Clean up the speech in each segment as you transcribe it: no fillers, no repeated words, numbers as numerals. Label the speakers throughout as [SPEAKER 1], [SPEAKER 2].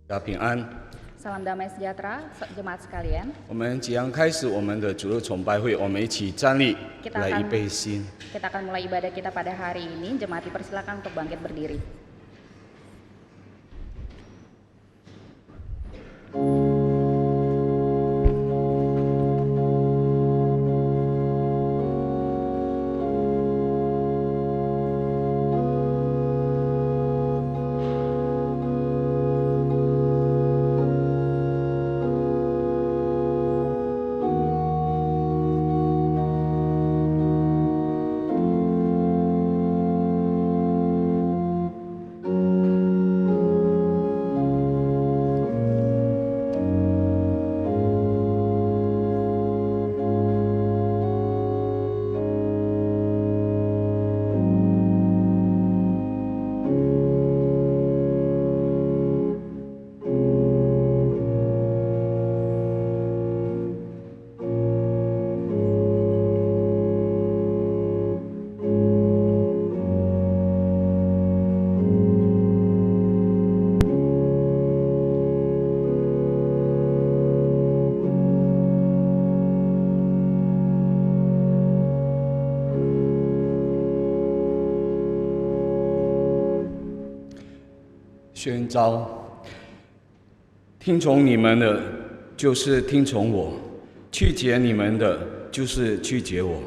[SPEAKER 1] 大家平安。
[SPEAKER 2] Salam damai sejahtera, jemaat sekalian.
[SPEAKER 1] 我们即将开始我们的主日崇拜会，我们一起站立
[SPEAKER 2] Kita
[SPEAKER 1] 来
[SPEAKER 2] akan
[SPEAKER 1] 预备心。
[SPEAKER 2] Kita akan mulai ibadah kita pada hari ini. Jemaat dipersilakan untuk bangkit berdiri.
[SPEAKER 1] 宣召，听从你们的，就是听从我；拒绝你们的，就是拒绝我。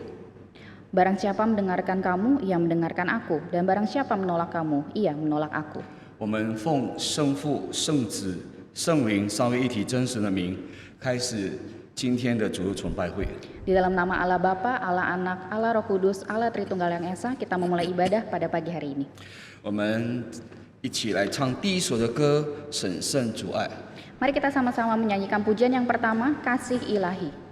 [SPEAKER 2] Barang siapa mendengarkan kamu, ia mendengarkan aku. Dan barang siapa menolak kamu, ia menolak aku.
[SPEAKER 1] 我们奉圣父、圣子、圣灵三位一体真实的名，开始今天的主日崇拜会。
[SPEAKER 2] Di dalam nama Allah Bapa, Allah Anak, Allah Roh Kudus, Allah Tritunggal yang Esa, kita memulai ibadah pada pagi hari ini.
[SPEAKER 1] 我们一起来唱第一首的歌《审慎主爱》。
[SPEAKER 2] Mari kita sama-sama menyanyikan pujian yang pertama, Kasih Ilahi.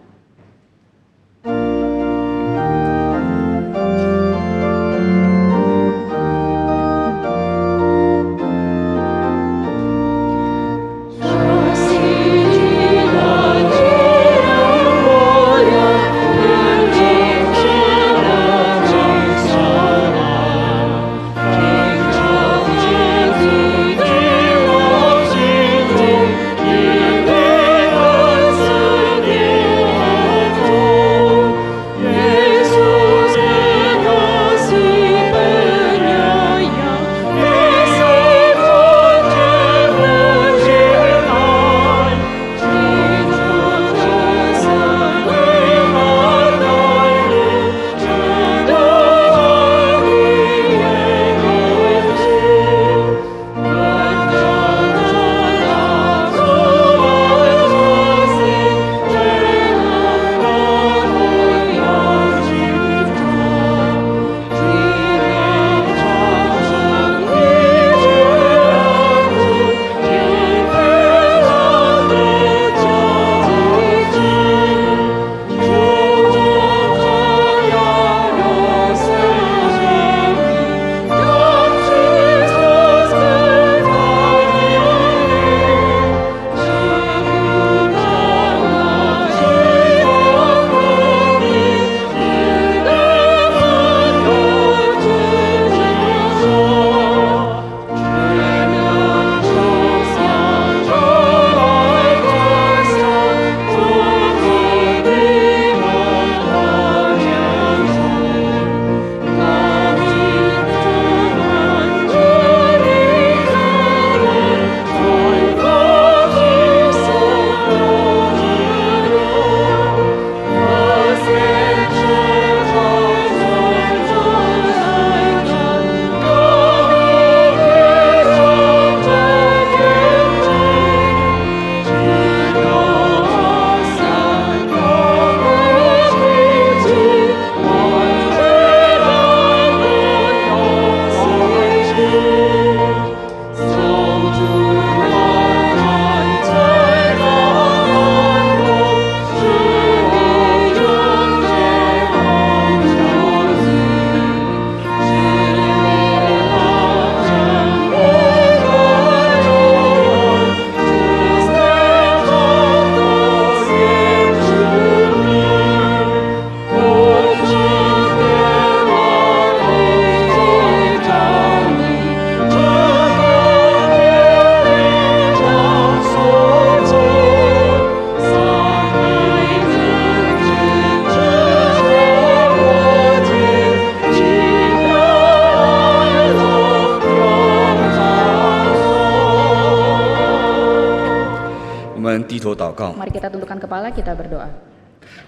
[SPEAKER 1] 头祷告。
[SPEAKER 2] Mari kita tundukkan kepala, kita berdoa.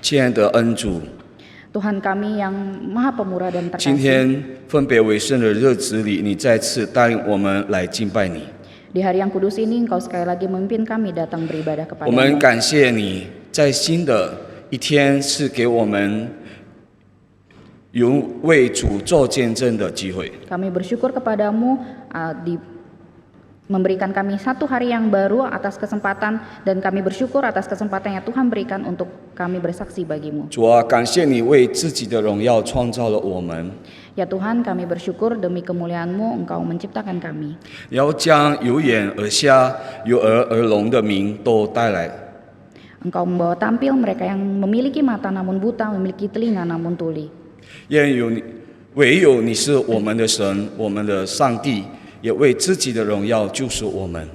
[SPEAKER 1] 亲爱的恩主，
[SPEAKER 2] Tuhan kami yang maha pemurah dan
[SPEAKER 1] 今
[SPEAKER 2] terkasih,
[SPEAKER 1] 天分别为圣的日子里，你再次带领我们来敬拜你。
[SPEAKER 2] di hari yang kudus ini Engkau sekali lagi memimpin kami datang beribadah
[SPEAKER 1] 我们
[SPEAKER 2] kepadamu.
[SPEAKER 1] 感谢你，在新的一天赐给我们有为主做见证的机会。
[SPEAKER 2] Kami bersyukur kepadamu memberikan kami satu hari yang baru atas kesempatan, dan kami bersyukur atas kesempatan yang Tuhan berikan untuk kami bersaksi bagimu.
[SPEAKER 1] 主啊，感谢你为自己的荣耀创造了我们，
[SPEAKER 2] Ya Tuhan, kami bersyukur demi kemuliaan-Mu Engkau menciptakan kami.
[SPEAKER 1] 要将有眼而瞎、有耳而聋的民都带来。
[SPEAKER 2] Engkau membawa tampil mereka yang memiliki mata namun buta, memiliki telinga namun tuli.
[SPEAKER 1] 愿有你，唯有你是我们的神，我们的上帝，也为自己的荣耀救赎我们。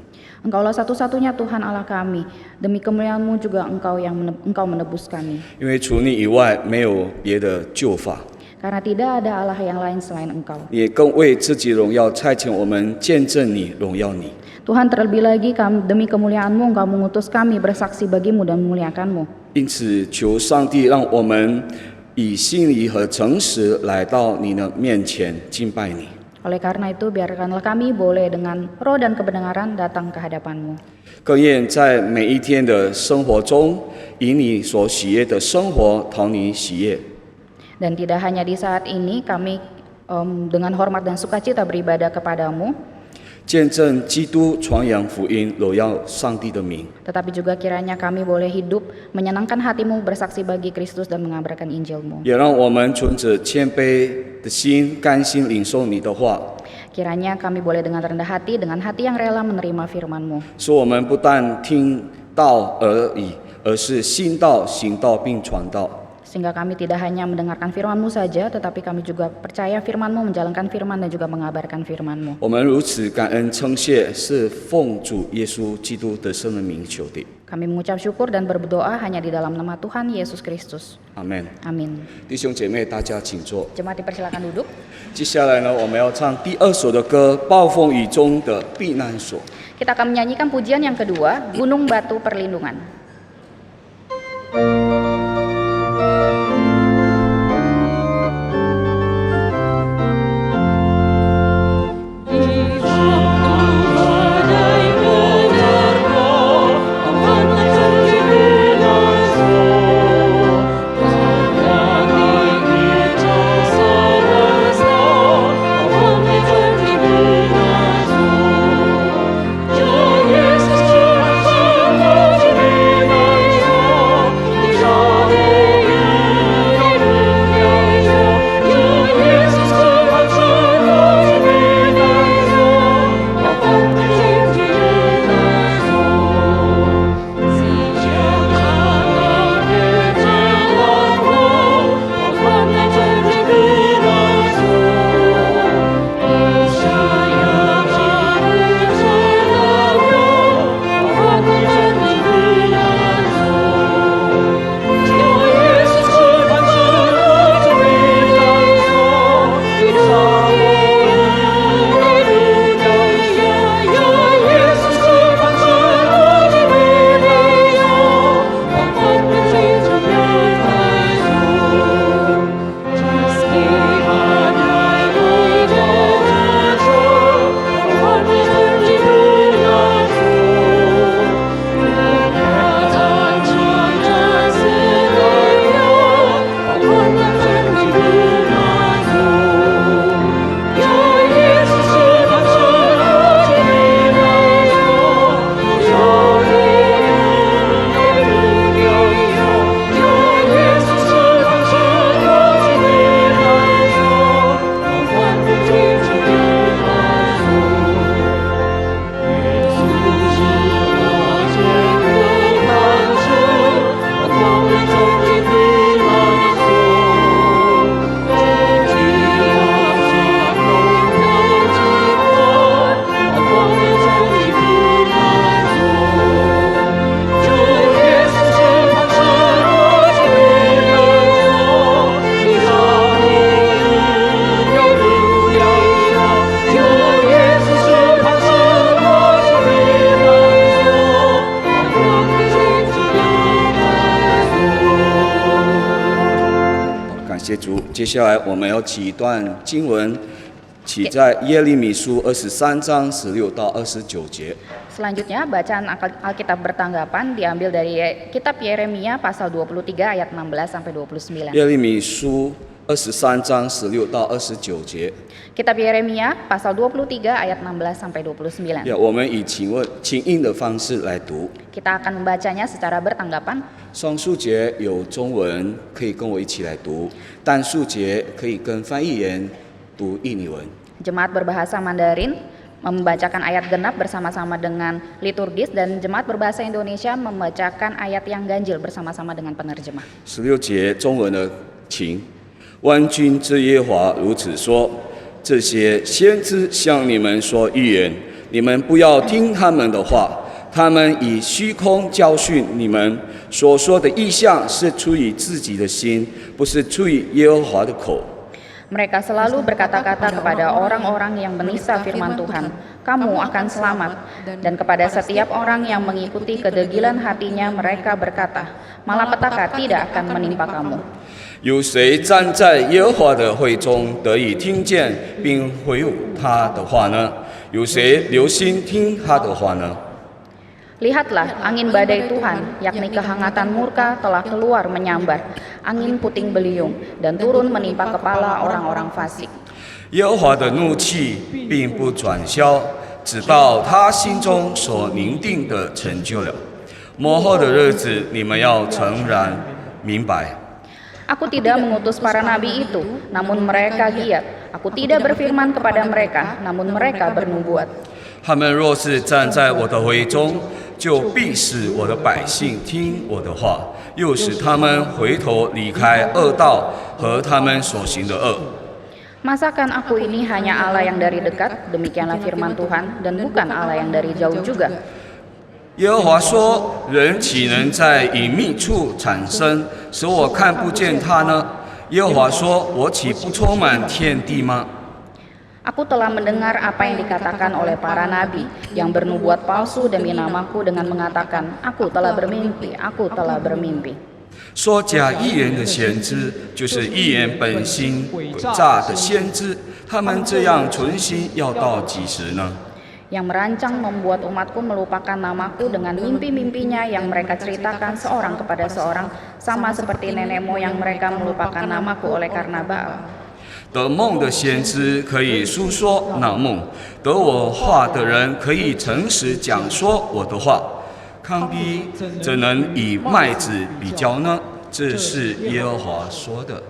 [SPEAKER 2] Engkaulah satu-satunya Tuhan Allah kami. Demi kemuliaan-Mu juga Engkau menebus kami.
[SPEAKER 1] 因为除你以外没有别的救法，
[SPEAKER 2] Karena tidak ada Allah yang lain selain Engkau.
[SPEAKER 1] 也更为自己荣耀差遣我们见证你、荣耀你。
[SPEAKER 2] Tuhan, terlebih lagi demi kemuliaan-Mu Engkau mengutus kami bersaksi bagimu dan memuliakan-Mu.
[SPEAKER 1] 因此，求上帝让我们以心里和诚实来到你的面前敬拜你。
[SPEAKER 2] Oleh karena itu, biarkanlah kami boleh dengan roh dan kebenaran datang ke hadapan-Mu.
[SPEAKER 1] 更愿在每一天的生活中，以你所喜悦的生活讨你喜悦。
[SPEAKER 2] Dan tidak hanya di saat ini kami dengan hormat dan sukacita beribadah kepadamu,
[SPEAKER 1] 见证基督，传扬福音，荣耀上帝的名。
[SPEAKER 2] tetapi juga kiranya kami boleh hidup menyenangkan hati-Mu, bersaksi bagi Kristus dan mengabarkan Injil-Mu.
[SPEAKER 1] 也让我们存着谦卑的心，甘心领受你的话，
[SPEAKER 2] Kiranya kami boleh dengan rendah hati, dengan hati yang rela menerima firman-Mu.
[SPEAKER 1] 使我们不但听道而已，而是信道、行道并传道。
[SPEAKER 2] Sehingga kami tidak hanya mendengarkan firman-Mu saja, tetapi kami juga percaya firman-Mu, menjalankan firman dan juga mengabarkan firman-Mu.
[SPEAKER 1] 我们如此感恩称谢，是奉主耶稣基督得胜的名求的。
[SPEAKER 2] Kami mengucap syukur dan berdoa hanya di dalam nama Tuhan Yesus Kristus.
[SPEAKER 1] 阿门。
[SPEAKER 2] Amin.
[SPEAKER 1] 弟兄姐妹，大家请坐。
[SPEAKER 2] Jemaat dipersilakan duduk.
[SPEAKER 1] 接下来呢，我们要唱第二首的歌《暴风雨中的避难所》。
[SPEAKER 2] Kita akan menyanyikan pujian yang kedua, Gunung Batu Perlindungan.
[SPEAKER 3] Yesus Tuhan,
[SPEAKER 1] 接下来我们要起一段经文，起在耶利米书23章16到29节。
[SPEAKER 2] Selanjutnya bacaan Alkitab bertanggapan diambil dari kitab Yeremia pasal 23 ayat 16 sampai 29.
[SPEAKER 1] 耶利米书23章16到29节。
[SPEAKER 2] Kitab Yeremia pasal 23 ayat 16 sampai 29.
[SPEAKER 1] 我们以请音的方式来读。
[SPEAKER 2] Kita akan membacanya secara bertanggapan.
[SPEAKER 1] 双数节有中文，可以跟我一起来读；单数节可以跟翻译员读印尼文。
[SPEAKER 2] Jemaat berbahasa Mandarin membacakan ayat genap bersama-sama dengan liturgis dan jemaat berbahasa Indonesia membacakan ayat yang ganjil bersama-sama dengan penerjemah.
[SPEAKER 1] 16节中文的请，万军之耶和华如此说：这些先知向你们说预言，你们不要听他们的话，他们以虚空教训你们，所说的意象是出于自己的心，不是出于耶和华的口。
[SPEAKER 2] Mereka selalu berkata-kata kepada orang-orang yang menista firman Tuhan, kamu akan selamat. Dan kepada setiap orang yang mengikuti kedegilan hatinya mereka berkata, malapetaka tidak akan menimpa kamu.
[SPEAKER 1] 有谁站在耶和华的会中得以听见并回复他的话呢？有谁留心听他的话呢？
[SPEAKER 2] Lihatlah, angin badai Tuhan, yakni kehangatan murka telah keluar menyambar, angin puting beliung, dan turun menimpa kepala orang-orang fasik.
[SPEAKER 1] 耶和华的怒气并不转消，直到他心中所凝定的成就了。末后的日子，你们要诚然明白。
[SPEAKER 2] Aku tidak mengutus para nabi itu, namun mereka giat. Aku tidak berfirman kepada mereka, namun mereka bernubuat.
[SPEAKER 1] 他们若是站在我的会中，就必使我的百姓听我的话，又使他们回头离开恶道和他们所行的恶。
[SPEAKER 2] Masakan aku ini hanya Allah yang dari dekat, demikianlah firman Tuhan, dan bukan Allah yang dari jauh juga.
[SPEAKER 1] 耶和华说：“人岂能在隐秘处产生，使我看不见他呢？”耶和华说：“我岂不充满天地吗？”
[SPEAKER 2] Aku telah mendengar apa yang dikatakan oleh para nabi yang bernubuat palsu demi namaku dengan mengatakan, aku telah bermimpi, aku telah bermimpi.
[SPEAKER 1] 说假预言的先知，就是预言本心诡诈的先知，他们这样存心要到几时呢？
[SPEAKER 2] Yang merancang membuat umatku melupakan namaku dengan mimpi-mimpinya yang mereka ceritakan seorang kepada seorang, sama seperti nenek moyang mereka melupakan namaku oleh karena Baal.
[SPEAKER 1] 得梦的先知可以述说那梦，得我话的人可以诚实讲说我的话。糠秕怎能以麦子比较呢？这是耶和华说的。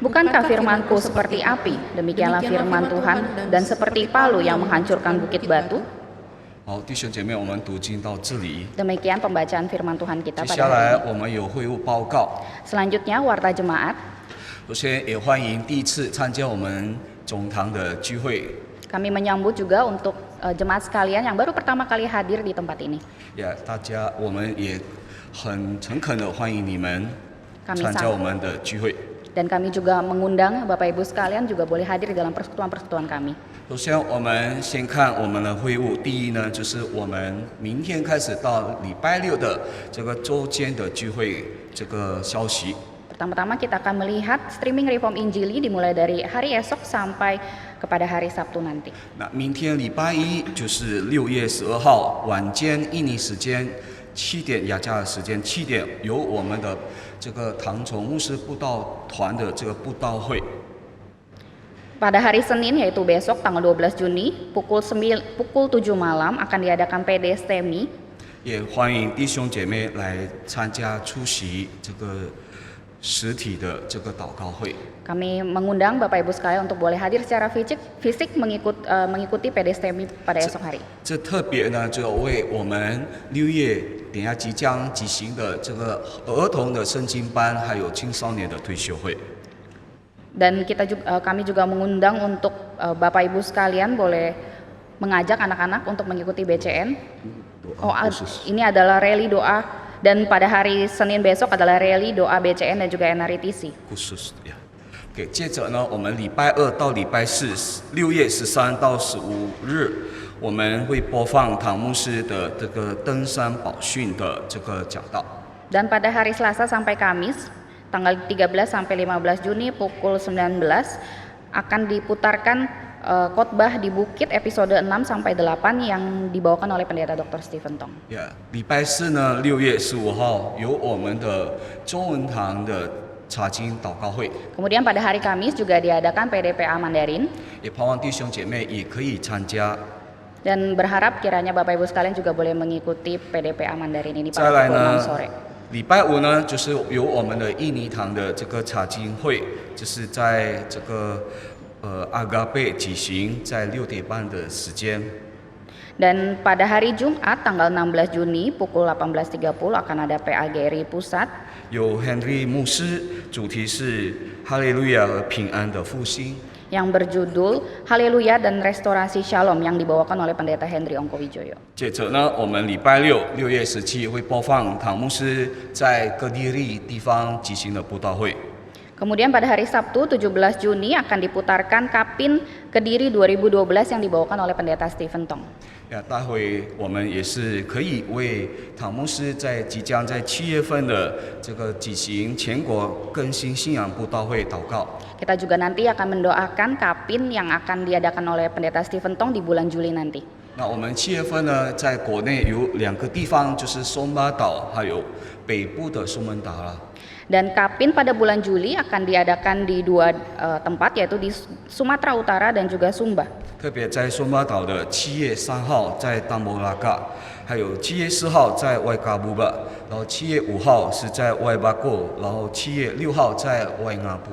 [SPEAKER 2] Bukankah firmanku seperti api, demikianlah firman Tuhan, dan seperti palu yang menghancurkan bukit batu?
[SPEAKER 1] 好，弟兄姐妹，我们读经到这里。
[SPEAKER 2] Demikian pembacaan firman Tuhan kita
[SPEAKER 1] 接
[SPEAKER 2] pada
[SPEAKER 1] 下
[SPEAKER 2] hari
[SPEAKER 1] 来
[SPEAKER 2] ini.
[SPEAKER 1] 我们有会务报告。
[SPEAKER 2] Selanjutnya warta jemaat.
[SPEAKER 1] 首先也欢迎第一次参加我们总堂的聚会。
[SPEAKER 2] Kami menyambut juga untuk jemaat sekalian yang baru pertama kali hadir di tempat ini.
[SPEAKER 1] 大家我们也很诚恳的欢迎你们
[SPEAKER 2] Kami
[SPEAKER 1] 参加我们的聚会。
[SPEAKER 2] Dan kami juga mengundang Bapak Ibu sekalian juga boleh hadir di dalam persekutuan-persekutuan kami.
[SPEAKER 1] 首先，我们先看我们的会务。第一呢，就是我们明天开始到礼拜六的这个周间的聚会这个消息。
[SPEAKER 2] Pertama-tama kita akan melihat streaming Reform Injili dimulai dari hari esok sampai kepada hari Sabtu nanti.
[SPEAKER 1] 那明天礼拜一就是6月12号晚间印尼时间7点，雅加尔时间7点，由我们的这个唐崇牧师布道团的这个布道会。
[SPEAKER 2] Pada hari Senin yaitu besok tanggal 12 Juni pukul 7 malam akan diadakan PDSTMI.
[SPEAKER 1] 也欢迎弟兄姐妹来参加出席这个实体的这个祷告会。
[SPEAKER 2] Kami mengundang Bapak Ibu sekalian untuk boleh hadir secara fisik mengikuti PDSTMI pada esok hari.
[SPEAKER 1] 这特别呢，就为我们6月等下即将举行的这个儿童的圣经班，还有青少年的退休会。
[SPEAKER 2] Dan kami juga mengundang untuk Bapak Ibu sekalian boleh mengajak anak-anak untuk mengikuti BCN. Ini adalah rally doa dan pada hari Senin besok adalah rally doa BCN dan juga NRITC.
[SPEAKER 1] 接着呢，我们礼拜二到礼拜四，6月13到15日，我们会播放唐牧师的这个登山宝训的这个讲道。
[SPEAKER 2] Dan pada hari Selasa sampai Kamis tanggal 13 sampai 15 Juni pukul 19 akan diputarkan khotbah di Bukit episode 6 sampai 8 yang dibawakan oleh pendeta Dr. Stephen Tong.
[SPEAKER 1] 礼拜四呢，6月15号有我们的中文堂的查经祷告会，
[SPEAKER 2] Kemudian pada hari Kamis juga diadakan PDPA Mandarin
[SPEAKER 1] 也盼望弟兄姐妹也可以参加。
[SPEAKER 2] dan berharap kiranya Bapak Ibu sekalian juga boleh mengikuti PDPA Mandarin ini
[SPEAKER 1] 再
[SPEAKER 2] pada
[SPEAKER 1] 来
[SPEAKER 2] pukul 6
[SPEAKER 1] 呢
[SPEAKER 2] sore.，
[SPEAKER 1] 礼拜五呢，就是有我们的印尼堂的这个查经会，就是在这个阿嘎贝举行，在6点半的时间。
[SPEAKER 2] Dan pada hari Jumat tanggal 16 Juni pukul 18.30 akan ada PAGRI Pusat
[SPEAKER 1] 有 Henry 牧师，主题是哈利路亚和平安的复兴。
[SPEAKER 2] yang berjudul Haleluya dan Restorasi Shalom yang dibawakan oleh Pendeta Henry Ongkowijoyo.
[SPEAKER 1] 接着呢，我们礼拜六6月17会播放唐牧师在各地地方举行的布道会。
[SPEAKER 2] Kemudian pada hari Sabtu 17 Juni akan diputarkan Kapin Kediri 2012 yang dibawakan oleh Pendeta Stephen Tong.
[SPEAKER 1] 待会我们也是可以为唐牧师即将在7月份的这个举行全国更新信仰布道会祷告。
[SPEAKER 2] Kita juga nanti akan mendoakan Kapin yang akan diadakan oleh Pendeta Stephen Tong di bulan Juli nanti.
[SPEAKER 1] 那我们7月份呢，在国内有2个地方，就是松巴岛，还有北部的苏门答腊。
[SPEAKER 2] Dan Kapin pada bulan Juli akan diadakan di 2 tempat yaitu di Sumatera Utara dan juga Sumba.
[SPEAKER 1] 特别在松巴岛的7月3号在丹摩拉嘎，还有7月4号在外嘎布巴，然后7月5号是在外巴过，然后7月6号在外nga布。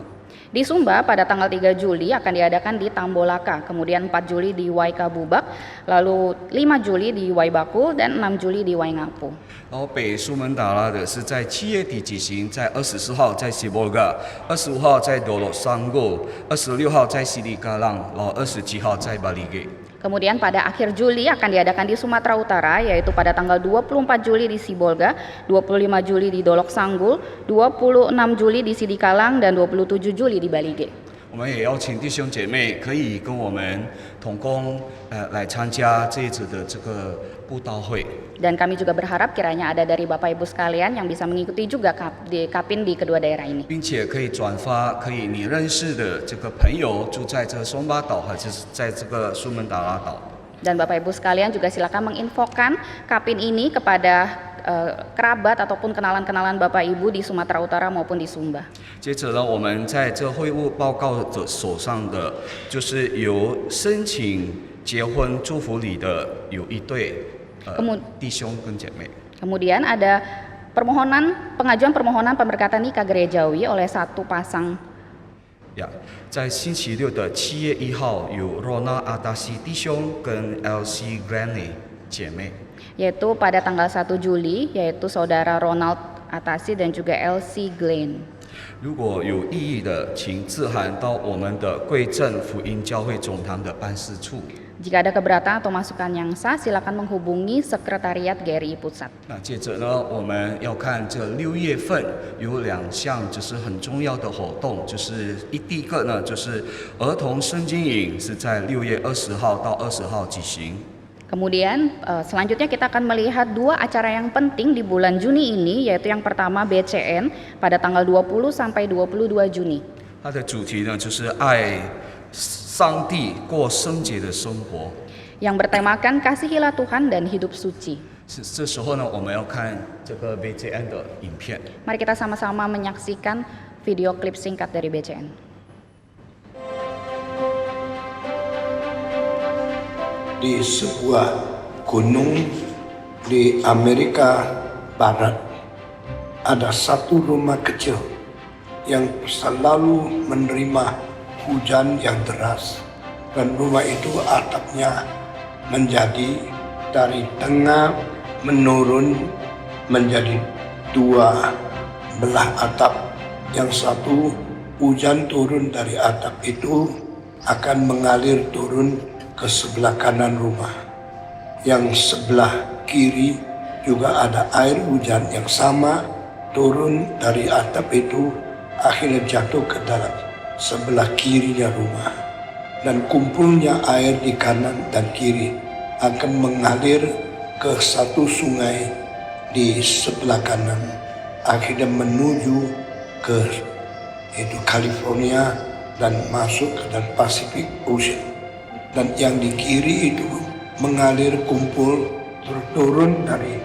[SPEAKER 2] Di Sumba pada tanggal 3 Juli akan diadakan di Tambolaka, kemudian 4 Juli di Waikabubak, lalu 5 Juli di Waibaku dan 6 Juli di Waingapu.
[SPEAKER 1] 然后北苏门答腊的是在7月底举行，在24号在西伯嘎，25号在多洛桑戈，26号在西里嘎朗，然后27号在巴里给。
[SPEAKER 2] Kemudian pada akhir Juli akan diadakan di Sumatera Utara yaitu pada tanggal 24 Juli di Sibolga, 25 Juli di Dolok Sanggul, 26 Juli di Sidikalang dan 27 Juli di Balige.
[SPEAKER 1] 我们也邀请弟兄姐妹可以跟我们同工来参加这一次的这个布道会。
[SPEAKER 2] Dan kami juga berharap kiranya ada dari Bapak Ibu sekalian yang bisa mengikuti juga Kapin di kedua daerah ini.
[SPEAKER 1] 并且可以转发，可以你认识的这个朋友住在这个松巴岛，还是在这个苏门答腊岛。
[SPEAKER 2] Dan Bapak Ibu sekalian juga silakan menginfokan Kapin ini kepada kerabat ataupun kenalan-kenalan Bapak Ibu di Sumatera Utara maupun di Sumba.
[SPEAKER 1] 接着呢，我们在这会务报告者手上的，就是有申请结婚祝福礼的有一对弟兄跟姐妹。
[SPEAKER 2] Kemudian ada pengajuan permohonan pemberkatan nikah gerejawi oleh satu pasang.
[SPEAKER 1] 在星期六的7月1号，有罗娜阿达西弟兄跟 LC Granny 姐妹。
[SPEAKER 2] Yaitu pada tanggal 1 Juli, yaitu saudara Ronald Atasi dan juga LC Glenn.
[SPEAKER 1] 如果有异议的，请致函到我们的贵正福音教会总堂的办事处。
[SPEAKER 2] Jika ada keberatan atau masukan yang sah, silakan menghubungi Sekretariat GRI Pusat.
[SPEAKER 1] 那接着呢，我们要看这6月份有2项就是很重要的活动，就是第一个呢，就是儿童圣经营是在6月20号到20号举行。
[SPEAKER 2] Kemudian selanjutnya kita akan melihat 2 acara yang penting di bulan Juni ini, yaitu yang pertama BCN pada tanggal 20 sampai 22 Juni.
[SPEAKER 1] 它的主题呢就是爱上帝过圣洁的生活。
[SPEAKER 2] Yang bertemakan kasihilah Tuhan dan hidup suci.
[SPEAKER 1] 这时候呢，我们要看这个 BCN 的影片。
[SPEAKER 2] Mari kita sama-sama menyaksikan video klip singkat dari BCN.
[SPEAKER 3] Di sebuah gunung di Amerika Barat ada satu rumah kecil yang selalu menerima hujan yang deras, dan rumah itu atapnya menjadi dari tengah menurun menjadi 2 belah atap. Yang satu hujan turun dari atap itu akan mengalir turun ke sebelah kanan rumah. Yang sebelah kiri juga ada air hujan yang sama turun dari atap itu, akhirnya jatuh ke dalam sebelah kirinya rumah. Dan kumpulnya air di kanan dan kiri akan mengalir ke satu sungai di sebelah kanan, akhirnya menuju ke itu California dan masuk ke dalam Pacific Ocean. Dan yang di kiri itu mengalir kumpul turun dari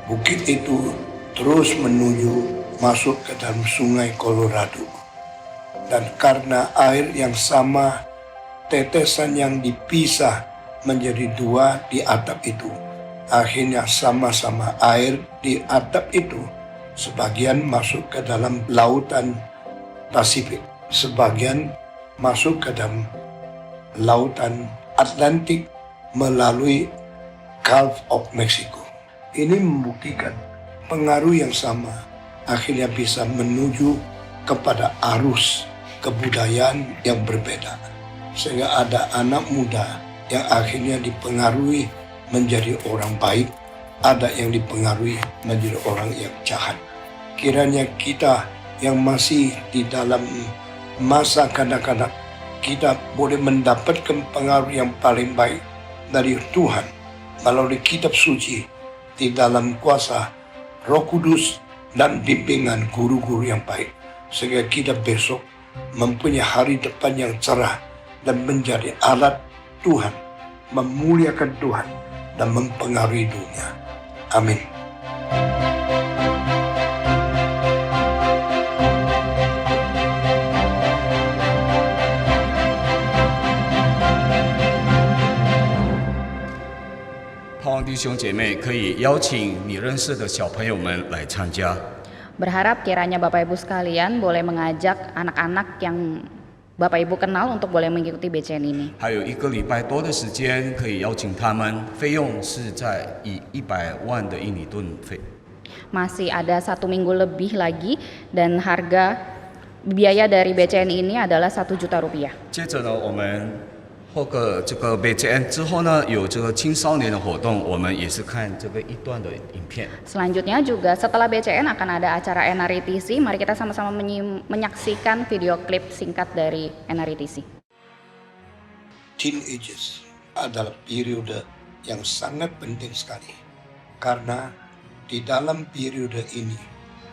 [SPEAKER 3] bukit itu terus menuju masuk ke dalam sungai Colorado. Dan karena air yang sama, tetesan yang dipisah menjadi dua di atap itu, akhirnya sama-sama air di atap itu sebagian masuk ke dalam lautan Pasifik, sebagian masuk ke dalam lautan Atlantik melalui Gulf of Mexico. Ini membuktikan pengaruh yang sama akhirnya bisa menuju kepada arus kebudayaan yang berbeda. Sehingga ada anak muda yang akhirnya dipengaruhi menjadi orang baik, ada yang dipengaruhi menjadi orang yang jahat. Kiranya kita yang masih di dalam masa kanak-kanak, kita boleh mendapatkan pengaruh yang paling baik dari Tuhan melalui kitab suci di dalam kuasa Roh Kudus dan bimbingan guru-guru yang baik, sehingga kita besok mempunyai hari depan yang cerah dan menjadi alat Tuhan, memuliakan Tuhan dan mempengaruhi dunia. Amin.
[SPEAKER 1] 盼望弟兄姐妹可以邀请你认识的小朋友们来参加。
[SPEAKER 2] Berharap kiranya Bapak Ibu sekalian boleh mengajak anak-anak yang Bapak Ibu kenal untuk boleh mengikuti BCN ini.
[SPEAKER 1] 还有1个礼拜多的时间，可以邀请他们，费用是在以100万的印尼盾费。
[SPEAKER 2] Masih ada 1 minggu lebih lagi dan harga biaya dari BCN ini adalah 1 juta rupiah.
[SPEAKER 1] 接着呢，我们后个这个 BCN 之后呢，有这个青少年的活动，我们也是看这个1段的影片。
[SPEAKER 2] Selanjutnya juga setelah BCN akan ada acara NRITC. Mari kita sama-sama menyaksikan video klip singkat dari NRITC.
[SPEAKER 3] Teenagers adalah periode yang sangat penting sekali. Karena di dalam periode ini,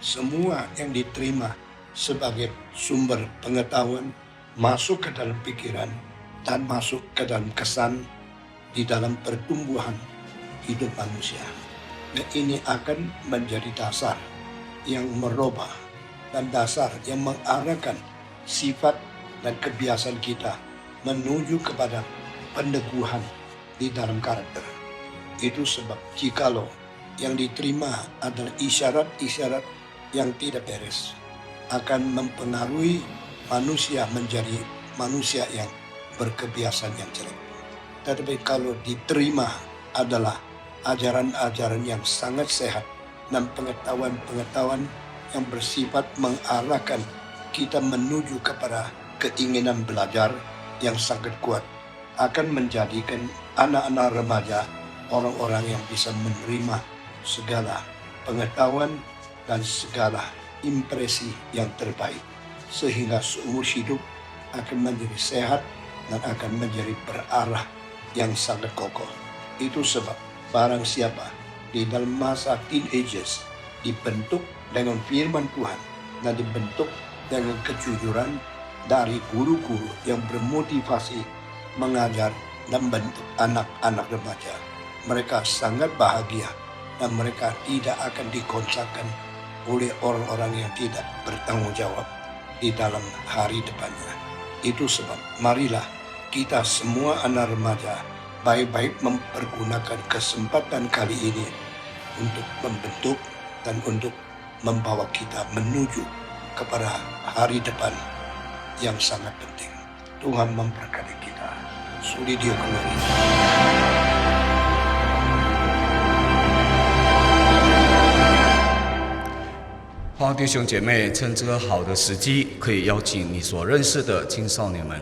[SPEAKER 3] semua yang diterima sebagai sumber pengetahuan masuk ke dalam pikiran dan masuk ke dalam kesan di dalam pertumbuhan hidup manusia. Dan ini akan menjadi dasar yang merubah dan dasar yang mengarahkan sifat dan kebiasaan kita menuju kepada peneguhan di dalam karakter. Itu sebab jikalau yang diterima adalah isyarat-isyarat yang tidak beres, akan mempengaruhi manusia menjadi manusia yang berkebiasaan yang jelek. Tetapi kalau diterima adalah ajaran-ajaran yang sangat sehat dan pengetahuan-pengetahuan yang bersifat mengarahkan kita menuju kepada keinginan belajar yang sangat kuat, akan menjadikan anak-anak remaja orang-orang yang bisa menerima segala pengetahuan dan segala impresi yang terbaik, sehingga seumur hidup akan menjadi sehat dan akan menjadi berarah yang sangat kokoh. Itu sebab barang siapa di dalam masa teenagers dibentuk dengan firman Tuhan dan dibentuk dengan kejujuran dari guru-guru yang bermotivasi mengajar dan membentuk anak-anak remaja, mereka sangat bahagia dan mereka tidak akan dikonsakkan oleh orang-orang yang tidak bertanggung jawab di dalam hari depannya. Itu sebab marilah kita semua anak remaja baik-baik mempergunakan kesempatan kali ini untuk membentuk dan untuk membawa kita menuju kepada hari depan yang sangat penting. Tuhan memberkati kita. Soli Dio Gloria.
[SPEAKER 1] 盼望弟兄姐妹趁这个好的时机，可以邀请你所认识的青少年们。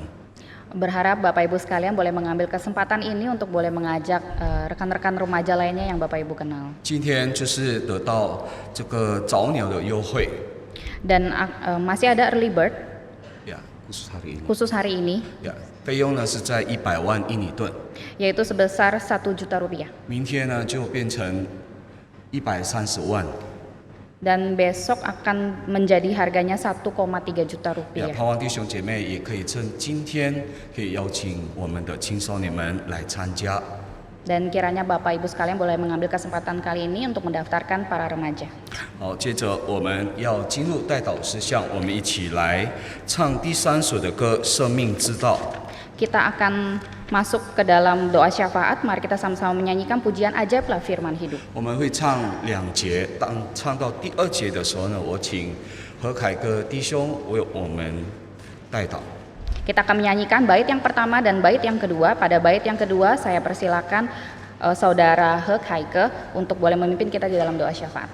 [SPEAKER 2] Berharap Bapak Ibu sekalian boleh mengambil kesempatan ini untuk boleh mengajak rekan-rekan remaja lainnya yang Bapak Ibu kenal.
[SPEAKER 1] 今天就是得到这个早鸟的优惠，
[SPEAKER 2] Dan masih ada early bird
[SPEAKER 1] 呀，khusus
[SPEAKER 2] hari ini,
[SPEAKER 1] 呀，费用呢是在100万印尼盾，
[SPEAKER 2] yaitu sebesar 1 juta rupiah.
[SPEAKER 1] 明天呢就变成130万。
[SPEAKER 2] Dan besok akan menjadi harganya 1,3 juta
[SPEAKER 1] 也
[SPEAKER 2] rupiah.
[SPEAKER 1] 盼望弟兄姐妹也可以趁今天，可以邀请我们的青少年们来参加。
[SPEAKER 2] Dan kiranya Bapak Ibu sekalian boleh mengambil kesempatan kali ini untuk mendaftarkan para remaja.
[SPEAKER 1] 好，接着我们要进入代祷事项，我们一起来唱第3首的歌《生命之道》。
[SPEAKER 2] Kita akan masuk ke dalam doa syafaat. Mari kita sama-sama menyanyikan pujian ajaiblah firman hidup.
[SPEAKER 1] 我们会唱2节，当唱到第2节的时候呢，我请何凯哥弟兄为我们代祷。
[SPEAKER 2] Kita akan menyanyikan bait yang pertama dan bait yang kedua. Pada bait yang kedua saya persilakan saudara He Haike untuk boleh memimpin kita di dalam doa syafaat.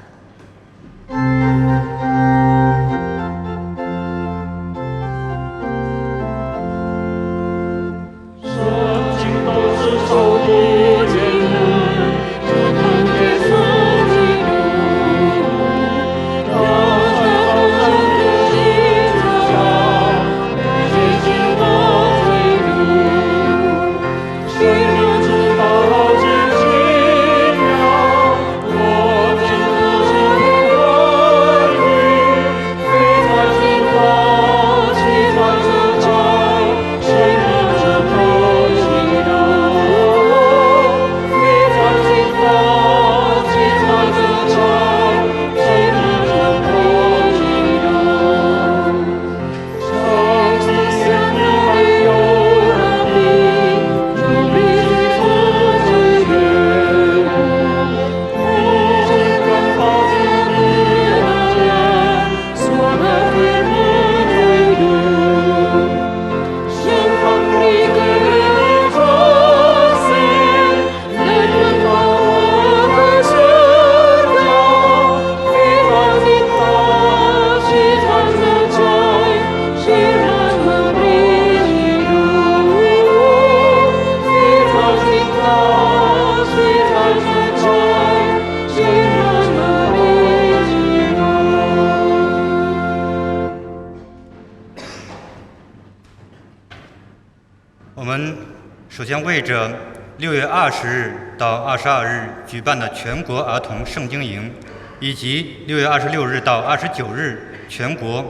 [SPEAKER 4] 首先为着6月20日到22日举办的全国儿童圣经营，以及6月26日到29日全国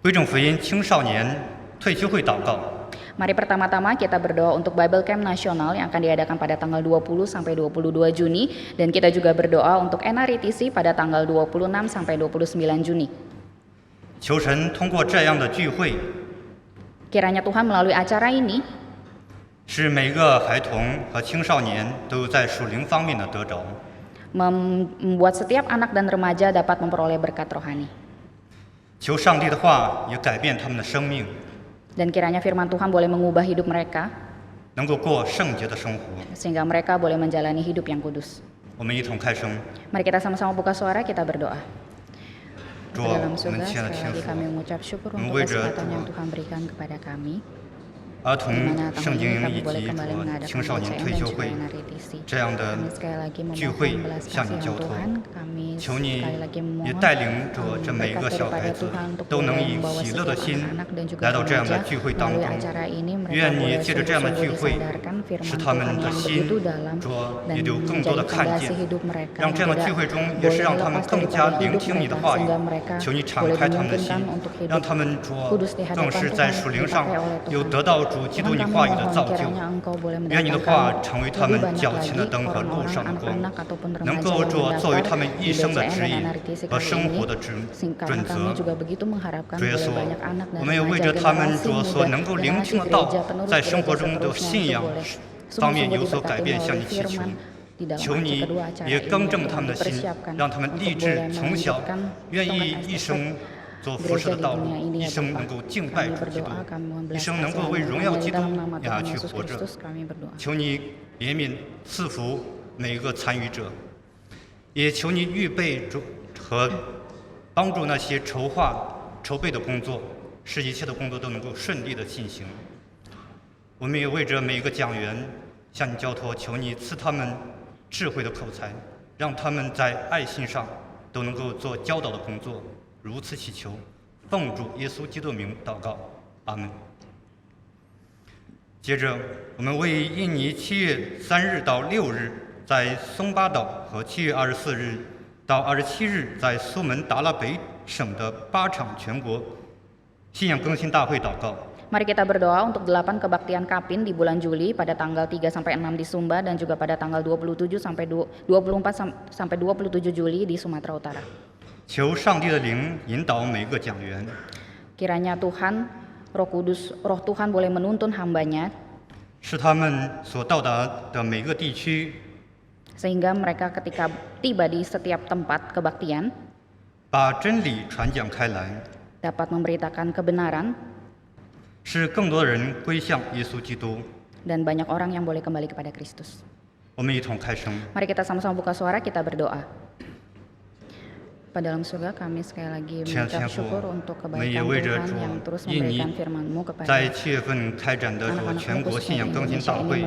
[SPEAKER 4] 归正福音青少年退休会祷告。
[SPEAKER 2] Mari pertama-tama kita berdoa untuk Bible Camp Nasional yang akan diadakan pada tanggal 20 sampai 22 Juni dan kita juga berdoa untuk NRITC pada tanggal 26 sampai 29 Juni.
[SPEAKER 4] 求神通过这样的聚会，
[SPEAKER 2] Kiranya Tuhan melalui acara ini
[SPEAKER 4] 使每个孩童和青少年都在属灵方面的得着。
[SPEAKER 2] membuat setiap anak dan remaja dapat memperoleh berkat rohani.
[SPEAKER 4] 求上帝的话也改变他们的生命，
[SPEAKER 2] Dan kiranya firman Tuhan boleh mengubah hidup mereka
[SPEAKER 4] 能够过圣洁的生活。
[SPEAKER 2] sehingga mereka boleh menjalani hidup yang kudus.
[SPEAKER 4] 我们一同开声。
[SPEAKER 2] Mari kita sama-sama buka suara, kita berdoa.
[SPEAKER 4] 主
[SPEAKER 2] Bapa
[SPEAKER 4] 啊，
[SPEAKER 2] dalam
[SPEAKER 4] 我们
[SPEAKER 2] surga,
[SPEAKER 4] 亲爱的
[SPEAKER 2] sekali
[SPEAKER 4] 天
[SPEAKER 2] lagi
[SPEAKER 4] 父，
[SPEAKER 2] kami mengucap syukur
[SPEAKER 4] Kami
[SPEAKER 2] untuk
[SPEAKER 4] wajah
[SPEAKER 2] kesempatan yang
[SPEAKER 4] Tuhan.
[SPEAKER 2] Tuhan berikan kepada kami.
[SPEAKER 4] 儿童
[SPEAKER 2] Di mana tahun
[SPEAKER 4] 圣经
[SPEAKER 2] ini
[SPEAKER 4] 营
[SPEAKER 2] kami
[SPEAKER 4] 以
[SPEAKER 2] boleh
[SPEAKER 4] 及
[SPEAKER 2] kembali
[SPEAKER 4] 和
[SPEAKER 2] mengadakan
[SPEAKER 4] 青少年
[SPEAKER 2] BCN
[SPEAKER 4] 退
[SPEAKER 2] dan
[SPEAKER 4] 休
[SPEAKER 2] juga
[SPEAKER 4] 会
[SPEAKER 2] NRITC.
[SPEAKER 4] 这样的
[SPEAKER 2] Kami sekali lagi
[SPEAKER 4] 聚会
[SPEAKER 2] memohon belas
[SPEAKER 4] 向
[SPEAKER 2] kasih
[SPEAKER 4] 你交
[SPEAKER 2] yang
[SPEAKER 4] 托，
[SPEAKER 2] Tuhan. Kami
[SPEAKER 4] 求你
[SPEAKER 2] sekali lagi
[SPEAKER 4] 也
[SPEAKER 2] memohon
[SPEAKER 4] 带领着这每个
[SPEAKER 2] berkat
[SPEAKER 4] 小孩
[SPEAKER 2] daripada
[SPEAKER 4] 子
[SPEAKER 2] Tuhan untuk
[SPEAKER 4] 都能
[SPEAKER 2] boleh
[SPEAKER 4] 以
[SPEAKER 2] membawa
[SPEAKER 4] 喜乐的
[SPEAKER 2] setiap
[SPEAKER 4] 心
[SPEAKER 2] anak-anak dan juga
[SPEAKER 4] 来到这样的
[SPEAKER 2] remaja
[SPEAKER 4] 聚会当
[SPEAKER 2] melalui
[SPEAKER 4] 中。
[SPEAKER 2] acara ini mereka
[SPEAKER 4] 愿你
[SPEAKER 2] boleh
[SPEAKER 4] 借着这样的聚
[SPEAKER 2] sungguh-sungguh
[SPEAKER 4] 会，
[SPEAKER 2] disadarkan
[SPEAKER 4] 使
[SPEAKER 2] firman
[SPEAKER 4] 他们
[SPEAKER 2] Tuhan
[SPEAKER 4] 的
[SPEAKER 2] yang
[SPEAKER 4] 心
[SPEAKER 2] begitu dalam
[SPEAKER 4] 主
[SPEAKER 2] dan
[SPEAKER 4] 也有更多的
[SPEAKER 2] menjadi
[SPEAKER 4] 看
[SPEAKER 2] fondasi
[SPEAKER 4] 见，
[SPEAKER 2] hidup mereka
[SPEAKER 4] 让这样的
[SPEAKER 2] tidak
[SPEAKER 4] 聚会中也是
[SPEAKER 2] boleh
[SPEAKER 4] 让他们
[SPEAKER 2] lepas
[SPEAKER 4] 更加
[SPEAKER 2] daripada
[SPEAKER 4] 聆
[SPEAKER 2] hidup
[SPEAKER 4] 听你的
[SPEAKER 2] mereka
[SPEAKER 4] 话语
[SPEAKER 2] sehingga。mereka
[SPEAKER 4] 求你敞
[SPEAKER 2] boleh
[SPEAKER 4] 开他们的心
[SPEAKER 2] dimungkinkan untuk，hidup
[SPEAKER 4] 让他们主
[SPEAKER 2] kudus di
[SPEAKER 4] 更
[SPEAKER 2] hadapan
[SPEAKER 4] 是在
[SPEAKER 2] Tuhan
[SPEAKER 4] 属灵上
[SPEAKER 2] dipakai oleh
[SPEAKER 4] 有
[SPEAKER 2] Tuhan.
[SPEAKER 4] 得到主基督
[SPEAKER 2] Tuhan
[SPEAKER 4] 你
[SPEAKER 2] kami
[SPEAKER 4] 话语的
[SPEAKER 2] mohon
[SPEAKER 4] 造就。
[SPEAKER 2] kiranya Engkau boleh
[SPEAKER 4] 愿你的话
[SPEAKER 2] mendatangkan
[SPEAKER 4] 成为他
[SPEAKER 2] lebih
[SPEAKER 4] 们
[SPEAKER 2] banyak
[SPEAKER 4] 脚前的
[SPEAKER 2] lagi
[SPEAKER 4] 灯和路上的
[SPEAKER 2] orang-orang
[SPEAKER 4] 光，
[SPEAKER 2] anak-anak ataupun
[SPEAKER 4] 能
[SPEAKER 2] remaja
[SPEAKER 4] 够
[SPEAKER 2] yang
[SPEAKER 4] 主作为他
[SPEAKER 2] mendaftar
[SPEAKER 4] 们
[SPEAKER 2] di
[SPEAKER 4] 一生的
[SPEAKER 2] BCN
[SPEAKER 4] 指
[SPEAKER 2] dan
[SPEAKER 4] 引
[SPEAKER 2] NRITC
[SPEAKER 4] 和
[SPEAKER 2] kali
[SPEAKER 4] 生活
[SPEAKER 2] ini.
[SPEAKER 4] 的准
[SPEAKER 2] Karena kami
[SPEAKER 4] 则。
[SPEAKER 2] juga begitu mengharapkan
[SPEAKER 4] 主耶
[SPEAKER 2] boleh
[SPEAKER 4] 稣
[SPEAKER 2] banyak anak，dan
[SPEAKER 4] 我们也为
[SPEAKER 2] remaja
[SPEAKER 4] 着他们
[SPEAKER 2] generasi
[SPEAKER 4] 主所
[SPEAKER 2] muda
[SPEAKER 4] 能够聆
[SPEAKER 2] generasi
[SPEAKER 4] 听的道
[SPEAKER 2] gereja，penerus
[SPEAKER 4] 在生
[SPEAKER 2] gereja
[SPEAKER 4] 活中的
[SPEAKER 2] seterusnya
[SPEAKER 4] 信
[SPEAKER 2] itu
[SPEAKER 4] 仰
[SPEAKER 2] boleh
[SPEAKER 4] 方面
[SPEAKER 2] sungguh-sungguh
[SPEAKER 4] 有所改
[SPEAKER 2] diberkati
[SPEAKER 4] 变，向
[SPEAKER 2] melalui
[SPEAKER 4] 你祈求。
[SPEAKER 2] firman di dalam
[SPEAKER 4] 求你
[SPEAKER 2] kedua acara
[SPEAKER 4] 也
[SPEAKER 2] ini
[SPEAKER 4] 更正
[SPEAKER 2] yang
[SPEAKER 4] 他们的心，
[SPEAKER 2] dipersiapkan
[SPEAKER 4] 让他们
[SPEAKER 2] untuk
[SPEAKER 4] 立志
[SPEAKER 2] boleh
[SPEAKER 4] 从小
[SPEAKER 2] melanjutkan
[SPEAKER 4] 愿意
[SPEAKER 2] tongkat
[SPEAKER 4] 一
[SPEAKER 2] estafet
[SPEAKER 4] 生做服侍
[SPEAKER 2] gereja
[SPEAKER 4] 的
[SPEAKER 2] di
[SPEAKER 4] 道路，
[SPEAKER 2] dunia ini
[SPEAKER 4] 一
[SPEAKER 2] ya
[SPEAKER 4] 生能
[SPEAKER 2] Bapak.
[SPEAKER 4] 够敬拜
[SPEAKER 2] Kami
[SPEAKER 4] 主基督，
[SPEAKER 2] berdoa, kami mohon
[SPEAKER 4] 一
[SPEAKER 2] belas
[SPEAKER 4] 生能
[SPEAKER 2] kasih
[SPEAKER 4] 够为
[SPEAKER 2] yang
[SPEAKER 4] 荣耀
[SPEAKER 2] Tuhan
[SPEAKER 4] 基
[SPEAKER 2] di
[SPEAKER 4] 督
[SPEAKER 2] dalam nama
[SPEAKER 4] 而
[SPEAKER 2] Tuhan
[SPEAKER 4] 去
[SPEAKER 2] Yesus
[SPEAKER 4] 活着。
[SPEAKER 2] Kristus kami berdoa.
[SPEAKER 4] 求你怜悯赐福每一个参与者，也求你预备主和帮助那些筹划筹备的工作，使一切的工作都能够顺利的进行。我们也为着每一个讲员向你交托，求你赐他们智慧的口才，让他们在爱心上都能够做教导的工作。如此祈求，奉主耶稣基督的名祷告，阿门。接着，我们为印尼7月3日到6日在松巴岛和7月24日到27日在苏门答腊北省的8场全国信仰更新大会祷告。
[SPEAKER 2] Mari kita berdoa untuk 8 kebaktian Kapin di bulan Juli pada tanggal 3 sampai 6 di Sumba dan juga pada tanggal 27 sampai 24 sampai 27 Juli di Sumatera Utara.
[SPEAKER 4] 求上帝的灵引导每个讲员，
[SPEAKER 2] Kiranya Tuhan, Roh Kudus, Roh Tuhan boleh menuntun hambanya
[SPEAKER 4] 使他们所到达的每个地区
[SPEAKER 2] sehingga mereka ketika tiba di setiap tempat kebaktian
[SPEAKER 4] 把真理传讲开来，
[SPEAKER 2] dapat memberitakan kebenaran
[SPEAKER 4] 使更多人归向耶稣基督。
[SPEAKER 2] dan banyak orang yang boleh kembali kepada Kristus.
[SPEAKER 4] 我们一同开声。
[SPEAKER 2] Mari kita sama-sama buka suara, kita berdoa. Pada dalam surga, kami sekali lagi mengucap syukur untuk kebaikan Tuhan yang terus memberikan firman-Mu kepada
[SPEAKER 4] 在7月份开展的全国信仰更新大会，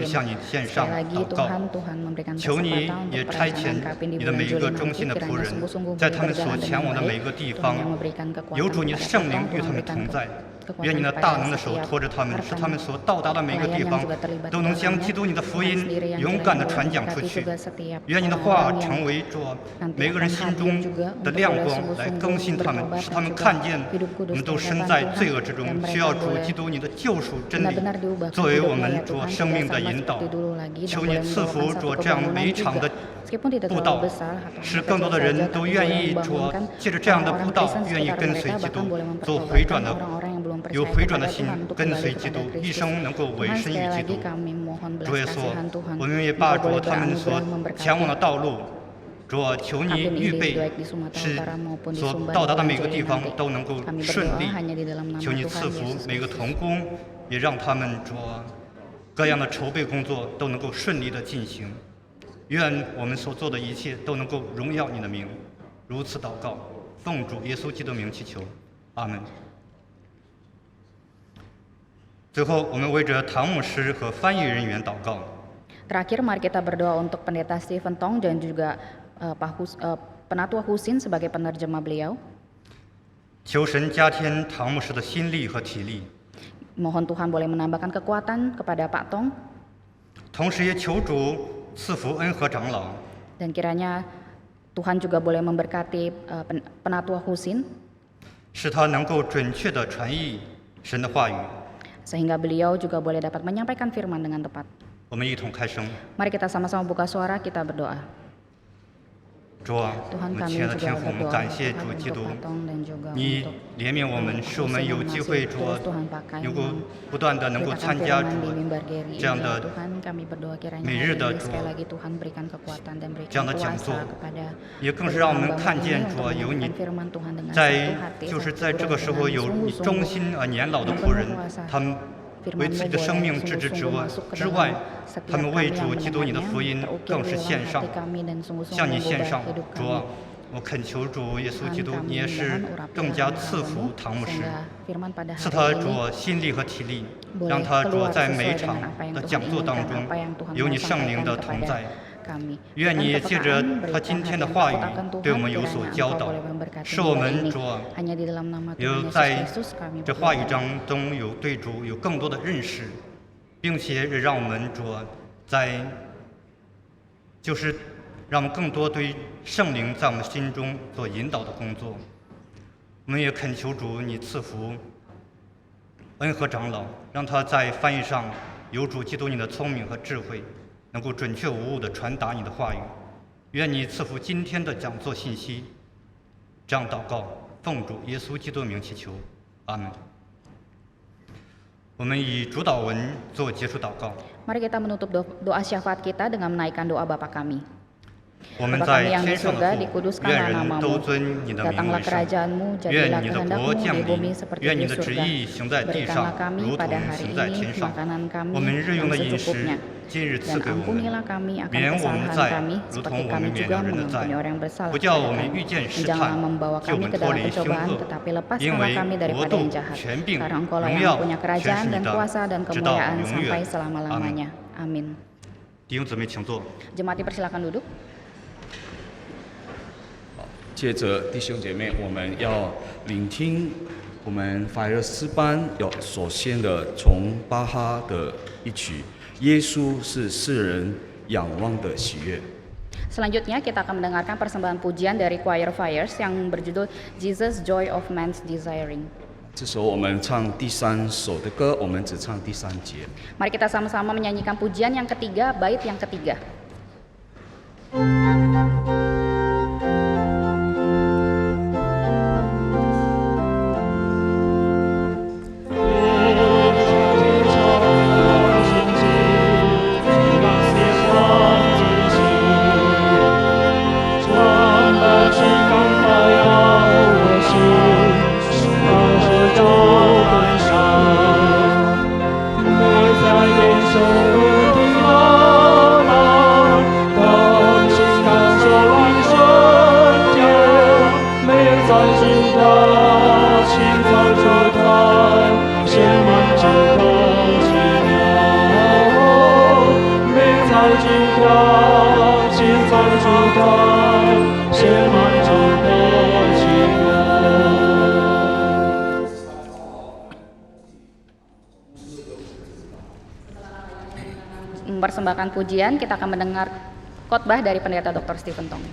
[SPEAKER 4] 向你献上
[SPEAKER 2] Sekali lagi
[SPEAKER 4] 祷告。
[SPEAKER 2] Tuhan memberikan
[SPEAKER 4] 求你
[SPEAKER 2] kesempatan
[SPEAKER 4] 也
[SPEAKER 2] untuk
[SPEAKER 4] 差
[SPEAKER 2] perancangan
[SPEAKER 4] 遣
[SPEAKER 2] Kapin di
[SPEAKER 4] 你的
[SPEAKER 2] bulan
[SPEAKER 4] 每一
[SPEAKER 2] Juli
[SPEAKER 4] 个
[SPEAKER 2] nanti,
[SPEAKER 4] 忠心的仆
[SPEAKER 2] kiranya
[SPEAKER 4] 人，
[SPEAKER 2] sungguh-sungguh
[SPEAKER 4] 在
[SPEAKER 2] boleh
[SPEAKER 4] 他们所
[SPEAKER 2] berjalan
[SPEAKER 4] 前
[SPEAKER 2] dengan
[SPEAKER 4] 往的每
[SPEAKER 2] baik.
[SPEAKER 4] 个地
[SPEAKER 2] Tuhan
[SPEAKER 4] 方，
[SPEAKER 2] yang memberikan
[SPEAKER 4] 有
[SPEAKER 2] kekuatan
[SPEAKER 4] 主你
[SPEAKER 2] kepada
[SPEAKER 4] 圣灵
[SPEAKER 2] Tuhan,
[SPEAKER 4] 与他们
[SPEAKER 2] memberikan
[SPEAKER 4] 同在。
[SPEAKER 2] kekuatan
[SPEAKER 4] 愿你的
[SPEAKER 2] kepada
[SPEAKER 4] 大能的手
[SPEAKER 2] setiap
[SPEAKER 4] 托着他们，使他们
[SPEAKER 2] rekan
[SPEAKER 4] 所到达的每个
[SPEAKER 2] pelayan
[SPEAKER 4] 地
[SPEAKER 2] yang
[SPEAKER 4] 方
[SPEAKER 2] juga terlibat
[SPEAKER 4] 都
[SPEAKER 2] di
[SPEAKER 4] 能将
[SPEAKER 2] dalamnya,
[SPEAKER 4] 基督你的福
[SPEAKER 2] Tuhan
[SPEAKER 4] 音
[SPEAKER 2] sendiri yang
[SPEAKER 4] 勇
[SPEAKER 2] kiranya
[SPEAKER 4] 敢地
[SPEAKER 2] boleh
[SPEAKER 4] 传讲出
[SPEAKER 2] memberkati
[SPEAKER 4] 去。
[SPEAKER 2] juga setiap
[SPEAKER 4] 愿你的
[SPEAKER 2] orang
[SPEAKER 4] 话
[SPEAKER 2] yang
[SPEAKER 4] 成为主
[SPEAKER 2] nanti
[SPEAKER 4] 每个人
[SPEAKER 2] akan
[SPEAKER 4] 心
[SPEAKER 2] hadir
[SPEAKER 4] 中
[SPEAKER 2] juga
[SPEAKER 4] 的
[SPEAKER 2] untuk
[SPEAKER 4] 亮
[SPEAKER 2] boleh
[SPEAKER 4] 光，来
[SPEAKER 2] sungguh-sungguh
[SPEAKER 4] 更新他们，
[SPEAKER 2] bertobat
[SPEAKER 4] 使
[SPEAKER 2] dan
[SPEAKER 4] 他们
[SPEAKER 2] juga
[SPEAKER 4] 看见
[SPEAKER 2] hidup
[SPEAKER 4] 我
[SPEAKER 2] kudus
[SPEAKER 4] 们都
[SPEAKER 2] di
[SPEAKER 4] 身
[SPEAKER 2] hadapan
[SPEAKER 4] 在
[SPEAKER 2] Tuhan,
[SPEAKER 4] 罪恶之中，
[SPEAKER 2] dan
[SPEAKER 4] 需
[SPEAKER 2] mereka
[SPEAKER 4] 要主
[SPEAKER 2] boleh
[SPEAKER 4] 基督你的救赎真理
[SPEAKER 2] benar-benar diubahkan
[SPEAKER 4] 作为我
[SPEAKER 2] hidupnya
[SPEAKER 4] 们
[SPEAKER 2] ya
[SPEAKER 4] 主
[SPEAKER 2] Tuhan,
[SPEAKER 4] 生命
[SPEAKER 2] tidak
[SPEAKER 4] 的
[SPEAKER 2] sama
[SPEAKER 4] 引导
[SPEAKER 2] seperti。dulu lagi, dan
[SPEAKER 4] 求你
[SPEAKER 2] boleh
[SPEAKER 4] 赐福
[SPEAKER 2] membawakan
[SPEAKER 4] 主
[SPEAKER 2] satu
[SPEAKER 4] 这样
[SPEAKER 2] kebangunan
[SPEAKER 4] 每一场
[SPEAKER 2] juga.
[SPEAKER 4] 的
[SPEAKER 2] Meskipun tidak
[SPEAKER 4] 布
[SPEAKER 2] terlalu
[SPEAKER 4] 道，
[SPEAKER 2] besar atau
[SPEAKER 4] 使
[SPEAKER 2] hanya
[SPEAKER 4] 更多
[SPEAKER 2] kecil
[SPEAKER 4] 的
[SPEAKER 2] saja,
[SPEAKER 4] 人
[SPEAKER 2] tapi
[SPEAKER 4] 都愿
[SPEAKER 2] boleh
[SPEAKER 4] 意主
[SPEAKER 2] membangunkan
[SPEAKER 4] 借着这样的布
[SPEAKER 2] orang-orang
[SPEAKER 4] 道
[SPEAKER 2] Kristen，
[SPEAKER 4] 愿意
[SPEAKER 2] sekitar
[SPEAKER 4] 跟随
[SPEAKER 2] mereka,
[SPEAKER 4] 基督
[SPEAKER 2] bahkan boleh，
[SPEAKER 4] 做回转
[SPEAKER 2] mempertobatkan
[SPEAKER 4] 的
[SPEAKER 2] orang-orang yang belum
[SPEAKER 4] 有
[SPEAKER 2] percaya
[SPEAKER 4] 回转的
[SPEAKER 2] kepada
[SPEAKER 4] 心
[SPEAKER 2] Tuhan untuk
[SPEAKER 4] 跟
[SPEAKER 2] kembali
[SPEAKER 4] 随基
[SPEAKER 2] kepada
[SPEAKER 4] 督，一
[SPEAKER 2] Kristus.
[SPEAKER 4] 生能够委
[SPEAKER 2] Tuhan
[SPEAKER 4] 身于
[SPEAKER 2] sekali
[SPEAKER 4] 基
[SPEAKER 2] lagi
[SPEAKER 4] 督。
[SPEAKER 2] kami mohon
[SPEAKER 4] 主
[SPEAKER 2] belas
[SPEAKER 4] 耶稣
[SPEAKER 2] kasihan Tuhan,
[SPEAKER 4] 我们也
[SPEAKER 2] Engkau
[SPEAKER 4] 把主
[SPEAKER 2] boleh
[SPEAKER 4] 他们所
[SPEAKER 2] beranugerah
[SPEAKER 4] 前往的
[SPEAKER 2] memberkati
[SPEAKER 4] 道路，主求你
[SPEAKER 2] Kapin
[SPEAKER 4] 预
[SPEAKER 2] ini
[SPEAKER 4] 备，
[SPEAKER 2] baik di Sumatera
[SPEAKER 4] 使
[SPEAKER 2] Utara maupun di
[SPEAKER 4] 所
[SPEAKER 2] Sumba
[SPEAKER 4] 到
[SPEAKER 2] di
[SPEAKER 4] 达的
[SPEAKER 2] bulan
[SPEAKER 4] 每个
[SPEAKER 2] Juli
[SPEAKER 4] 地方
[SPEAKER 2] nanti.
[SPEAKER 4] 都能够
[SPEAKER 2] Kami
[SPEAKER 4] 顺
[SPEAKER 2] berdoa
[SPEAKER 4] 利。
[SPEAKER 2] hanya di dalam nama
[SPEAKER 4] 求你
[SPEAKER 2] Tuhan
[SPEAKER 4] 赐福
[SPEAKER 2] Yesus
[SPEAKER 4] 每个
[SPEAKER 2] Kristus.
[SPEAKER 4] 同工，也让他们主各样的筹备工作都能够顺利的进行。愿我们所做的一切都能够荣耀你的名。如此祷告，奉主耶稣基督名祈求，阿门。最后，我们为着唐牧师和翻译人员祷告。
[SPEAKER 2] Terakhir, mari kita berdoa untuk Pendeta Stephen Tong dan juga Penatua Husin sebagai penerjemah beliau.
[SPEAKER 4] 求神加添唐牧师的心力和体力，
[SPEAKER 2] Mohon Tuhan boleh menambahkan kekuatan kepada Pak Tong,
[SPEAKER 4] 同时也求主赐福恩和长老，
[SPEAKER 2] dan kiranya Tuhan juga boleh memberkati Penatua Husin
[SPEAKER 4] 使他能够准确地传译神的话语。
[SPEAKER 2] sehingga beliau juga boleh dapat menyampaikan firman dengan tepat.
[SPEAKER 4] 我们一同开声。
[SPEAKER 2] Mari kita sama-sama buka suara, kita berdoa.
[SPEAKER 4] 主啊，我
[SPEAKER 2] Tuhan
[SPEAKER 4] 们
[SPEAKER 2] kami
[SPEAKER 4] 亲爱的
[SPEAKER 2] juga
[SPEAKER 4] 天父，我们
[SPEAKER 2] berdoa
[SPEAKER 4] 感谢
[SPEAKER 2] Tuhan
[SPEAKER 4] 主基
[SPEAKER 2] untuk
[SPEAKER 4] 督，
[SPEAKER 2] Pak Tong dan juga
[SPEAKER 4] 你
[SPEAKER 2] untuk
[SPEAKER 4] 怜悯我们，使我们有机会，主啊，
[SPEAKER 2] Tuhan pakai
[SPEAKER 4] 能够不断的能够
[SPEAKER 2] memberitakan
[SPEAKER 4] 参加
[SPEAKER 2] firman
[SPEAKER 4] 主
[SPEAKER 2] di mimbar Geri
[SPEAKER 4] 这样
[SPEAKER 2] ini.
[SPEAKER 4] 的
[SPEAKER 2] Tuhan kami berdoa kiranya
[SPEAKER 4] 每
[SPEAKER 2] hari
[SPEAKER 4] 日的
[SPEAKER 2] ini
[SPEAKER 4] 主
[SPEAKER 2] sekali lagi Tuhan berikan kekuatan dan
[SPEAKER 4] 这样
[SPEAKER 2] berikan
[SPEAKER 4] 的讲座
[SPEAKER 2] kuasa kepada
[SPEAKER 4] 也更是让我们
[SPEAKER 2] hamba-Mu
[SPEAKER 4] 看
[SPEAKER 2] ini
[SPEAKER 4] 见
[SPEAKER 2] untuk
[SPEAKER 4] 主啊，有你
[SPEAKER 2] menyampaikan firman Tuhan dengan
[SPEAKER 4] 在
[SPEAKER 2] satu hati,
[SPEAKER 4] 就是
[SPEAKER 2] satu
[SPEAKER 4] 在这个
[SPEAKER 2] hati
[SPEAKER 4] 时候
[SPEAKER 2] dengan
[SPEAKER 4] 有你
[SPEAKER 2] sungguh-sungguh
[SPEAKER 4] 忠心年老的
[SPEAKER 2] yang
[SPEAKER 4] 仆
[SPEAKER 2] penuh
[SPEAKER 4] 人，
[SPEAKER 2] kuasa.
[SPEAKER 4] 他们为自己的生命置之之外之外，他们为主基督你的福音更是献上，向你献上。主啊，我恳求主耶稣基督，你也是更加赐福唐牧师，赐他主心力和体力，让他主在每一场的讲座当中有你圣灵的同在。愿你借着他今天的话语对我们有所教导，使我们主有在这话语当中有对主有更多的认识，并且也让我们主在就是让我们更多对圣灵在我们心中所引导的工作。我们也恳求主你赐福恩和长老，让他在翻译上有主基督你的聪明和智慧，能够准确无误地传达你的话语。愿你赐福今天的讲座信息。这样祷告，奉主耶稣基督的名祈求，阿门。我们以主祷文做结束祷告。
[SPEAKER 2] Mari kita menutup doa syafaat kita dengan menaikkan doa Bapa kami.
[SPEAKER 4] 我们
[SPEAKER 2] Bapa
[SPEAKER 4] 在
[SPEAKER 2] kami yang di
[SPEAKER 4] 天上
[SPEAKER 2] surga,
[SPEAKER 4] 的父，
[SPEAKER 2] dikuduskanlah
[SPEAKER 4] 愿人都
[SPEAKER 2] namamu.
[SPEAKER 4] 尊你的名
[SPEAKER 2] Datanglah
[SPEAKER 4] 为圣。
[SPEAKER 2] kerajaanmu,
[SPEAKER 4] 愿
[SPEAKER 2] jadilah
[SPEAKER 4] 你的
[SPEAKER 2] kehendakmu
[SPEAKER 4] 国降
[SPEAKER 2] di
[SPEAKER 4] 临
[SPEAKER 2] bumi，seperti
[SPEAKER 4] 愿
[SPEAKER 2] di
[SPEAKER 4] 你的旨
[SPEAKER 2] surga.
[SPEAKER 4] 意行在地
[SPEAKER 2] Berikanlah
[SPEAKER 4] 上，
[SPEAKER 2] kami
[SPEAKER 4] 如同
[SPEAKER 2] pada hari
[SPEAKER 4] 行在
[SPEAKER 2] ini
[SPEAKER 4] 天上。
[SPEAKER 2] makanan kami
[SPEAKER 4] 我们日用
[SPEAKER 2] yang
[SPEAKER 4] 的饮食
[SPEAKER 2] secukupnya.
[SPEAKER 4] 今日
[SPEAKER 2] Dan
[SPEAKER 4] 赐给我们，
[SPEAKER 2] ampunilah kami akan
[SPEAKER 4] 免我们
[SPEAKER 2] kesalahan
[SPEAKER 4] 债
[SPEAKER 2] kami,
[SPEAKER 4] 如同
[SPEAKER 2] seperti
[SPEAKER 4] 我
[SPEAKER 2] kami
[SPEAKER 4] 们免
[SPEAKER 2] juga
[SPEAKER 4] 了人的债
[SPEAKER 2] mengampuni orang bersalah
[SPEAKER 4] 不叫
[SPEAKER 2] kepada
[SPEAKER 4] 我们
[SPEAKER 2] kami.
[SPEAKER 4] 遇见试
[SPEAKER 2] Janganlah
[SPEAKER 4] 探，
[SPEAKER 2] membawa
[SPEAKER 4] 救我
[SPEAKER 2] kami
[SPEAKER 4] 们
[SPEAKER 2] ke
[SPEAKER 4] 脱
[SPEAKER 2] dalam
[SPEAKER 4] 离凶
[SPEAKER 2] pencobaan,
[SPEAKER 4] 恶。
[SPEAKER 2] tetapi
[SPEAKER 4] 因
[SPEAKER 2] lepaskanlah
[SPEAKER 4] 为
[SPEAKER 2] kami
[SPEAKER 4] 国
[SPEAKER 2] daripada
[SPEAKER 4] 度、
[SPEAKER 2] yang jahat.
[SPEAKER 4] 权柄、
[SPEAKER 2] Karena Engkaulah
[SPEAKER 4] 荣
[SPEAKER 2] yang
[SPEAKER 4] 耀
[SPEAKER 2] punya
[SPEAKER 4] 全是
[SPEAKER 2] kerajaan
[SPEAKER 4] 你
[SPEAKER 2] dan
[SPEAKER 4] 的，
[SPEAKER 2] kuasa dan
[SPEAKER 4] 直到
[SPEAKER 2] kemuliaan
[SPEAKER 4] 永
[SPEAKER 2] sampai
[SPEAKER 4] 远。阿门
[SPEAKER 2] selama-lamanya. Amin.
[SPEAKER 4] 弟兄姊妹，请坐。
[SPEAKER 2] Jemaat dipersilakan duduk.
[SPEAKER 1] 接着，弟兄姐妹，我们要聆听我们法约诗班首先的从巴哈的一曲《耶稣是世人仰望的喜悦》。
[SPEAKER 2] Selanjutnya kita akan mendengarkan persembahan pujian dari Choir Fires yang berjudul Jesus Joy of Man's Desiring.
[SPEAKER 1] 这时候我们唱第3首的歌，我们只唱第3节。
[SPEAKER 2] Mari kita sama-sama menyanyikan pujian yang ketiga, bait yang ketiga. Mempersembahkan pujian, kita akan mendengar khotbah dari Pendeta Dr. Stephen Tong.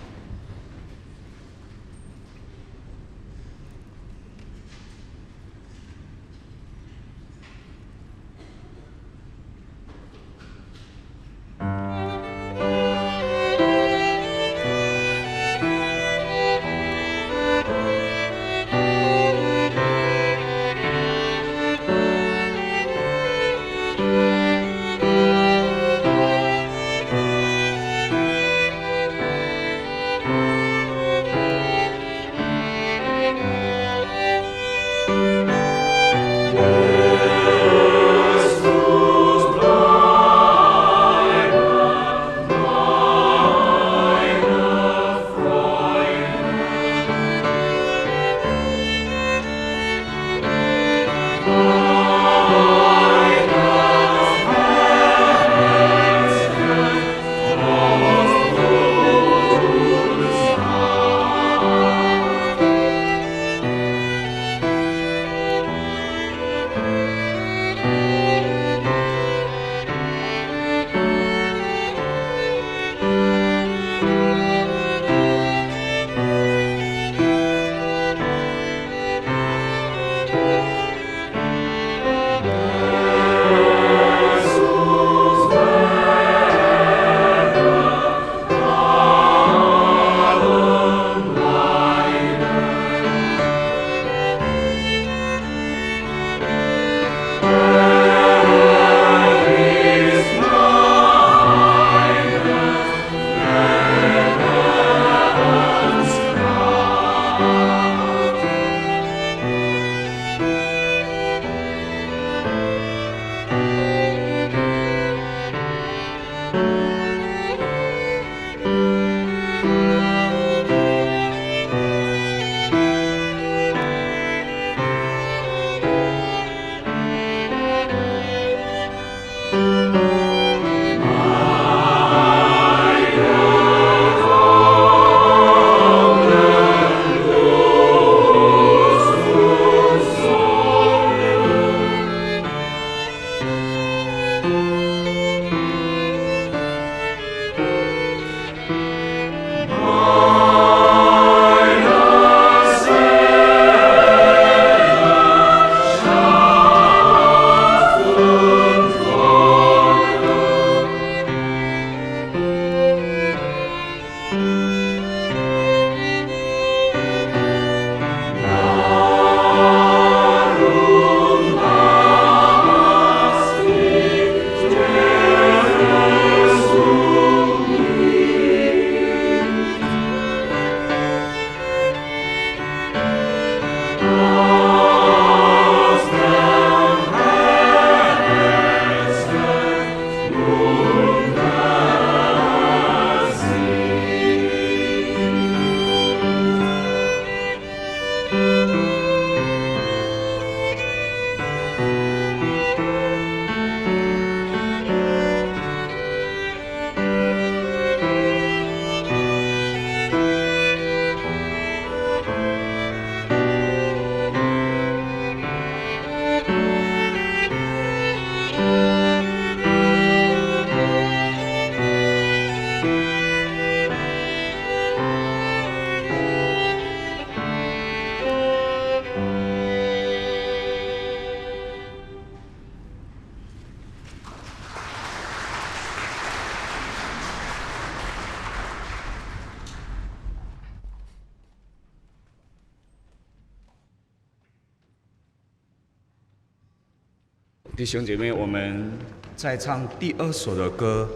[SPEAKER 1] 弟兄姐妹，我们再唱第2首的歌，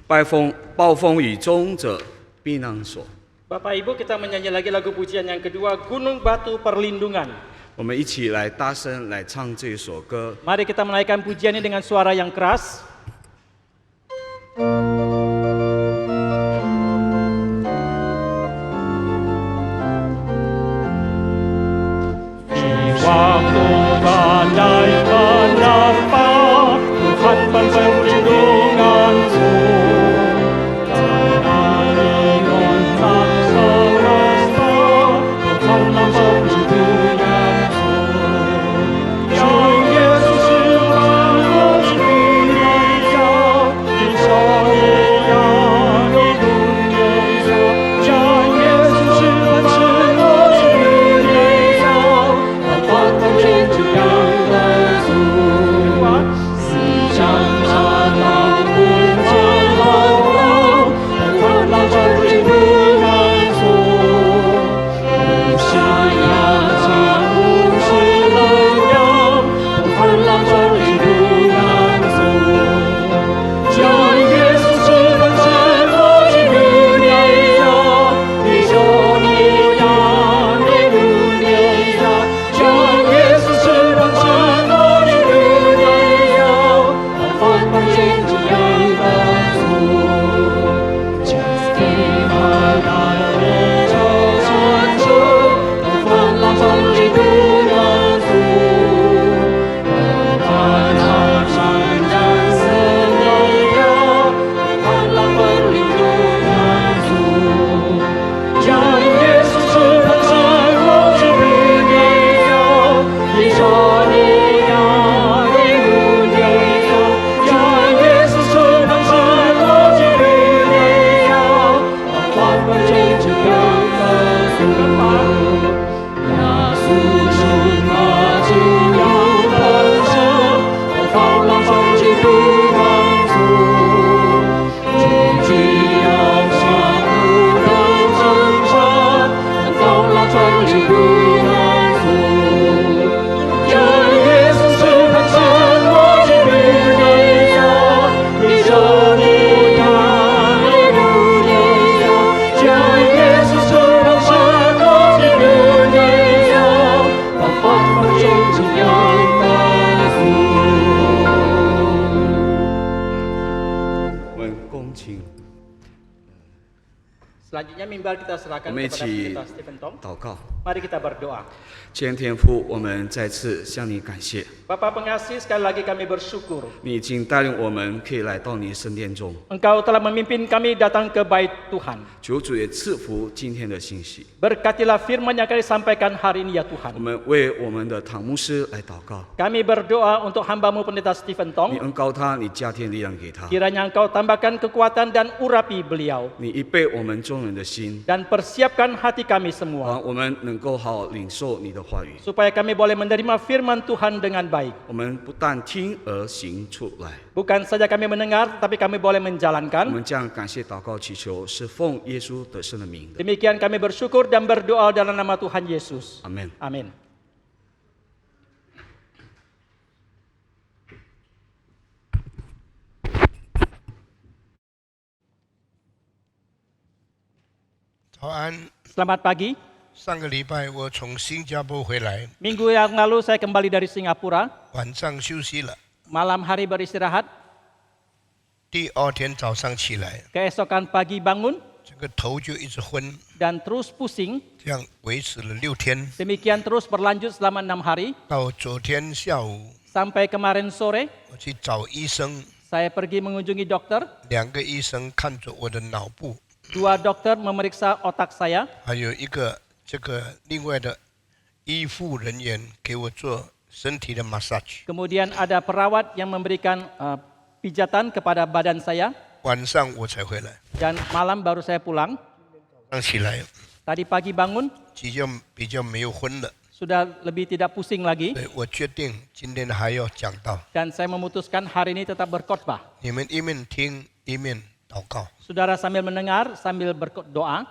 [SPEAKER 1] 暴风雨中的避难所。
[SPEAKER 5] Bapak Ibu, kita menyanyi lagi lagu pujian yang kedua, Gunung Batu Perlindungan.
[SPEAKER 1] 我们一起来大声来唱这首歌。
[SPEAKER 5] Mari kita menaikkan pujian ini dengan suara yang keras. Di waktu badai menerpa, Tuhan perlindunganku. Selanjutnya mimbar kita serahkan
[SPEAKER 1] 我们一
[SPEAKER 5] kepada
[SPEAKER 1] 起
[SPEAKER 5] Pendeta Stephen Tong.
[SPEAKER 1] 祷告。
[SPEAKER 5] Mari kita berdoa.
[SPEAKER 1] 天天父，我们再次向你感谢，
[SPEAKER 5] Bapa pengasih, sekali lagi kami bersyukur.
[SPEAKER 1] 你已经带领我们可以来到你的圣殿中。
[SPEAKER 5] Engkau telah memimpin kami datang ke bait Tuhan.
[SPEAKER 1] 求主也赐福今天的信息。
[SPEAKER 5] Berkatilah firman yang kami sampaikan hari ini ya
[SPEAKER 1] 我
[SPEAKER 5] Tuhan.
[SPEAKER 1] 们为我们的唐牧师来祷告，
[SPEAKER 5] Kami berdoa untuk hambamu Pendeta Stephen
[SPEAKER 1] 你
[SPEAKER 5] Tong.
[SPEAKER 1] 恩高他，你加添力量给他，
[SPEAKER 5] Kiranya Engkau tambahkan kekuatan dan urapi beliau.
[SPEAKER 1] 你预备我们众人的心，
[SPEAKER 5] Dan persiapkan hati kami semua.
[SPEAKER 1] 我们能够好好领受你的话语。
[SPEAKER 5] Supaya kami boleh menerima firman Tuhan dengan baik.
[SPEAKER 1] 我们不但听而行出来。
[SPEAKER 5] Bukan saja kami mendengar, tapi kami boleh
[SPEAKER 1] 我
[SPEAKER 5] menjalankan.
[SPEAKER 1] 们将感谢祷告祈求，是奉耶稣得胜的名的。
[SPEAKER 5] Demikian kami bersyukur dan berdoa dalam nama Tuhan Yesus.
[SPEAKER 1] 阿门。
[SPEAKER 5] Amin. Selamat pagi.
[SPEAKER 3] 上个礼拜我从新加坡回来，
[SPEAKER 5] Minggu yang lalu saya kembali dari Singapura.
[SPEAKER 3] 晚上休息了，
[SPEAKER 5] Malam hari beristirahat.
[SPEAKER 3] 第二天早上起来，
[SPEAKER 5] Keesokan pagi bangun
[SPEAKER 3] 这个头就一直昏，
[SPEAKER 5] dan terus pusing.
[SPEAKER 3] 这样维持了6天，
[SPEAKER 5] Demikian terus berlanjut selama 6 hari.
[SPEAKER 3] 到昨天下午
[SPEAKER 5] Sampai kemarin sore,
[SPEAKER 3] 我去找医生，
[SPEAKER 5] saya pergi mengunjungi dokter.
[SPEAKER 3] 2个医生看着我的脑部，
[SPEAKER 5] Dua dokter memeriksa otak saya.
[SPEAKER 3] 还有一个这个另外的医护人员给我做身体的 massage。
[SPEAKER 5] Kemudian ada perawat yang memberikan pijatan kepada badan saya.
[SPEAKER 3] 晚上我才回来，
[SPEAKER 5] Dan malam baru saya pulang.
[SPEAKER 3] 刚起来
[SPEAKER 5] Tadi pagi bangun,
[SPEAKER 3] 比较没有昏了，
[SPEAKER 5] sudah lebih tidak pusing lagi.
[SPEAKER 3] 所以我决定今天还要讲道。
[SPEAKER 5] Dan saya memutuskan hari ini tetap berkhotbah.
[SPEAKER 3] 你们一面听一面祷告。
[SPEAKER 5] Saudara sambil mendengar, sambil berdoa.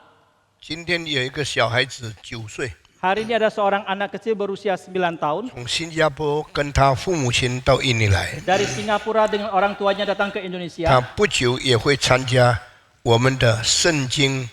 [SPEAKER 3] 今天有一个小孩子9岁，
[SPEAKER 5] Hari ini ada seorang anak kecil berusia 9 tahun
[SPEAKER 3] 从新加坡跟他父母亲到印尼来，
[SPEAKER 5] dari Singapura dengan orang tuanya datang ke
[SPEAKER 3] 他
[SPEAKER 5] Indonesia.
[SPEAKER 3] 不久也会参加我们的圣经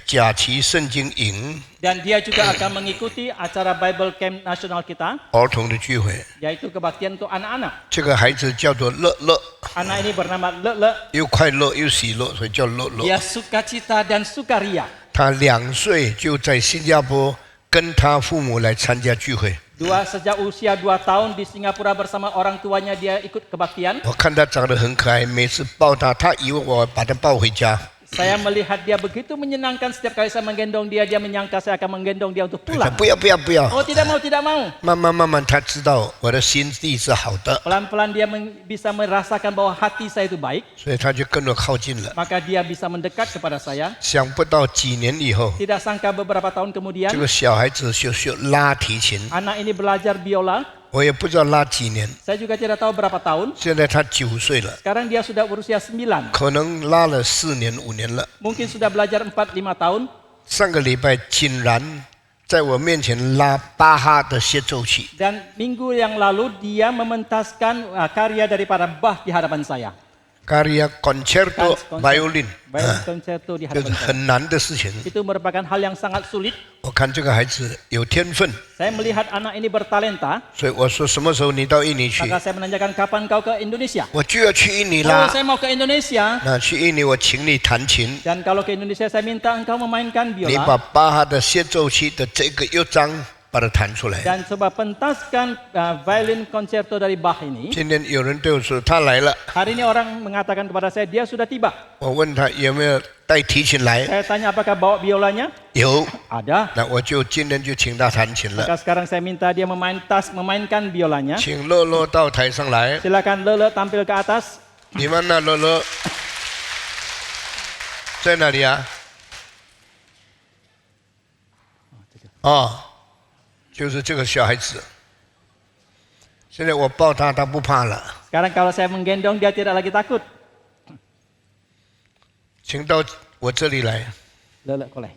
[SPEAKER 3] 假期圣经营
[SPEAKER 5] Dan dia juga akan mengikuti acara Bible Camp nasional kita,
[SPEAKER 3] 儿童的聚会。
[SPEAKER 5] yaitu kebaktian untuk anak-anak.
[SPEAKER 3] 这个孩子叫做乐乐，
[SPEAKER 5] Anak ini bernama Le,
[SPEAKER 3] 又快乐又喜乐，所以叫乐乐。
[SPEAKER 5] dia sukacita dan sukaria.
[SPEAKER 3] 他2岁就在新加坡跟他父母来参加聚会。
[SPEAKER 5] Sejak usia 2 tahun di Singapura bersama orang tuanya dia ikut kebaktian.
[SPEAKER 3] 我看他长得很可爱，每次抱他，他以为我把他抱回家。
[SPEAKER 5] Saya melihat dia begitu menyenangkan setiap kali saya menggendong dia, dia menyangka saya akan menggendong dia untuk
[SPEAKER 3] 他
[SPEAKER 5] pulang.
[SPEAKER 3] 不要不要不要，
[SPEAKER 5] Oh tidak mau, tidak mau.
[SPEAKER 3] 慢慢慢慢，他知道我的心地是好的，
[SPEAKER 5] Pelan-pelan dia bisa merasakan bahwa hati saya itu baik,
[SPEAKER 3] 所以他就跟我靠近了。
[SPEAKER 5] maka dia bisa mendekat kepada saya.
[SPEAKER 3] 想不到几年以后，
[SPEAKER 5] Tidak sangka beberapa tahun
[SPEAKER 3] 这
[SPEAKER 5] kemudian,
[SPEAKER 3] 个小孩子就学拉提琴，
[SPEAKER 5] anak ini belajar biola.
[SPEAKER 3] 我也不知道拉几年，
[SPEAKER 5] Saya juga tidak tahu berapa tahun.
[SPEAKER 3] 现在他9岁了，
[SPEAKER 5] Sekarang dia sudah berusia 9.
[SPEAKER 3] 可能拉了4年5年了。
[SPEAKER 5] Mungkin sudah belajar 4-5 tahun.
[SPEAKER 3] 上个礼拜竟然在我面前拉巴哈的协奏曲，
[SPEAKER 5] Dan minggu yang lalu dia mementaskan karya daripada Bach di hadapan saya.
[SPEAKER 3] Karya concerto violin，
[SPEAKER 5] Violin concerto di
[SPEAKER 3] 这是
[SPEAKER 5] hadapan saya.
[SPEAKER 3] 很难的事情。
[SPEAKER 5] Itu merupakan hal yang sangat sulit.
[SPEAKER 3] 我看这个孩子有天分，
[SPEAKER 5] Saya melihat anak ini bertalenta,
[SPEAKER 3] 所以我说什么时候你到印尼去，
[SPEAKER 5] maka saya menanyakan kapan kau ke Indonesia.
[SPEAKER 3] 我就要去印尼
[SPEAKER 5] Oh,
[SPEAKER 3] 啦。
[SPEAKER 5] saya mau ke Indonesia.
[SPEAKER 3] 那去印尼我请你弹琴，
[SPEAKER 5] Dan kalau ke Indonesia saya minta engkau memainkan
[SPEAKER 3] 你把
[SPEAKER 5] biola
[SPEAKER 3] 巴哈的协奏曲的这个乐章把它弹出来。
[SPEAKER 5] dan coba pentaskan violin concerto dari Bach ini.
[SPEAKER 3] 今天有人对我说他来了，
[SPEAKER 5] Hari ini orang mengatakan kepada saya dia sudah tiba.
[SPEAKER 3] 我问他有没有带提琴来，
[SPEAKER 5] Saya tanya apakah bawa biolanya?
[SPEAKER 3] 有，
[SPEAKER 5] Ada.
[SPEAKER 3] 那我就今天就请他弹琴了。
[SPEAKER 5] Maka sekarang saya minta dia memainkan biolanya.
[SPEAKER 3] 请乐乐到台上来，
[SPEAKER 5] Silakan Lele tampil ke atas.
[SPEAKER 3] 你们那乐乐在哪里啊？哦，就是这个小孩子。现在我抱他，他不怕了。
[SPEAKER 5] Sekarang kalau saya menggendong dia tidak lagi takut.
[SPEAKER 3] 请到我这里来。
[SPEAKER 5] Lele, kau lai.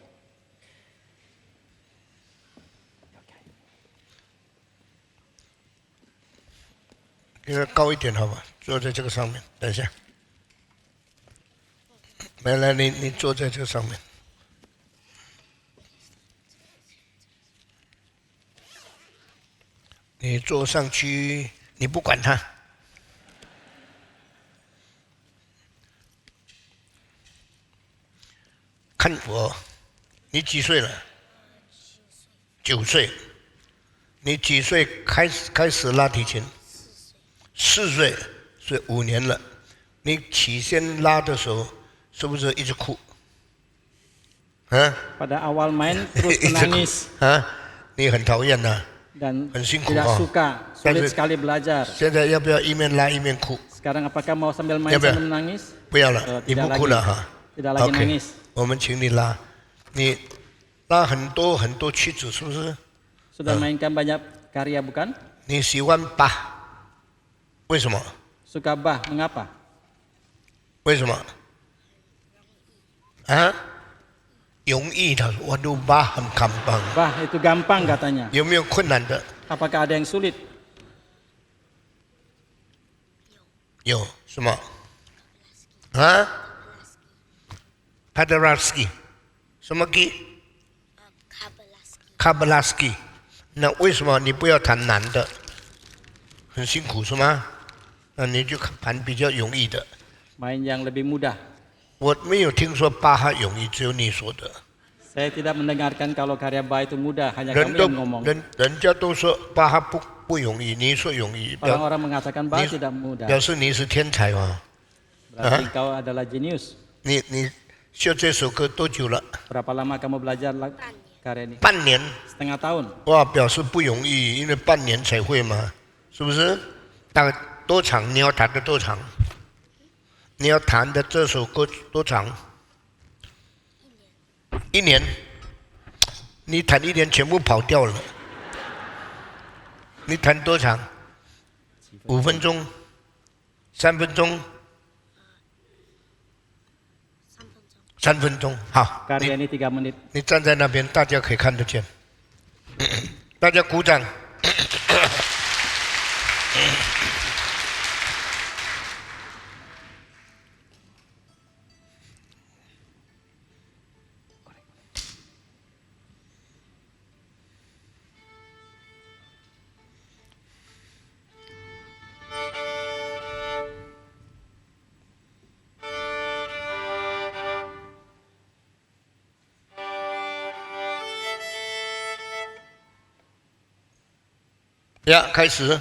[SPEAKER 3] 给他高一点好吧，坐在这个上面。等一下，来来，你坐在这个上面。你坐上去，你不管他。看我，你几岁了？9岁。你几岁开始拉提琴？4岁，所以5年了。你起先拉的时候，是不是一直哭？啊？
[SPEAKER 5] Pada awal main terus
[SPEAKER 3] 一直
[SPEAKER 5] menangis
[SPEAKER 3] 哭啊？你很讨厌呐、
[SPEAKER 5] dan
[SPEAKER 3] 很辛苦
[SPEAKER 5] tidak
[SPEAKER 3] 啊。
[SPEAKER 5] suka, sulit sekali belajar.
[SPEAKER 3] 现在要不要一面拉一面哭？
[SPEAKER 5] Sekarang apakah mau sambil main
[SPEAKER 3] Ya, Pak.
[SPEAKER 5] sambil menangis?
[SPEAKER 3] 不要了，你不
[SPEAKER 5] Tidak
[SPEAKER 3] 哭
[SPEAKER 5] lagi,
[SPEAKER 3] 了哈。
[SPEAKER 5] tidak lagi
[SPEAKER 3] OK，
[SPEAKER 5] nangis.
[SPEAKER 3] 我们请你拉，你拉很多很多曲子，是不是？
[SPEAKER 5] Sudah mainkan banyak karya bukan?
[SPEAKER 3] 你喜欢巴？为什么？
[SPEAKER 5] Suka Bach, mengapa?
[SPEAKER 3] 为什么？啊？容易的，我都巴很看棒。
[SPEAKER 5] Bach itu gampang katanya.
[SPEAKER 3] 有没有困难的？
[SPEAKER 5] Apakah ada yang sulit?
[SPEAKER 3] 有什么？啊 ？Paderewski， 什么 g？ Kabelaski。那为什么你不要弹难的？很辛苦是吗？那你就弹比较容易的。
[SPEAKER 5] Main yang lebih mudah.
[SPEAKER 3] 我没有听说巴哈容易，只有你说的。
[SPEAKER 5] Saya tidak mendengarkan kalau karya Bach itu mudah, hanya
[SPEAKER 3] 人
[SPEAKER 5] kamu
[SPEAKER 3] 都
[SPEAKER 5] yang ngomong.
[SPEAKER 3] 人家都说巴哈不容易，你说容易，
[SPEAKER 5] Orang-orang mengatakan Bach
[SPEAKER 3] Ni-
[SPEAKER 5] tidak mudah.
[SPEAKER 3] 表示你是天才嘛？
[SPEAKER 5] Berarti kau adalah jenius.
[SPEAKER 3] 你学这首歌多久了？
[SPEAKER 5] Berapa lama kamu belajar karya ini?
[SPEAKER 3] 半年。
[SPEAKER 5] Setengah tahun.
[SPEAKER 3] 哇，表示不容易，因为半年才会嘛，是不是？大概多长？你要弹的多长？你要弹的这首歌多长？1年。你弹1年全部跑掉了。你弹多长？5分钟？3分钟？3分钟。好，
[SPEAKER 5] Karya ini 3 menit.
[SPEAKER 3] 你站在那边，大家可以看得见。大家鼓掌。呀，开始。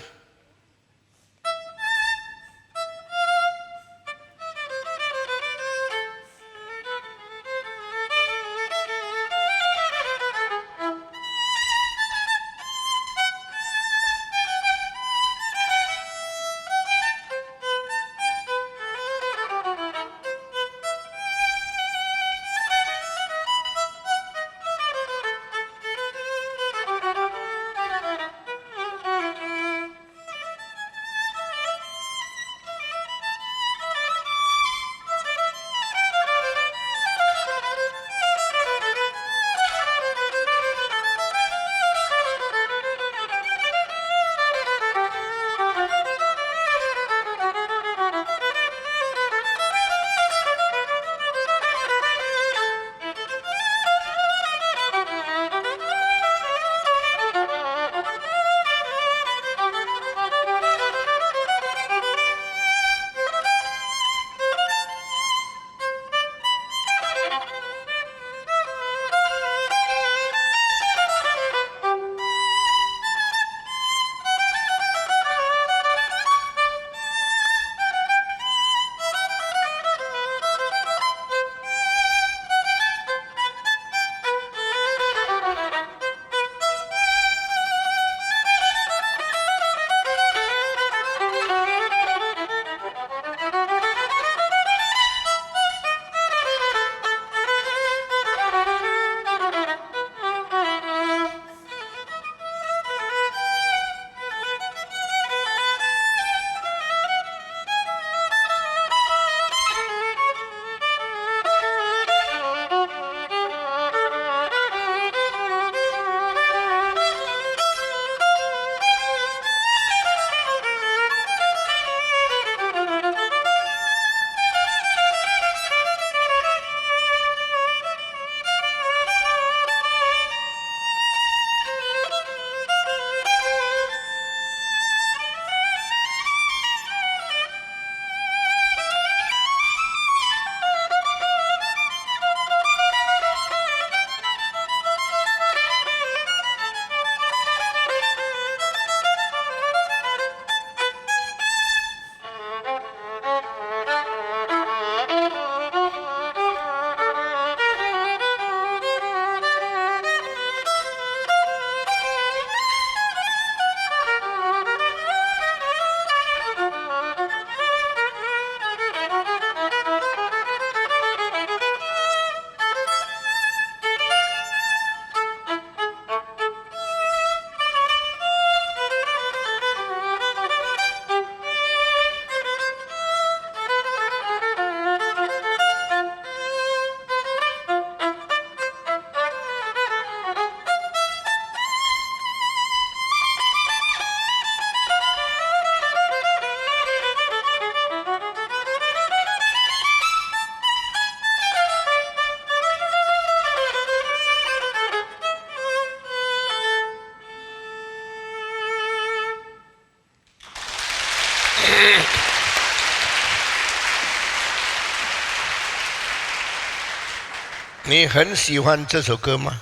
[SPEAKER 3] 你很喜欢这首歌吗？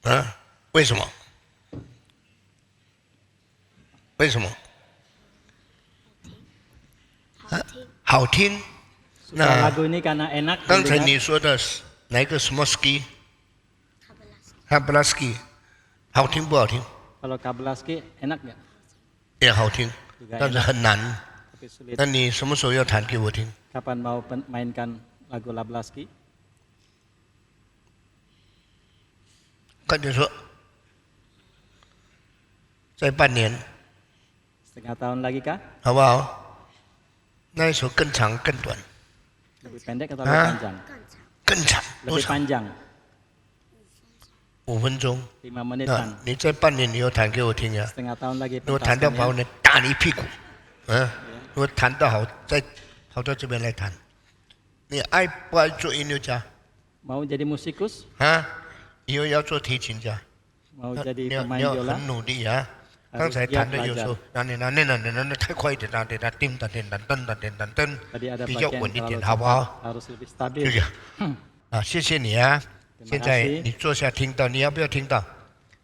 [SPEAKER 3] 啊？为什么？为什么？好听。那
[SPEAKER 5] lagu ini karena enak
[SPEAKER 3] 刚才
[SPEAKER 5] didengar.
[SPEAKER 3] 你说的是哪个什么 ski？ 哈布拉斯基，好听不好听？
[SPEAKER 5] Kalau Kablaski enak nggak?
[SPEAKER 3] 也好听，但是很难。
[SPEAKER 5] Tapi sulit.
[SPEAKER 3] 那你什么时候要弹给我听？
[SPEAKER 5] Kapan mau mainkan lagu Lablaski?
[SPEAKER 3] 快点说，再半年，
[SPEAKER 5] Setengah tahun lagi kah?
[SPEAKER 3] 好不好？那一首更长更短？
[SPEAKER 5] Lebih pendek atau lebih panjang?
[SPEAKER 3] 更长，多
[SPEAKER 5] Lebih
[SPEAKER 3] 长？
[SPEAKER 5] panjang.
[SPEAKER 3] 5分钟。
[SPEAKER 5] 5 menit
[SPEAKER 3] 那
[SPEAKER 5] kan.
[SPEAKER 3] 你在半年以后弹给我听呀。
[SPEAKER 5] Setengah tahun lagi
[SPEAKER 3] 如果弹得
[SPEAKER 5] pentasnya.
[SPEAKER 3] 好呢，打你一屁股。如果弹得好，再跑到这边来弹。你爱不爱做音乐家？
[SPEAKER 5] Mau jadi musikus?
[SPEAKER 3] 以后要做提琴家。
[SPEAKER 5] Mau
[SPEAKER 3] 你
[SPEAKER 5] jadi
[SPEAKER 3] 要
[SPEAKER 5] pemain
[SPEAKER 3] 你要
[SPEAKER 5] biola?
[SPEAKER 3] 很努力啊。刚才弹的有时候，那太快一点，叮当叮当噔当叮当噔，
[SPEAKER 5] Tadi ada
[SPEAKER 3] 比较
[SPEAKER 5] bagian
[SPEAKER 3] 稳一点，
[SPEAKER 5] terlalu
[SPEAKER 3] 好不好？
[SPEAKER 5] cepat, harus lebih
[SPEAKER 3] 就
[SPEAKER 5] stabil.
[SPEAKER 3] 这样。谢谢你啊。
[SPEAKER 5] Terima
[SPEAKER 3] 现在
[SPEAKER 5] kasih.
[SPEAKER 3] 你坐下听到，你要不要听到？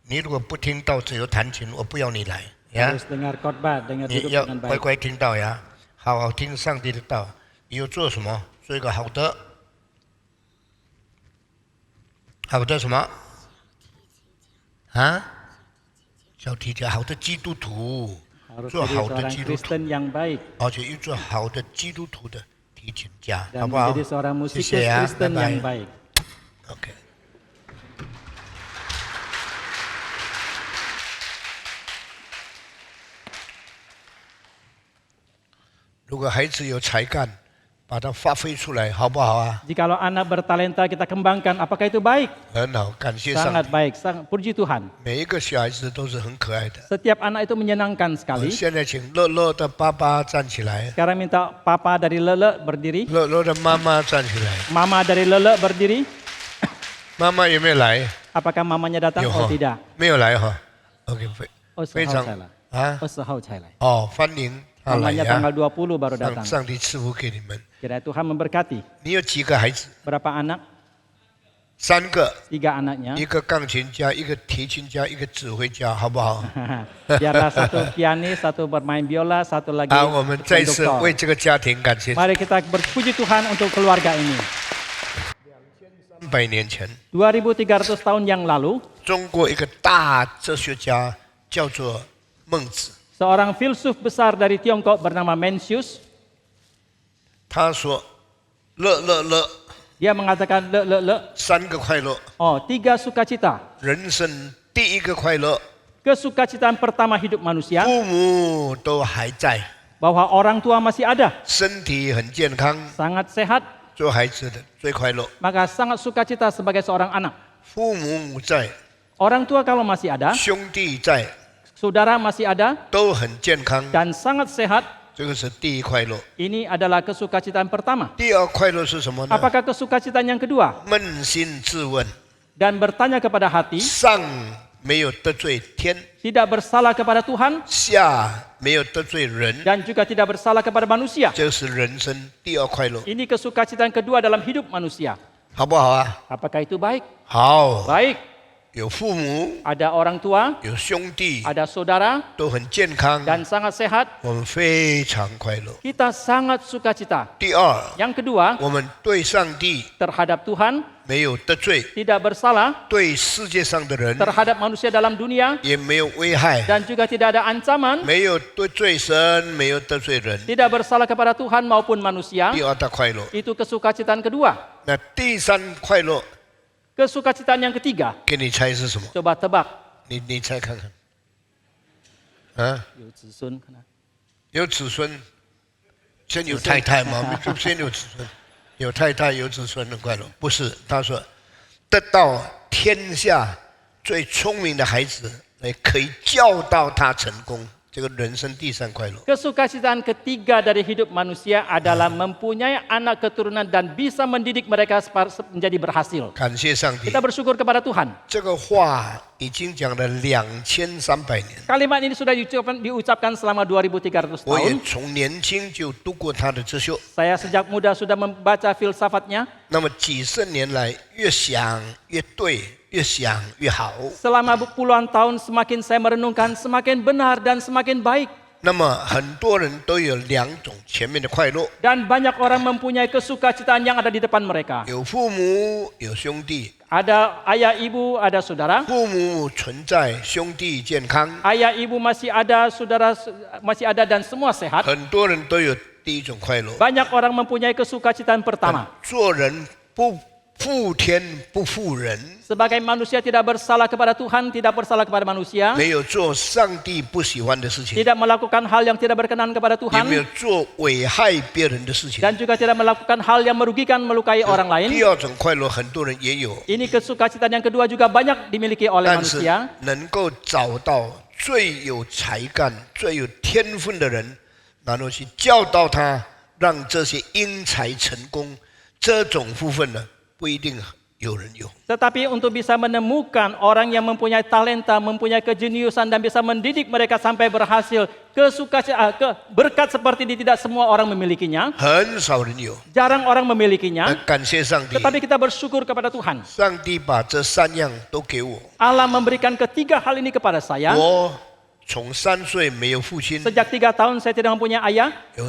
[SPEAKER 3] 你如果不听到，只有弹琴，我不要你来呀。
[SPEAKER 5] Harus dengar khotbah, dengar
[SPEAKER 3] 你
[SPEAKER 5] duduk
[SPEAKER 3] 要
[SPEAKER 5] dengan
[SPEAKER 3] 乖
[SPEAKER 5] baik.
[SPEAKER 3] 乖听到呀，好好听上帝的道。以后做什么？做一个好的什么？小提琴，好的基督徒，
[SPEAKER 5] Harus
[SPEAKER 3] 做
[SPEAKER 5] jadi
[SPEAKER 3] 好的
[SPEAKER 5] seorang
[SPEAKER 3] 基督徒，
[SPEAKER 5] Kristen yang baik
[SPEAKER 3] 而且又做好的基督徒的提琴家，好
[SPEAKER 5] dan
[SPEAKER 3] 不好
[SPEAKER 5] menjadi seorang？ musikus
[SPEAKER 3] 谢谢呀，拜
[SPEAKER 5] Kristen yang
[SPEAKER 3] 拜。
[SPEAKER 5] baik.
[SPEAKER 3] OK。如果孩子有才干，把它发挥出来，好不好啊？
[SPEAKER 5] Jikalau anak bertalenta kita kembangkan, apakah itu baik?
[SPEAKER 3] 很好，感谢上
[SPEAKER 5] Sangat
[SPEAKER 3] 帝。
[SPEAKER 5] baik, sangat puji Tuhan.
[SPEAKER 3] 每一个小孩子都是很可爱的。
[SPEAKER 5] Setiap anak itu menyenangkan sekali.
[SPEAKER 3] 现在请乐乐的爸爸站起来，
[SPEAKER 5] Sekarang minta papa dari Lele berdiri,
[SPEAKER 3] 乐乐的妈妈站起来。
[SPEAKER 5] mama dari Lele berdiri.
[SPEAKER 3] 妈妈有没有来？
[SPEAKER 5] Apakah mamanya datang?
[SPEAKER 3] 有
[SPEAKER 5] Oh
[SPEAKER 3] 哈
[SPEAKER 5] tidak.
[SPEAKER 3] 没有来哈。OK，
[SPEAKER 5] Oh
[SPEAKER 3] 非
[SPEAKER 5] 10号才来。
[SPEAKER 3] 啊
[SPEAKER 5] Oh 10号才来。
[SPEAKER 3] 哦，欢迎他来
[SPEAKER 5] Mamanya
[SPEAKER 3] 呀
[SPEAKER 5] tanggal！20 baru datang.
[SPEAKER 3] 上帝赐福给你们。
[SPEAKER 5] Kiranya Tuhan memberkati.
[SPEAKER 3] 你有几个孩子
[SPEAKER 5] Berapa anak?
[SPEAKER 3] ？3个，
[SPEAKER 5] 3 anaknya.
[SPEAKER 3] 一个钢琴家，一个提琴家，一个指挥家，好不好？
[SPEAKER 5] Biarlah satu pianis, satu bermain biola, satu lagi
[SPEAKER 3] 好，我们再次为
[SPEAKER 5] konduktor.
[SPEAKER 3] 这个家庭感谢。
[SPEAKER 5] Mari kita berpuji Tuhan untuk keluarga ini.
[SPEAKER 3] 300年前，
[SPEAKER 5] 2300 tahun yang lalu,
[SPEAKER 3] 中国一个大哲学家叫做孟子，
[SPEAKER 5] seorang filsuf besar dari Tiongkok bernama Mencius,
[SPEAKER 3] 他说：“乐乐乐，
[SPEAKER 5] dia mengatakan le le le,
[SPEAKER 3] 3个快乐，
[SPEAKER 5] oh 3 sukacita.
[SPEAKER 3] 人生第一个快乐，
[SPEAKER 5] Kesukacitaan pertama hidup manusia,
[SPEAKER 3] 父母都还在，
[SPEAKER 5] bahwa orang tua masih ada,
[SPEAKER 3] 身体很健康，
[SPEAKER 5] sangat sehat,
[SPEAKER 3] 做孩子的最快乐。
[SPEAKER 5] maka sangat sukacita sebagai seorang anak.
[SPEAKER 3] 父母在，
[SPEAKER 5] Orang tua kalau masih ada,
[SPEAKER 3] 兄弟在，
[SPEAKER 5] saudara masih ada,
[SPEAKER 3] 都很健康，
[SPEAKER 5] dan sangat sehat,
[SPEAKER 3] 这个是第一快乐。
[SPEAKER 5] ini adalah kesukacitaan pertama.
[SPEAKER 3] 第二快乐是什么呢？
[SPEAKER 5] Apakah kesukacitaan yang kedua?
[SPEAKER 3] 扪心自问，
[SPEAKER 5] Dan bertanya kepada hati,
[SPEAKER 3] 上没有得罪天，
[SPEAKER 5] tidak bersalah kepada Tuhan,
[SPEAKER 3] 下没有得罪人，
[SPEAKER 5] dan juga tidak bersalah kepada manusia.
[SPEAKER 3] 这是人生第二快乐，
[SPEAKER 5] Ini kesukacitaan kedua dalam hidup manusia.
[SPEAKER 3] 好不好啊？
[SPEAKER 5] Apakah itu baik?
[SPEAKER 3] 好，
[SPEAKER 5] Baik.
[SPEAKER 3] 有父母，
[SPEAKER 5] Ada orang tua,
[SPEAKER 3] 有兄弟，
[SPEAKER 5] ada saudara,
[SPEAKER 3] 都很健康，
[SPEAKER 5] dan sangat sehat.
[SPEAKER 3] 我们非常快乐。
[SPEAKER 5] Kita sangat sukacita.
[SPEAKER 3] 第二，
[SPEAKER 5] Yang kedua,
[SPEAKER 3] 我们对上帝
[SPEAKER 5] terhadap Tuhan,
[SPEAKER 3] 没有得罪，
[SPEAKER 5] tidak bersalah,
[SPEAKER 3] 对世界上的人
[SPEAKER 5] terhadap manusia dalam dunia,
[SPEAKER 3] 也没有危害，
[SPEAKER 5] dan juga tidak ada ancaman,
[SPEAKER 3] 没有得罪神，没有得罪人。
[SPEAKER 5] tidak bersalah kepada Tuhan maupun manusia.
[SPEAKER 3] 第二大快乐，
[SPEAKER 5] Itu kesukacitaan kedua.
[SPEAKER 3] 那第三快乐，
[SPEAKER 5] Kesukacitaan yang ketiga,
[SPEAKER 3] 给你猜是什么？
[SPEAKER 5] coba tebak.
[SPEAKER 3] 你猜看看。啊，
[SPEAKER 5] 有子孙可能。
[SPEAKER 3] 有子孙，先有太太嘛，我们就先有子孙，有太太有子孙的快乐。不是，他说得到天下最聪明的孩子，可以教导他成功，这个人生第三快乐。
[SPEAKER 5] Kesukacitaan ketiga dari hidup manusia adalah mempunyai anak keturunan dan bisa mendidik mereka menjadi berhasil.
[SPEAKER 3] 感谢上帝，
[SPEAKER 5] Kita bersyukur kepada Tuhan.
[SPEAKER 3] 这个话已经讲了2300年。
[SPEAKER 5] Kalimat ini sudah diucapkan selama 2300
[SPEAKER 3] 我也
[SPEAKER 5] tahun.
[SPEAKER 3] 从年轻就读过他的哲学，
[SPEAKER 5] Saya sejak muda sudah membaca filsafatnya.
[SPEAKER 3] 那么几十年来越想越对，越想越好。
[SPEAKER 5] Selama puluhan tahun semakin saya merenungkan, semakin benar dan semakin baik.
[SPEAKER 3] 那么很多人都有2种前面的快乐，
[SPEAKER 5] Dan banyak orang mempunyai kesukacitaan yang ada di depan mereka.
[SPEAKER 3] 有父母，有兄弟。
[SPEAKER 5] Ada ayah ibu, ada saudara.
[SPEAKER 3] 父母存在，兄弟健康，
[SPEAKER 5] Ayah ibu masih ada, saudara masih ada dan semua sehat.
[SPEAKER 3] 很多人都有第一种快乐。
[SPEAKER 5] Banyak orang mempunyai kesukacitaan pertama.
[SPEAKER 3] 做人不负天不负人，
[SPEAKER 5] Sebagai manusia tidak bersalah kepada Tuhan, tidak bersalah kepada manusia,
[SPEAKER 3] 没有做上帝不喜欢的事情，
[SPEAKER 5] tidak melakukan hal yang tidak berkenan kepada
[SPEAKER 3] 也没有
[SPEAKER 5] Tuhan,
[SPEAKER 3] 做危害别人的事情。
[SPEAKER 5] dan juga tidak melakukan hal yang merugikan, melukai orang
[SPEAKER 3] 第
[SPEAKER 5] lain.
[SPEAKER 3] 二种快乐，很多人也有，
[SPEAKER 5] Ini kesukacitaan yang kedua juga banyak dimiliki oleh
[SPEAKER 3] 但是
[SPEAKER 5] manusia.
[SPEAKER 3] 能够找到最有才干、最有天分的人，然后去教导他，让这些英才成功，这种部分呢，不一定有人有。
[SPEAKER 5] Tetapi untuk bisa menemukan orang yang mempunyai talenta, mempunyai kejeniusan dan bisa mendidik mereka sampai berhasil, berkat seperti ini tidak semua orang memilikinya.
[SPEAKER 3] 很少人有，
[SPEAKER 5] Jarang orang memilikinya.
[SPEAKER 3] 感谢上帝，
[SPEAKER 5] Tetapi kita bersyukur kepada Tuhan.
[SPEAKER 3] 上帝把这三样都给我。
[SPEAKER 5] Allah memberikan ketiga hal ini kepada saya.
[SPEAKER 3] 我从3岁没有父亲，
[SPEAKER 5] Sejak 3 tahun saya tidak mempunyai ayah.
[SPEAKER 3] 有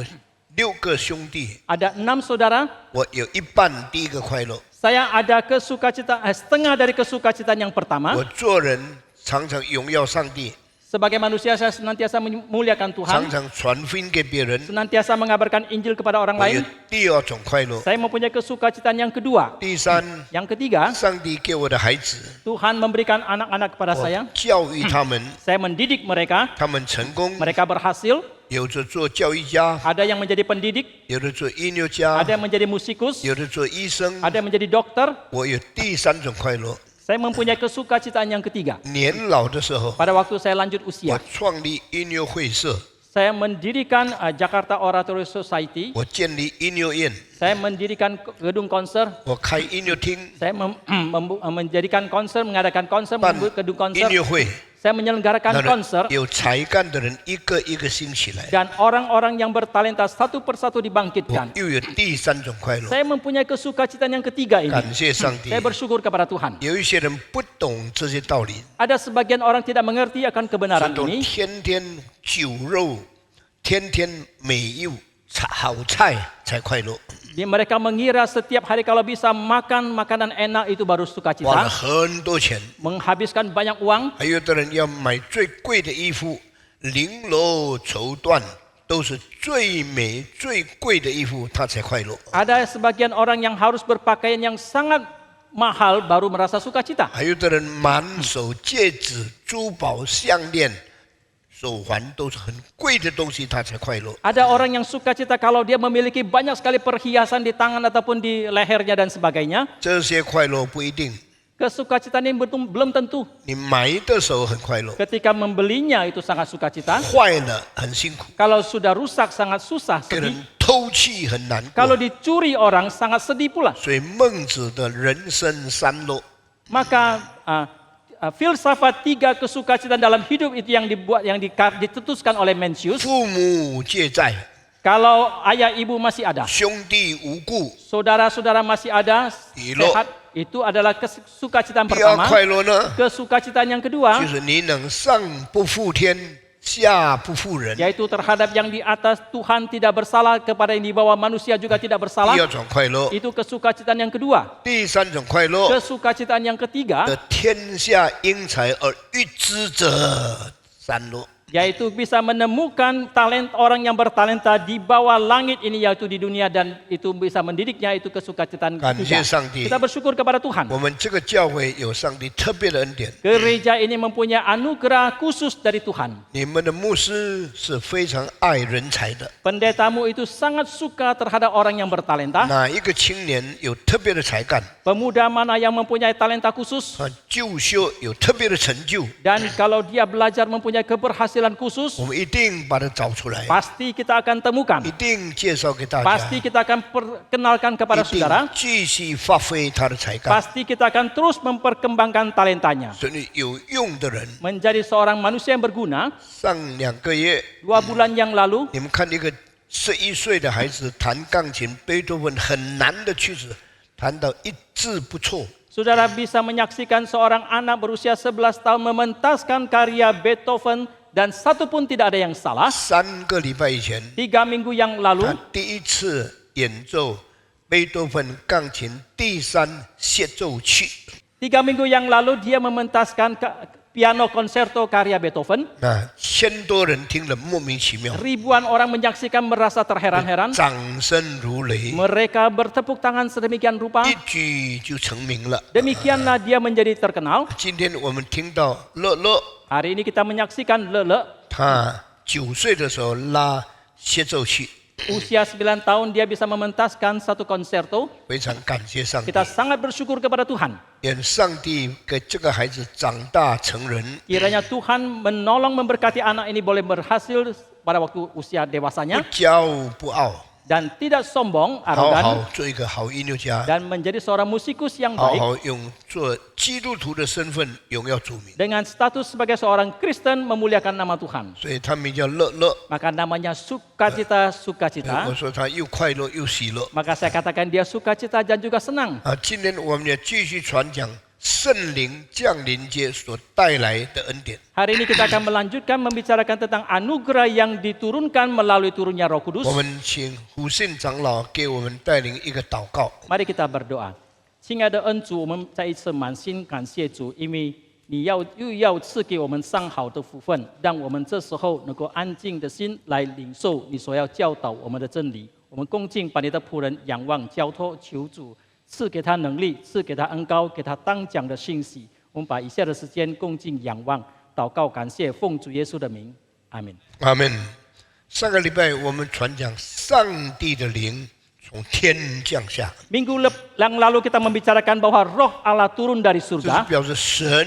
[SPEAKER 3] 6个兄弟，
[SPEAKER 5] Ada 6 saudara.
[SPEAKER 3] 我有一半第一个快乐。
[SPEAKER 5] Saya ada setengah dari kesukacitaan yang
[SPEAKER 3] 我
[SPEAKER 5] pertama.
[SPEAKER 3] 做人常常荣耀上帝，
[SPEAKER 5] Sebagai manusia saya senantiasa memuliakan
[SPEAKER 3] 常
[SPEAKER 5] Tuhan.
[SPEAKER 3] 常传福音给别人。
[SPEAKER 5] Senantiasa mengabarkan Injil kepada orang
[SPEAKER 3] 我有
[SPEAKER 5] lain.
[SPEAKER 3] 第二种快乐。
[SPEAKER 5] Saya mempunyai kesukacitaan yang kedua.
[SPEAKER 3] 第三，
[SPEAKER 5] Yang ketiga,
[SPEAKER 3] 上帝给我的孩子，
[SPEAKER 5] Tuhan memberikan anak-anak kepada
[SPEAKER 3] 我
[SPEAKER 5] saya.
[SPEAKER 3] 教育他们，
[SPEAKER 5] Saya mendidik mereka.
[SPEAKER 3] 他们成功，
[SPEAKER 5] Mereka berhasil.
[SPEAKER 3] 有的做教育家，
[SPEAKER 5] Ada yang menjadi pendidik.
[SPEAKER 3] 有的做音乐家，
[SPEAKER 5] Ada yang menjadi musikus.
[SPEAKER 3] 有的做医生。
[SPEAKER 5] Ada yang menjadi dokter.
[SPEAKER 3] 我有第三种快乐。
[SPEAKER 5] Saya mempunyai kesukacitaan yang ketiga.
[SPEAKER 3] 年老的时候，
[SPEAKER 5] Pada waktu saya lanjut
[SPEAKER 3] 我
[SPEAKER 5] usia,
[SPEAKER 3] 创立音乐会社，
[SPEAKER 5] saya mendirikan Jakarta Oratory Society.
[SPEAKER 3] 我建立音乐院，
[SPEAKER 5] Saya mendirikan gedung konser.
[SPEAKER 3] 我开音乐厅，
[SPEAKER 5] Saya menjadikan konser, mengadakan konser,
[SPEAKER 3] 办
[SPEAKER 5] membuat gedung
[SPEAKER 3] 音
[SPEAKER 5] konser.
[SPEAKER 3] 乐会，
[SPEAKER 5] Saya menyelenggarakan
[SPEAKER 3] 让
[SPEAKER 5] konser
[SPEAKER 3] 有才干的人一个一个兴起来。
[SPEAKER 5] dan orang-orang yang bertalenta satu persatu
[SPEAKER 3] 我
[SPEAKER 5] dibangkitkan.
[SPEAKER 3] 又有第三种快乐，
[SPEAKER 5] Saya mempunyai kesukacitaan yang ketiga ini.
[SPEAKER 3] 感谢上帝
[SPEAKER 5] Saya。bersyukur kepada Tuhan.
[SPEAKER 3] 有一些人不懂这些道理，
[SPEAKER 5] Ada sebagian orang tidak mengerti akan
[SPEAKER 3] 这
[SPEAKER 5] kebenaran
[SPEAKER 3] 种
[SPEAKER 5] ini.
[SPEAKER 3] 天天酒肉，天天美肉好菜才快乐，
[SPEAKER 5] Mereka mengira setiap hari kalau bisa makan makanan enak itu baru
[SPEAKER 3] 花了
[SPEAKER 5] sukacita.
[SPEAKER 3] 很多钱。
[SPEAKER 5] Menghabiskan banyak uang.
[SPEAKER 3] 还有的人要买最贵的衣服，绫罗绸缎都是最美最贵的衣服，他才快乐。
[SPEAKER 5] Ada sebagian orang yang harus berpakaian yang sangat mahal baru merasa sukacita.
[SPEAKER 3] 还有的人满手戒指、珠宝、项链、手环都是很贵的东西，他才快乐。
[SPEAKER 5] Ada orang yang sukacita kalau dia memiliki banyak sekali perhiasan di tangan ataupun di lehernya dan sebagainya.
[SPEAKER 3] 这些快乐不一定，
[SPEAKER 5] Kesukacitaan ini belum tentu.
[SPEAKER 3] 你买的时候很快乐，
[SPEAKER 5] Ketika membelinya itu sangat sukacita.
[SPEAKER 3] 坏了很辛苦，
[SPEAKER 5] Kalau sudah rusak sangat susah,
[SPEAKER 3] 给人
[SPEAKER 5] sedih.
[SPEAKER 3] 偷气很难
[SPEAKER 5] Kalau
[SPEAKER 3] 过。
[SPEAKER 5] dicuri orang sangat sedih pula.
[SPEAKER 3] 所以孟子的人生三乐，
[SPEAKER 5] Maka filsafat 3 kesukacitaan dalam hidup itu yang ditetuskan oleh Mencius.
[SPEAKER 3] 父母皆在，
[SPEAKER 5] Kalau ayah ibu masih ada,
[SPEAKER 3] 兄弟无故。
[SPEAKER 5] saudara-saudara masih ada,
[SPEAKER 3] Ilo.
[SPEAKER 5] sehat, itu adalah kesukacitaan
[SPEAKER 3] 第二
[SPEAKER 5] pertama.
[SPEAKER 3] 快乐呢，
[SPEAKER 5] Kesukacitaan yang kedua,
[SPEAKER 3] 就是你能上不负天，下不负人。
[SPEAKER 5] yaitu terhadap yang di atas Tuhan tidak bersalah, kepada yang di bawah manusia juga tidak bersalah.
[SPEAKER 3] 第二种快乐，
[SPEAKER 5] Itu kesukacitaan yang kedua.
[SPEAKER 3] 第三种快乐，
[SPEAKER 5] Kesukacitaan yang ketiga,
[SPEAKER 3] 得天下英才而育之者三乐。
[SPEAKER 5] yaitu bisa menemukan orang yang bertalenta di bawah langit ini, yaitu di dunia, dan itu bisa mendidiknya, itu kesukacitaan
[SPEAKER 3] 感谢
[SPEAKER 5] ketiga.
[SPEAKER 3] 上帝，
[SPEAKER 5] Kita bersyukur kepada Tuhan.
[SPEAKER 3] 我们这个教会有上帝特别的恩典。
[SPEAKER 5] Gereja ini mempunyai anugerah khusus dari Tuhan.
[SPEAKER 3] 你们的牧师是非常爱人才的，
[SPEAKER 5] Pendetamu itu sangat suka terhadap orang yang bertalenta.
[SPEAKER 3] 哪一个青年有特别的才干，
[SPEAKER 5] Pemuda mana yang mempunyai talenta khusus,
[SPEAKER 3] 就修有特别的成就，
[SPEAKER 5] dan kalau dia belajar mempunyai keberhasilan khusus,
[SPEAKER 3] 我们一定把它找出来，
[SPEAKER 5] pasti kita akan temukan.
[SPEAKER 3] 一定介绍给大家，
[SPEAKER 5] Pasti kita akan perkenalkan kepada
[SPEAKER 3] 一定
[SPEAKER 5] saudara.
[SPEAKER 3] 继续发挥他的才干。
[SPEAKER 5] Pasti kita akan terus memperkembangkan talentanya.
[SPEAKER 3] 所以有用的人，
[SPEAKER 5] Menjadi seorang manusia yang berguna.
[SPEAKER 3] 上2个月，
[SPEAKER 5] 2 bulan yang lalu,
[SPEAKER 3] 你们看一个11岁的孩子弹钢琴，贝多芬很难的曲子，弹到一字不错。
[SPEAKER 5] saudara bisa menyaksikan seorang anak berusia 11 tahun mementaskan karya Beethoven dan satu pun tidak ada yang salah.
[SPEAKER 3] 3个礼拜以前，
[SPEAKER 5] 3 minggu yang lalu,
[SPEAKER 3] 他第一次演奏贝多芬钢琴第3协奏曲。
[SPEAKER 5] 3 minggu yang lalu dia mementaskan piano concerto karya Beethoven.
[SPEAKER 3] 那1000多人听了莫名其妙，
[SPEAKER 5] Ribuan orang menyaksikan merasa terheran-heran.
[SPEAKER 3] 掌声如雷，
[SPEAKER 5] Mereka bertepuk tangan sedemikian rupa.
[SPEAKER 3] 一举就成名了。
[SPEAKER 5] Demikianlah dia menjadi terkenal.
[SPEAKER 3] 今天我们听到乐乐，
[SPEAKER 5] Hari ini kita menyaksikan Lele.
[SPEAKER 3] 他9岁的时候拉协奏曲，
[SPEAKER 5] Usia 9 tahun dia bisa mementaskan satu konserto.
[SPEAKER 3] 非常感谢上帝，
[SPEAKER 5] Kita sangat bersyukur kepada Tuhan.
[SPEAKER 3] 愿上帝给这个孩子长大成人，
[SPEAKER 5] Kiranya Tuhan menolong memberkati anak ini boleh berhasil pada waktu usia
[SPEAKER 3] 不
[SPEAKER 5] dewasanya
[SPEAKER 3] 骄不傲，
[SPEAKER 5] dan tidak sombong,
[SPEAKER 3] 好
[SPEAKER 5] arogan
[SPEAKER 3] 好做一个好音乐家，
[SPEAKER 5] dan menjadi seorang musikus yang
[SPEAKER 3] 好
[SPEAKER 5] baik
[SPEAKER 3] 好用做基督徒的身份荣耀主名。
[SPEAKER 5] dengan status sebagai seorang Kristen memuliakan nama Tuhan.
[SPEAKER 3] 所以他名叫乐乐。
[SPEAKER 5] Maka namanya sukacita.
[SPEAKER 3] 我说他又快乐又喜乐。
[SPEAKER 5] Maka saya katakan dia sukacita dan juga senang.
[SPEAKER 3] 今天我们也继续传讲圣灵降临节所带来的恩典。
[SPEAKER 5] Hari ini kita akan melanjutkan membicarakan tentang anugerah yang diturunkan melalui turunnya Roh Kudus.
[SPEAKER 3] 我们请胡信长老给我们带领一个祷告。
[SPEAKER 5] Mari kita berdoa. 亲爱的恩主，我们再一次满心感谢主，因为你又要赐给我们上好的福分，让我们这时候能够安静的心来领受你所要教导我们的真理。我们恭敬把你的仆人仰望交托，求主赐给他能力，赐给他恩膏，给他当讲的信息。我们把以下的时间恭敬仰望、祷告、感谢，奉主耶稣的名，阿门。
[SPEAKER 3] 阿门。上个礼拜我们传讲上帝的灵从天降下，
[SPEAKER 5] Minggu yang lalu kita membicarakan bahwa Roh Allah turun dari
[SPEAKER 3] 这是
[SPEAKER 5] surga.
[SPEAKER 3] 表示神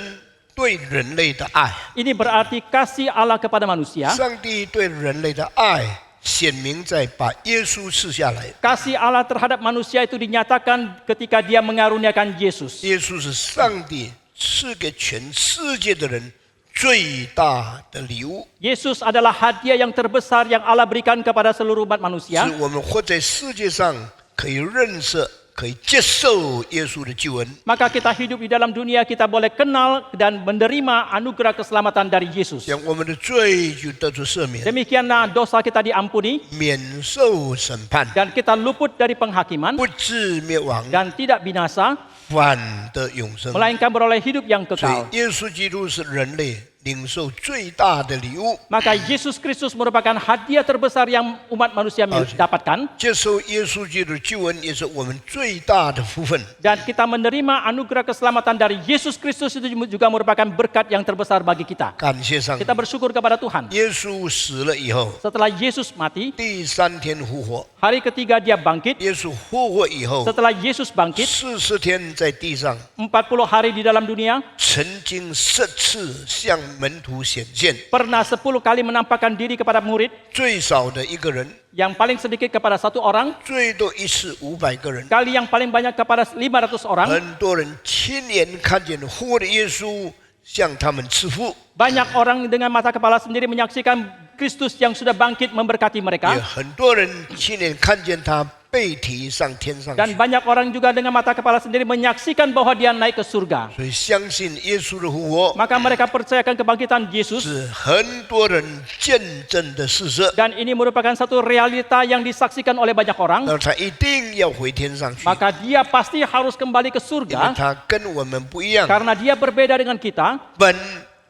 [SPEAKER 3] 对人类的爱。
[SPEAKER 5] Ini berarti kasih Allah kepada manusia.
[SPEAKER 3] 上帝对人类的爱显明在把耶稣赐下来。
[SPEAKER 5] Kasih Allah terhadap manusia itu dinyatakan ketika dia mengaruniakan Yesus.
[SPEAKER 3] 耶稣是上帝赐给全世界的人最大的礼物，
[SPEAKER 5] Yesus adalah hadiah yang terbesar yang Allah berikan kepada seluruh umat manusia.
[SPEAKER 3] 是我们活在世界上可以认识、可以接受耶稣的救恩。
[SPEAKER 5] Maka kita hidup di dalam dunia, kita boleh kenal dan menerima anugerah keselamatan dari Yesus.
[SPEAKER 3] 将我们的罪就得出赦免，
[SPEAKER 5] Demikianlah dosa kita diampuni
[SPEAKER 3] 免受审判，
[SPEAKER 5] dan kita luput dari penghakiman
[SPEAKER 3] 不致灭亡，
[SPEAKER 5] dan tidak binasa,
[SPEAKER 3] 反得永生。
[SPEAKER 5] melainkan beroleh hidup yang
[SPEAKER 3] 所
[SPEAKER 5] kekal.
[SPEAKER 3] 以，耶稣基督是人类领受最大的礼物。
[SPEAKER 5] Maka Yesus Kristus merupakan hadiah terbesar yang umat manusia dapatkan.
[SPEAKER 3] 接受耶稣基督的救恩，也是我们最大的福分。
[SPEAKER 5] Dan kita menerima anugerah keselamatan dari Yesus Kristus itu juga merupakan berkat yang terbesar bagi kita.
[SPEAKER 3] 感谢上帝
[SPEAKER 5] Kita，bersyukur kepada Tuhan.
[SPEAKER 3] 耶稣死了以后，
[SPEAKER 5] Setelah Yesus mati,
[SPEAKER 3] 第3天复活。
[SPEAKER 5] hari ketiga dia bangkit.
[SPEAKER 3] 耶稣复活以后，
[SPEAKER 5] Setelah Yesus bangkit,
[SPEAKER 3] 40天在地上，
[SPEAKER 5] 40 hari di dalam dunia,
[SPEAKER 3] 曾经10次向门徒显现，
[SPEAKER 5] pernah 10 kali menampakkan diri kepada murid,
[SPEAKER 3] 最少的一个人，
[SPEAKER 5] yang paling sedikit kepada 1 orang,
[SPEAKER 3] 最多一次500个人。
[SPEAKER 5] kali yang paling banyak kepada 500 orang.
[SPEAKER 3] 很多人亲眼看见复活的耶稣向他们赐福，
[SPEAKER 5] Banyak orang dengan mata kepala sendiri menyaksikan Kristus yang sudah bangkit memberkati
[SPEAKER 3] 也
[SPEAKER 5] mereka.
[SPEAKER 3] 很多人亲眼看见他被提上天上
[SPEAKER 5] Dan
[SPEAKER 3] 去。
[SPEAKER 5] banyak orang juga dengan mata kepala sendiri menyaksikan bahwa dia naik ke surga.
[SPEAKER 3] 所以相信耶稣的复活
[SPEAKER 5] Maka mereka percayakan kebangkitan Yesus.
[SPEAKER 3] 是很多人见证的事实，
[SPEAKER 5] Dan ini merupakan satu realita yang disaksikan oleh banyak orang.
[SPEAKER 3] 那他一定要回天上去，
[SPEAKER 5] Maka dia pasti harus kembali ke
[SPEAKER 3] 因为
[SPEAKER 5] surga.
[SPEAKER 3] 他跟我们不一样。
[SPEAKER 5] Karena dia berbeda dengan kita.
[SPEAKER 3] 本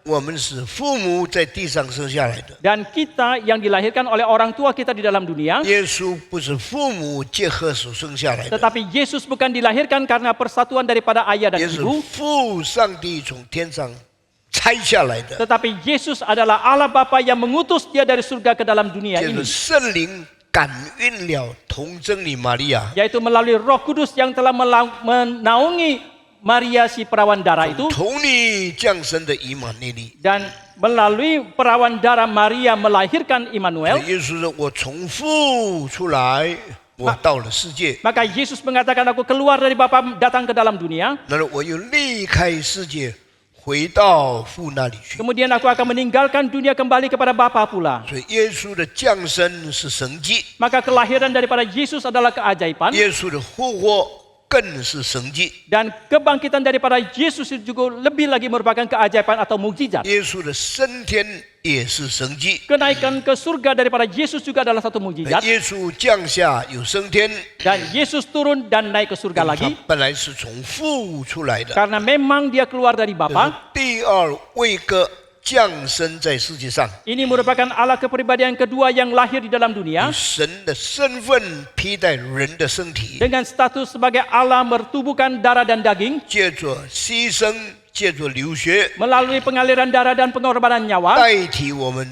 [SPEAKER 3] 我们是父母在地上生下来的，
[SPEAKER 5] Dan kita yang dilahirkan oleh orang tua kita di dalam dunia.
[SPEAKER 3] 耶稣不是父母结合所生下来的，
[SPEAKER 5] Tetapi Yesus bukan dilahirkan karena persatuan daripada ayah dan
[SPEAKER 3] 也是
[SPEAKER 5] ibu.
[SPEAKER 3] 父上帝从天上拆下来的，
[SPEAKER 5] Tetapi Yesus adalah Allah Bapa yang mengutus dia dari surga ke dalam dunia
[SPEAKER 3] 就是
[SPEAKER 5] ini.
[SPEAKER 3] 圣灵感孕了童贞女玛利亚，
[SPEAKER 5] Yaitu melalui Roh Kudus yang telah menaungi Maria si perawan darah itu.
[SPEAKER 3] 童女降生的以马内利。
[SPEAKER 5] Dan melalui perawan darah Maria melahirkan Immanuel.
[SPEAKER 3] 耶稣说：“我从父出来，我到了世界，
[SPEAKER 5] Maka Yesus mengatakan, aku keluar dari Bapa datang ke dalam dunia.
[SPEAKER 3] 然后我又离开世界，回到父那里去。
[SPEAKER 5] Kemudian aku akan meninggalkan dunia kembali kepada Bapa pula.
[SPEAKER 3] 所以耶稣的降生是神迹，
[SPEAKER 5] Maka kelahiran daripada Yesus adalah keajaiban.
[SPEAKER 3] 耶稣的复活更是神迹。
[SPEAKER 5] Dan kebangkitan daripada Yesus itu juga lebih lagi merupakan keajaiban atau mukjizat.
[SPEAKER 3] 耶稣的升天也是神迹。
[SPEAKER 5] Kenaikan ke surga daripada Yesus juga adalah satu mukjizat.
[SPEAKER 3] 耶稣降下有升天，
[SPEAKER 5] Dan Yesus turun dan naik ke surga
[SPEAKER 3] 他
[SPEAKER 5] lagi.
[SPEAKER 3] 本来是从父出来的，
[SPEAKER 5] Karena memang dia keluar dari
[SPEAKER 3] 这是
[SPEAKER 5] Bapa.
[SPEAKER 3] 第二位格降生在世界上，
[SPEAKER 5] Ini merupakan Allah kepribadian kedua yang lahir di dalam
[SPEAKER 3] 以
[SPEAKER 5] dunia.
[SPEAKER 3] 神的身份披戴人的身体，
[SPEAKER 5] Dengan status sebagai Allah bertubuhkan darah dan daging.
[SPEAKER 3] 借着牺牲，借着流血，
[SPEAKER 5] Melalui pengaliran darah dan pengorbanan nyawa.
[SPEAKER 3] 代替我们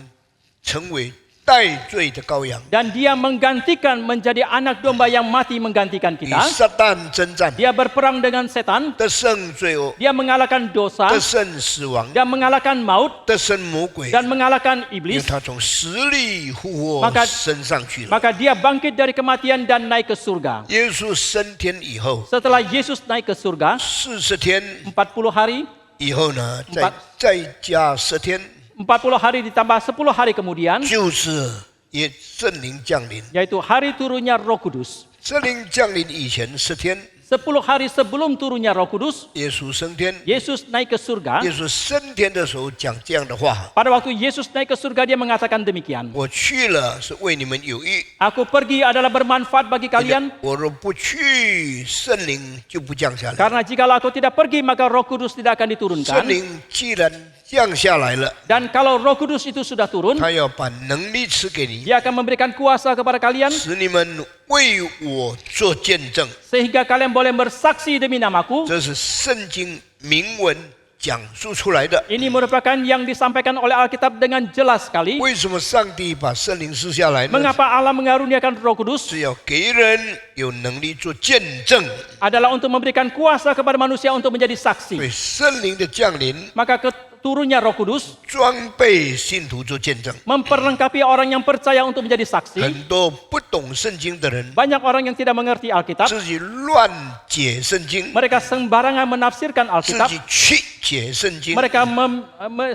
[SPEAKER 3] 成为代罪的羔羊，
[SPEAKER 5] Dan dia menggantikan menjadi anak domba yang mati menggantikan
[SPEAKER 3] 与
[SPEAKER 5] kita.
[SPEAKER 3] 撒旦征战，
[SPEAKER 5] Dia berperang dengan setan.
[SPEAKER 3] 得胜罪恶，
[SPEAKER 5] Dia mengalahkan dosa.
[SPEAKER 3] 得胜死亡，
[SPEAKER 5] Dan mengalahkan maut.
[SPEAKER 3] 得胜魔鬼，
[SPEAKER 5] Dan mengalahkan
[SPEAKER 3] 因为
[SPEAKER 5] iblis.
[SPEAKER 3] 他从死里复活
[SPEAKER 5] Maka-
[SPEAKER 3] 升上去了。
[SPEAKER 5] Maka dia bangkit dari kematian dan naik ke surga.
[SPEAKER 3] 耶稣升天以后，
[SPEAKER 5] Setelah Yesus naik ke surga,
[SPEAKER 3] 40天
[SPEAKER 5] 40 hari,
[SPEAKER 3] 以后呢，empat 再加10天，
[SPEAKER 5] 40 hari ditambah 10 hari kemudian,
[SPEAKER 3] 就是也圣灵降临。
[SPEAKER 5] yaitu hari turunnya Roh Kudus.
[SPEAKER 3] 圣灵降临以前10天，
[SPEAKER 5] 10 hari sebelum turunnya Roh Kudus,
[SPEAKER 3] 耶稣升天。
[SPEAKER 5] Yesus naik ke surga.
[SPEAKER 3] 耶稣升天的时候讲这样的话
[SPEAKER 5] Pada waktu Yesus naik ke surga, dia mengatakan demikian.
[SPEAKER 3] 我去了是为你们有益，
[SPEAKER 5] Aku pergi adalah bermanfaat bagi kalian.
[SPEAKER 3] 我若不去，圣灵就不降下来。
[SPEAKER 5] Karena jikalau aku tidak pergi, maka Roh Kudus tidak akan
[SPEAKER 3] 圣
[SPEAKER 5] diturunkan.
[SPEAKER 3] 灵既然降下来了，
[SPEAKER 5] Dan kalau Roh Kudus itu sudah turun,
[SPEAKER 3] 他要把能力赐给你，
[SPEAKER 5] dia akan memberikan kuasa kepada kalian
[SPEAKER 3] 使你们为我做见证。
[SPEAKER 5] sehingga kalian boleh bersaksi demi namaku.
[SPEAKER 3] 这是圣经明文讲述出来的。
[SPEAKER 5] Ini merupakan yang disampaikan oleh Alkitab dengan jelas sekali.
[SPEAKER 3] 为什么上帝把圣灵赐下来呢？
[SPEAKER 5] Mengapa Allah mengaruniakan Roh Kudus?
[SPEAKER 3] 是要给人有能力做见证。
[SPEAKER 5] Adalah untuk memberikan kuasa kepada manusia untuk menjadi
[SPEAKER 3] 所
[SPEAKER 5] saksi.
[SPEAKER 3] 以圣灵的降临
[SPEAKER 5] Maka turunnya Roh Kudus
[SPEAKER 3] 装备信徒做见证。
[SPEAKER 5] memperlengkapi orang yang percaya untuk menjadi saksi.
[SPEAKER 3] 很多不懂圣经的人
[SPEAKER 5] Banyak orang yang tidak mengerti Alkitab.
[SPEAKER 3] 自己乱解圣经，
[SPEAKER 5] Mereka sembarangan menafsirkan
[SPEAKER 3] 自
[SPEAKER 5] Alkitab.
[SPEAKER 3] 己曲解圣经。
[SPEAKER 5] Mereka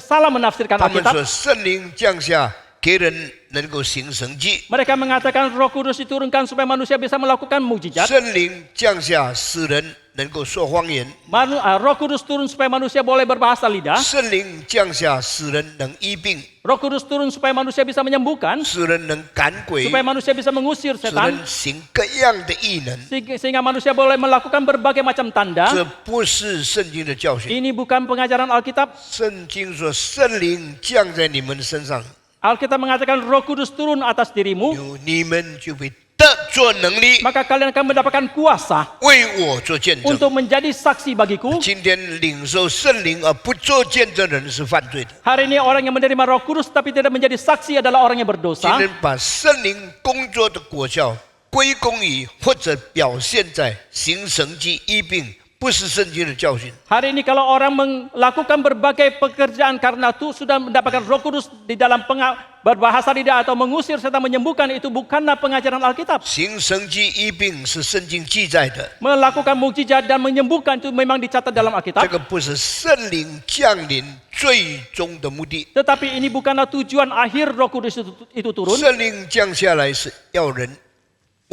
[SPEAKER 5] salah menafsirkan
[SPEAKER 3] 他们
[SPEAKER 5] Alkitab.
[SPEAKER 3] 说圣灵降下给人能够行神迹，
[SPEAKER 5] Mereka mengatakan Roh Kudus diturunkan supaya manusia bisa melakukan mukjizat.
[SPEAKER 3] 圣灵降下使人能够说方言，
[SPEAKER 5] Roh Kudus turun supaya manusia boleh berbahasa lidah.
[SPEAKER 3] 圣灵降下使人能医病，
[SPEAKER 5] Roh Kudus turun supaya manusia bisa menyembuhkan,
[SPEAKER 3] 使人能赶鬼，
[SPEAKER 5] supaya manusia bisa mengusir
[SPEAKER 3] 使
[SPEAKER 5] setan,
[SPEAKER 3] 人行各样的异能。
[SPEAKER 5] sehingga manusia boleh melakukan berbagai macam tanda.
[SPEAKER 3] 这不是圣经的教训。
[SPEAKER 5] Ini bukan pengajaran Alkitab.
[SPEAKER 3] 圣经说圣灵降在你们的身上，
[SPEAKER 5] Alkitab mengatakan Roh Kudus turun atas dirimu,
[SPEAKER 3] 你们就被得做能力，
[SPEAKER 5] maka kalian akan mendapatkan kuasa
[SPEAKER 3] 为我做见证。
[SPEAKER 5] untuk menjadi saksi bagiku.
[SPEAKER 3] 今天领受圣灵而不做见证的人是犯罪的。
[SPEAKER 5] Hari ini orang yang menerima Roh Kudus tapi tidak menjadi saksi adalah orang yang
[SPEAKER 3] 今
[SPEAKER 5] berdosa.
[SPEAKER 3] 天把圣灵工作的果效归功于或者表现在行神迹医病，不是圣经的教训。
[SPEAKER 5] Hari ini kalau orang melakukan berbagai pekerjaan karena itu sudah mendapatkan Roh Kudus di dalam berbahasa lidah atau mengusir serta menyembuhkan, itu bukanlah pengajaran Alkitab.
[SPEAKER 3] 行神迹医病是圣经记载的，
[SPEAKER 5] Melakukan mukjizat dan menyembuhkan itu memang dicatat dalam
[SPEAKER 3] 这
[SPEAKER 5] Alkitab.
[SPEAKER 3] 个不是圣灵降临最终的目的。
[SPEAKER 5] Tetapi ini bukanlah tujuan akhir Roh Kudus itu turun.
[SPEAKER 3] 圣灵降下来是要人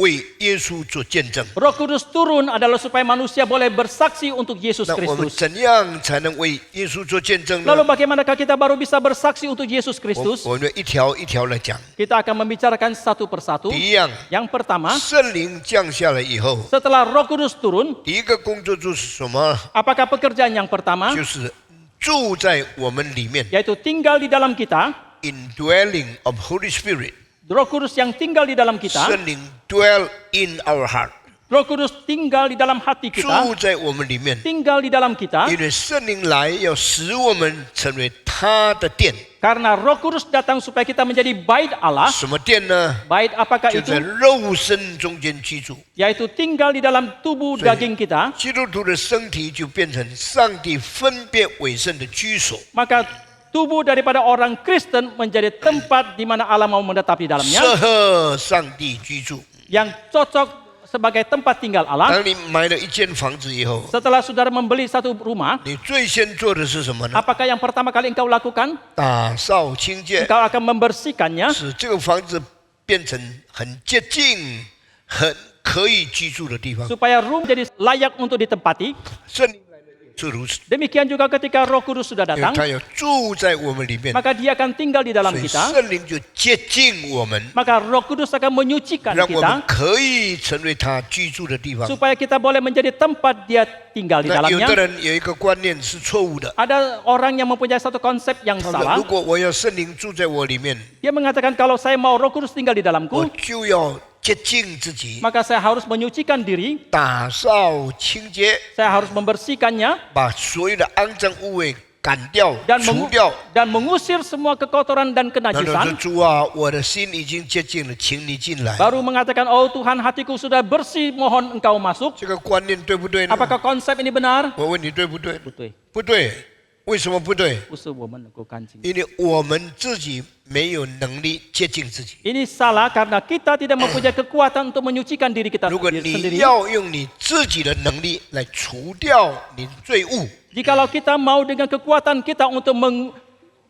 [SPEAKER 3] 为耶稣做见证。
[SPEAKER 5] Roh Kudus turun adalah supaya manusia boleh bersaksi untuk Yesus
[SPEAKER 3] 那我们
[SPEAKER 5] Kristus.
[SPEAKER 3] 怎样才能为耶稣做见证呢？
[SPEAKER 5] Lalu bagaimanakah kita baru bisa bersaksi untuk Yesus
[SPEAKER 3] 我
[SPEAKER 5] Kristus?
[SPEAKER 3] 我们一条一条来讲。
[SPEAKER 5] Kita akan membicarakan satu persatu.
[SPEAKER 3] 第一样，
[SPEAKER 5] Yang pertama,
[SPEAKER 3] 圣灵降下来以后，
[SPEAKER 5] setelah Roh Kudus turun,
[SPEAKER 3] 第一个工作就是什么？
[SPEAKER 5] apakah pekerjaan yang pertama?
[SPEAKER 3] 就是住在我们里面
[SPEAKER 5] Yaitu tinggal di dalam kita.
[SPEAKER 3] ，indwelling of Holy Spirit，
[SPEAKER 5] Roh Kudus yang tinggal di dalam kita.
[SPEAKER 3] 圣灵 dwell in our heart，
[SPEAKER 5] Roh Kudus tinggal di dalam hati
[SPEAKER 3] 住
[SPEAKER 5] kita.
[SPEAKER 3] 在我们里面。
[SPEAKER 5] Tinggal di dalam kita.
[SPEAKER 3] 因为圣灵来要使我们成为他的殿，
[SPEAKER 5] Karena Roh Kudus datang supaya kita menjadi bait Allah.
[SPEAKER 3] 什么殿呢？
[SPEAKER 5] Bait apakah
[SPEAKER 3] 就
[SPEAKER 5] itu?
[SPEAKER 3] 在肉身中间居住。
[SPEAKER 5] Yaitu tinggal di dalam tubuh daging kita.
[SPEAKER 3] 基督徒的身体就变成上帝分别为圣的居所，
[SPEAKER 5] Maka tubuh daripada orang Kristen menjadi tempat di mana Allah mau menetap di dalamnya.
[SPEAKER 3] 适合上帝居住。
[SPEAKER 5] Yang cocok sebagai tempat tinggal Allah.
[SPEAKER 3] 当你买了一间房子以后，
[SPEAKER 5] Setelah saudara membeli satu rumah,
[SPEAKER 3] 你最先做的是什么呢？
[SPEAKER 5] apakah yang pertama kali engkau lakukan?
[SPEAKER 3] 打扫清洁，
[SPEAKER 5] Engkau akan membersihkannya
[SPEAKER 3] 使这个房子变成很洁净、很可以居住的地方。
[SPEAKER 5] supaya rumah jadi layak untuk ditempati.
[SPEAKER 3] 圣灵来了，是如此，
[SPEAKER 5] Demikian juga ketika Roh Kudus sudah
[SPEAKER 3] 因为
[SPEAKER 5] datang,
[SPEAKER 3] 他要住在我们里面，
[SPEAKER 5] maka Dia akan tinggal di dalam
[SPEAKER 3] 所以
[SPEAKER 5] kita,
[SPEAKER 3] 圣灵就接近我们，
[SPEAKER 5] maka Roh Kudus akan menyucikan
[SPEAKER 3] 让我们
[SPEAKER 5] kita
[SPEAKER 3] 可以成为他居住的地方。
[SPEAKER 5] supaya kita boleh menjadi tempat Dia tinggal di
[SPEAKER 3] 那有
[SPEAKER 5] dalamnya.
[SPEAKER 3] 的人有一个观念是错误的，
[SPEAKER 5] Ada orang yang mempunyai satu konsep yang
[SPEAKER 3] 他说
[SPEAKER 5] salah.
[SPEAKER 3] 如果我要圣灵住在我里面，
[SPEAKER 5] Dia mengatakan kalau saya mau Roh Kudus tinggal di
[SPEAKER 3] 我
[SPEAKER 5] dalamku,
[SPEAKER 3] 就要洁净自己，
[SPEAKER 5] maka saya harus menyucikan diri,
[SPEAKER 3] 打扫清洁，
[SPEAKER 5] saya harus membersihkannya
[SPEAKER 3] 把所有的肮脏污秽赶掉、
[SPEAKER 5] dan
[SPEAKER 3] 除掉。
[SPEAKER 5] dan mengusir semua kekotoran dan
[SPEAKER 3] 然后说
[SPEAKER 5] kenajisan.
[SPEAKER 3] 主啊，我的心已经洁净了，请你进来。
[SPEAKER 5] Baru mengatakan, oh Tuhan hatiku sudah bersih, mohon engkau masuk.
[SPEAKER 3] 这个观念对不对呢？
[SPEAKER 5] Apakah konsep ini benar?
[SPEAKER 3] 我问你对不对？
[SPEAKER 5] Betul.
[SPEAKER 3] 不对，为什么不对？
[SPEAKER 5] Usul woman engkau kancing.
[SPEAKER 3] 因为我们自己没有能力接近自己。
[SPEAKER 5] Ini salah karena kita tidak mempunyai kekuatan untuk menyucikan diri kita
[SPEAKER 3] 如果你
[SPEAKER 5] sendiri.
[SPEAKER 3] 要用你自己的能力来除掉你的罪恶，
[SPEAKER 5] Jikalau kita mau dengan kekuatan kita untuk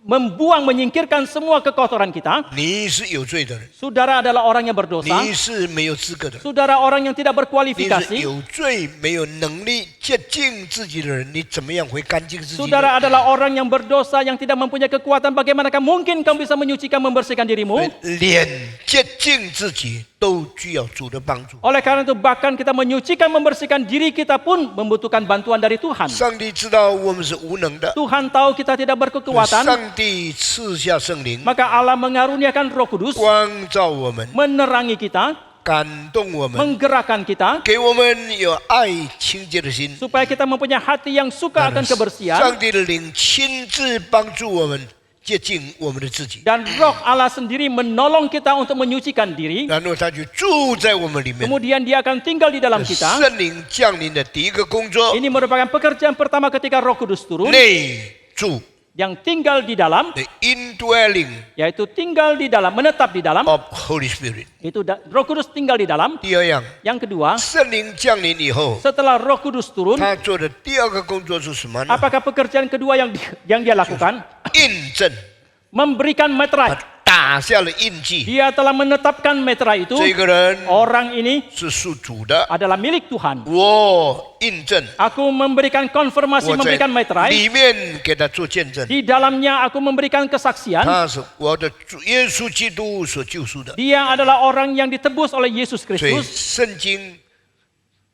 [SPEAKER 5] membuang, menyingkirkan semua kekotoran kita,
[SPEAKER 3] 你是有罪的人，
[SPEAKER 5] saudara adalah orang yang berdosa,
[SPEAKER 3] 你是没有资格的人，
[SPEAKER 5] saudara orang yang tidak
[SPEAKER 3] 你是
[SPEAKER 5] berkualifikasi,
[SPEAKER 3] 有罪没有能力接近自己的人，你怎么样会干净自己呢？
[SPEAKER 5] saudara adalah orang yang berdosa, yang tidak mempunyai kekuatan, bagaimanakah mungkin kamu bisa menyucikan, membersihkan dirimu?
[SPEAKER 3] 连接近自己都需要主的帮助。
[SPEAKER 5] Oleh karena itu bahkan kita menyucikan, membersihkan diri kita pun membutuhkan bantuan dari Tuhan.
[SPEAKER 3] 上帝知道我们是无能的，
[SPEAKER 5] Tuhan tahu kita tidak berkekuatan,
[SPEAKER 3] 上帝赐下圣灵，
[SPEAKER 5] maka Allah mengaruniakan Roh Kudus,
[SPEAKER 3] 光照我们，
[SPEAKER 5] menerangi kita,
[SPEAKER 3] 感动我们，
[SPEAKER 5] menggerakkan kita,
[SPEAKER 3] 给我们有爱清洁的心。
[SPEAKER 5] supaya kita mempunyai hati yang suka akan kebersihan,
[SPEAKER 3] 上帝的灵亲自帮助我们接近我们的自己，
[SPEAKER 5] dan Roh Allah sendiri menolong kita untuk menyucikan diri.
[SPEAKER 3] 然后他就住在我们里面。
[SPEAKER 5] Kemudian Dia akan tinggal di dalam kita.
[SPEAKER 3] 圣灵降临的第一个工作，
[SPEAKER 5] Ini merupakan pekerjaan pertama ketika Roh Kudus turun,
[SPEAKER 3] 内住
[SPEAKER 5] yang tinggal di dalam,
[SPEAKER 3] the indwelling
[SPEAKER 5] yaitu tinggal di dalam, menetap di dalam.
[SPEAKER 3] of Holy Spirit。
[SPEAKER 5] Itu Roh Kudus tinggal di dalam.
[SPEAKER 3] 第二样，
[SPEAKER 5] Yang kedua,
[SPEAKER 3] 圣灵降临以后，
[SPEAKER 5] setelah Roh Kudus turun,
[SPEAKER 3] 他做的第二个工作是什么呢？
[SPEAKER 5] apakah pekerjaan kedua yang Dia lakukan?
[SPEAKER 3] 印证，
[SPEAKER 5] Memberikan meterai.
[SPEAKER 3] 打下了印记。
[SPEAKER 5] Dia telah menetapkan meterai itu.
[SPEAKER 3] 这个人
[SPEAKER 5] Orang ini
[SPEAKER 3] 是属主的，
[SPEAKER 5] adalah milik Tuhan.
[SPEAKER 3] 我印证，
[SPEAKER 5] Aku memberikan konfirmasi,
[SPEAKER 3] 我在
[SPEAKER 5] memberikan meterai.
[SPEAKER 3] 里面给他做见证。
[SPEAKER 5] Di dalamnya aku memberikan kesaksian.
[SPEAKER 3] 他是我的主耶稣基督所救赎的。
[SPEAKER 5] Dia adalah orang yang ditebus oleh Yesus
[SPEAKER 3] 所以
[SPEAKER 5] Kristus.
[SPEAKER 3] 圣经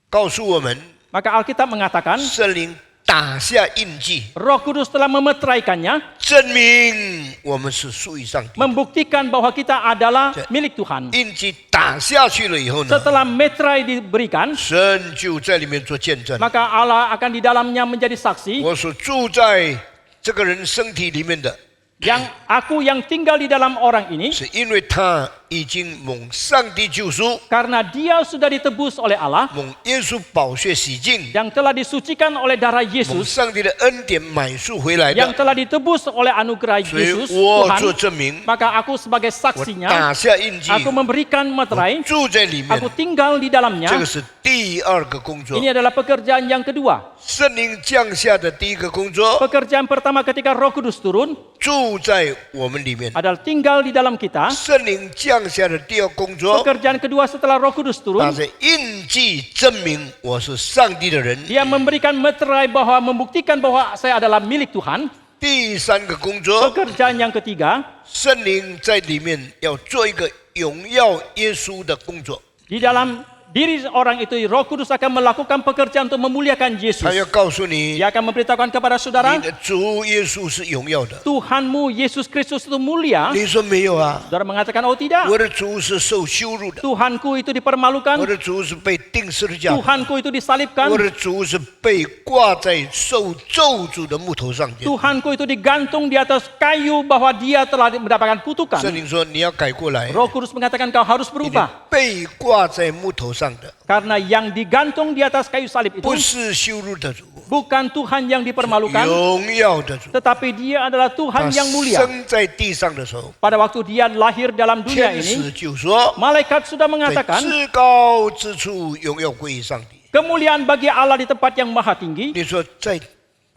[SPEAKER 3] 告诉我们，
[SPEAKER 5] Maka Alkitab mengatakan,
[SPEAKER 3] 圣灵打下印记，
[SPEAKER 5] Roh Kudus telah memeteraikannya,
[SPEAKER 3] 证明我们是属于上帝。
[SPEAKER 5] membuktikan bahwa kita adalah milik Tuhan.
[SPEAKER 3] 印记打下去了以后呢，
[SPEAKER 5] Setelah meterai diberikan,
[SPEAKER 3] 神就在里面做见证。
[SPEAKER 5] maka Allah akan di dalamnya menjadi saksi.
[SPEAKER 3] 我所住在这个人身体里面的，
[SPEAKER 5] Yang aku yang tinggal di dalam orang ini,
[SPEAKER 3] 是因为他已经蒙上帝救赎，
[SPEAKER 5] karena dia sudah ditebus oleh Allah,
[SPEAKER 3] 蒙耶稣宝血洗净，
[SPEAKER 5] yang telah disucikan oleh darah
[SPEAKER 3] 蒙
[SPEAKER 5] Yesus,
[SPEAKER 3] 上帝的恩典买赎回来
[SPEAKER 5] yang
[SPEAKER 3] 的。
[SPEAKER 5] telah ditebus oleh anugerah
[SPEAKER 3] 所以
[SPEAKER 5] Yesus
[SPEAKER 3] 我做
[SPEAKER 5] Tuhan,
[SPEAKER 3] 证明，
[SPEAKER 5] maka aku sebagai
[SPEAKER 3] 我
[SPEAKER 5] saksinya,
[SPEAKER 3] 打下印记，
[SPEAKER 5] aku memberikan
[SPEAKER 3] 我
[SPEAKER 5] meterai,
[SPEAKER 3] 住在里面
[SPEAKER 5] aku，tinggal di dalamnya.
[SPEAKER 3] 这个是第二个工作。
[SPEAKER 5] Ini adalah pekerjaan yang kedua.
[SPEAKER 3] 圣灵降下的第一个工作，
[SPEAKER 5] Pekerjaan pertama ketika Roh Kudus turun
[SPEAKER 3] 住在我们里面；
[SPEAKER 5] adalah tinggal di dalam kita.
[SPEAKER 3] 圣灵降下的第二工作，
[SPEAKER 5] Pekerjaan kedua setelah Roh Kudus
[SPEAKER 3] 它
[SPEAKER 5] turun,
[SPEAKER 3] 是印记证明我是上帝的人。
[SPEAKER 5] dia memberikan meterai bahwa membuktikan bahwa saya adalah milik Tuhan.
[SPEAKER 3] 第三个工作，
[SPEAKER 5] Pekerjaan yang ketiga,
[SPEAKER 3] 圣灵在里面要做一个荣耀耶稣的工作，
[SPEAKER 5] di dalam diri orang itu Roh Kudus akan melakukan pekerjaan untuk memuliakan Yesus.
[SPEAKER 3] 他要告诉你，
[SPEAKER 5] Dia akan memberitahukan kepada saudara,
[SPEAKER 3] 你的主耶稣是荣耀的。
[SPEAKER 5] Tuhanmu Yesus Kristus itu mulia.
[SPEAKER 3] 你说没有啊？
[SPEAKER 5] Saudara mengatakan, oh tidak.
[SPEAKER 3] 我的主是受羞辱的，
[SPEAKER 5] Tuhanku itu
[SPEAKER 3] 我
[SPEAKER 5] dipermalukan.
[SPEAKER 3] 的主是被钉十字架的，
[SPEAKER 5] Tuhanku itu disalibkan.
[SPEAKER 3] 我的主是被挂在受咒诅的木头上的。
[SPEAKER 5] Tuhanku itu digantung di atas kayu bahwa dia telah mendapatkan kutukan.
[SPEAKER 3] 圣灵说你要改过来，
[SPEAKER 5] Roh Kudus mengatakan kau harus
[SPEAKER 3] 你
[SPEAKER 5] berubah.
[SPEAKER 3] 被挂在木头上的
[SPEAKER 5] Karena yang digantung di atas kayu salib itu
[SPEAKER 3] 不是羞辱的主，
[SPEAKER 5] bukan Tuhan yang dipermalukan,
[SPEAKER 3] 荣耀的主。
[SPEAKER 5] tetapi dia adalah
[SPEAKER 3] 他
[SPEAKER 5] Tuhan yang mulia.
[SPEAKER 3] 生在地上的时候，
[SPEAKER 5] Pada waktu dia lahir dalam dunia
[SPEAKER 3] 天
[SPEAKER 5] ini,
[SPEAKER 3] 使就说，
[SPEAKER 5] malaikat sudah
[SPEAKER 3] 在
[SPEAKER 5] mengatakan,
[SPEAKER 3] 至高之处荣耀归于上帝。
[SPEAKER 5] kemuliaan bagi Allah di tempat yang maha tinggi.
[SPEAKER 3] 你说在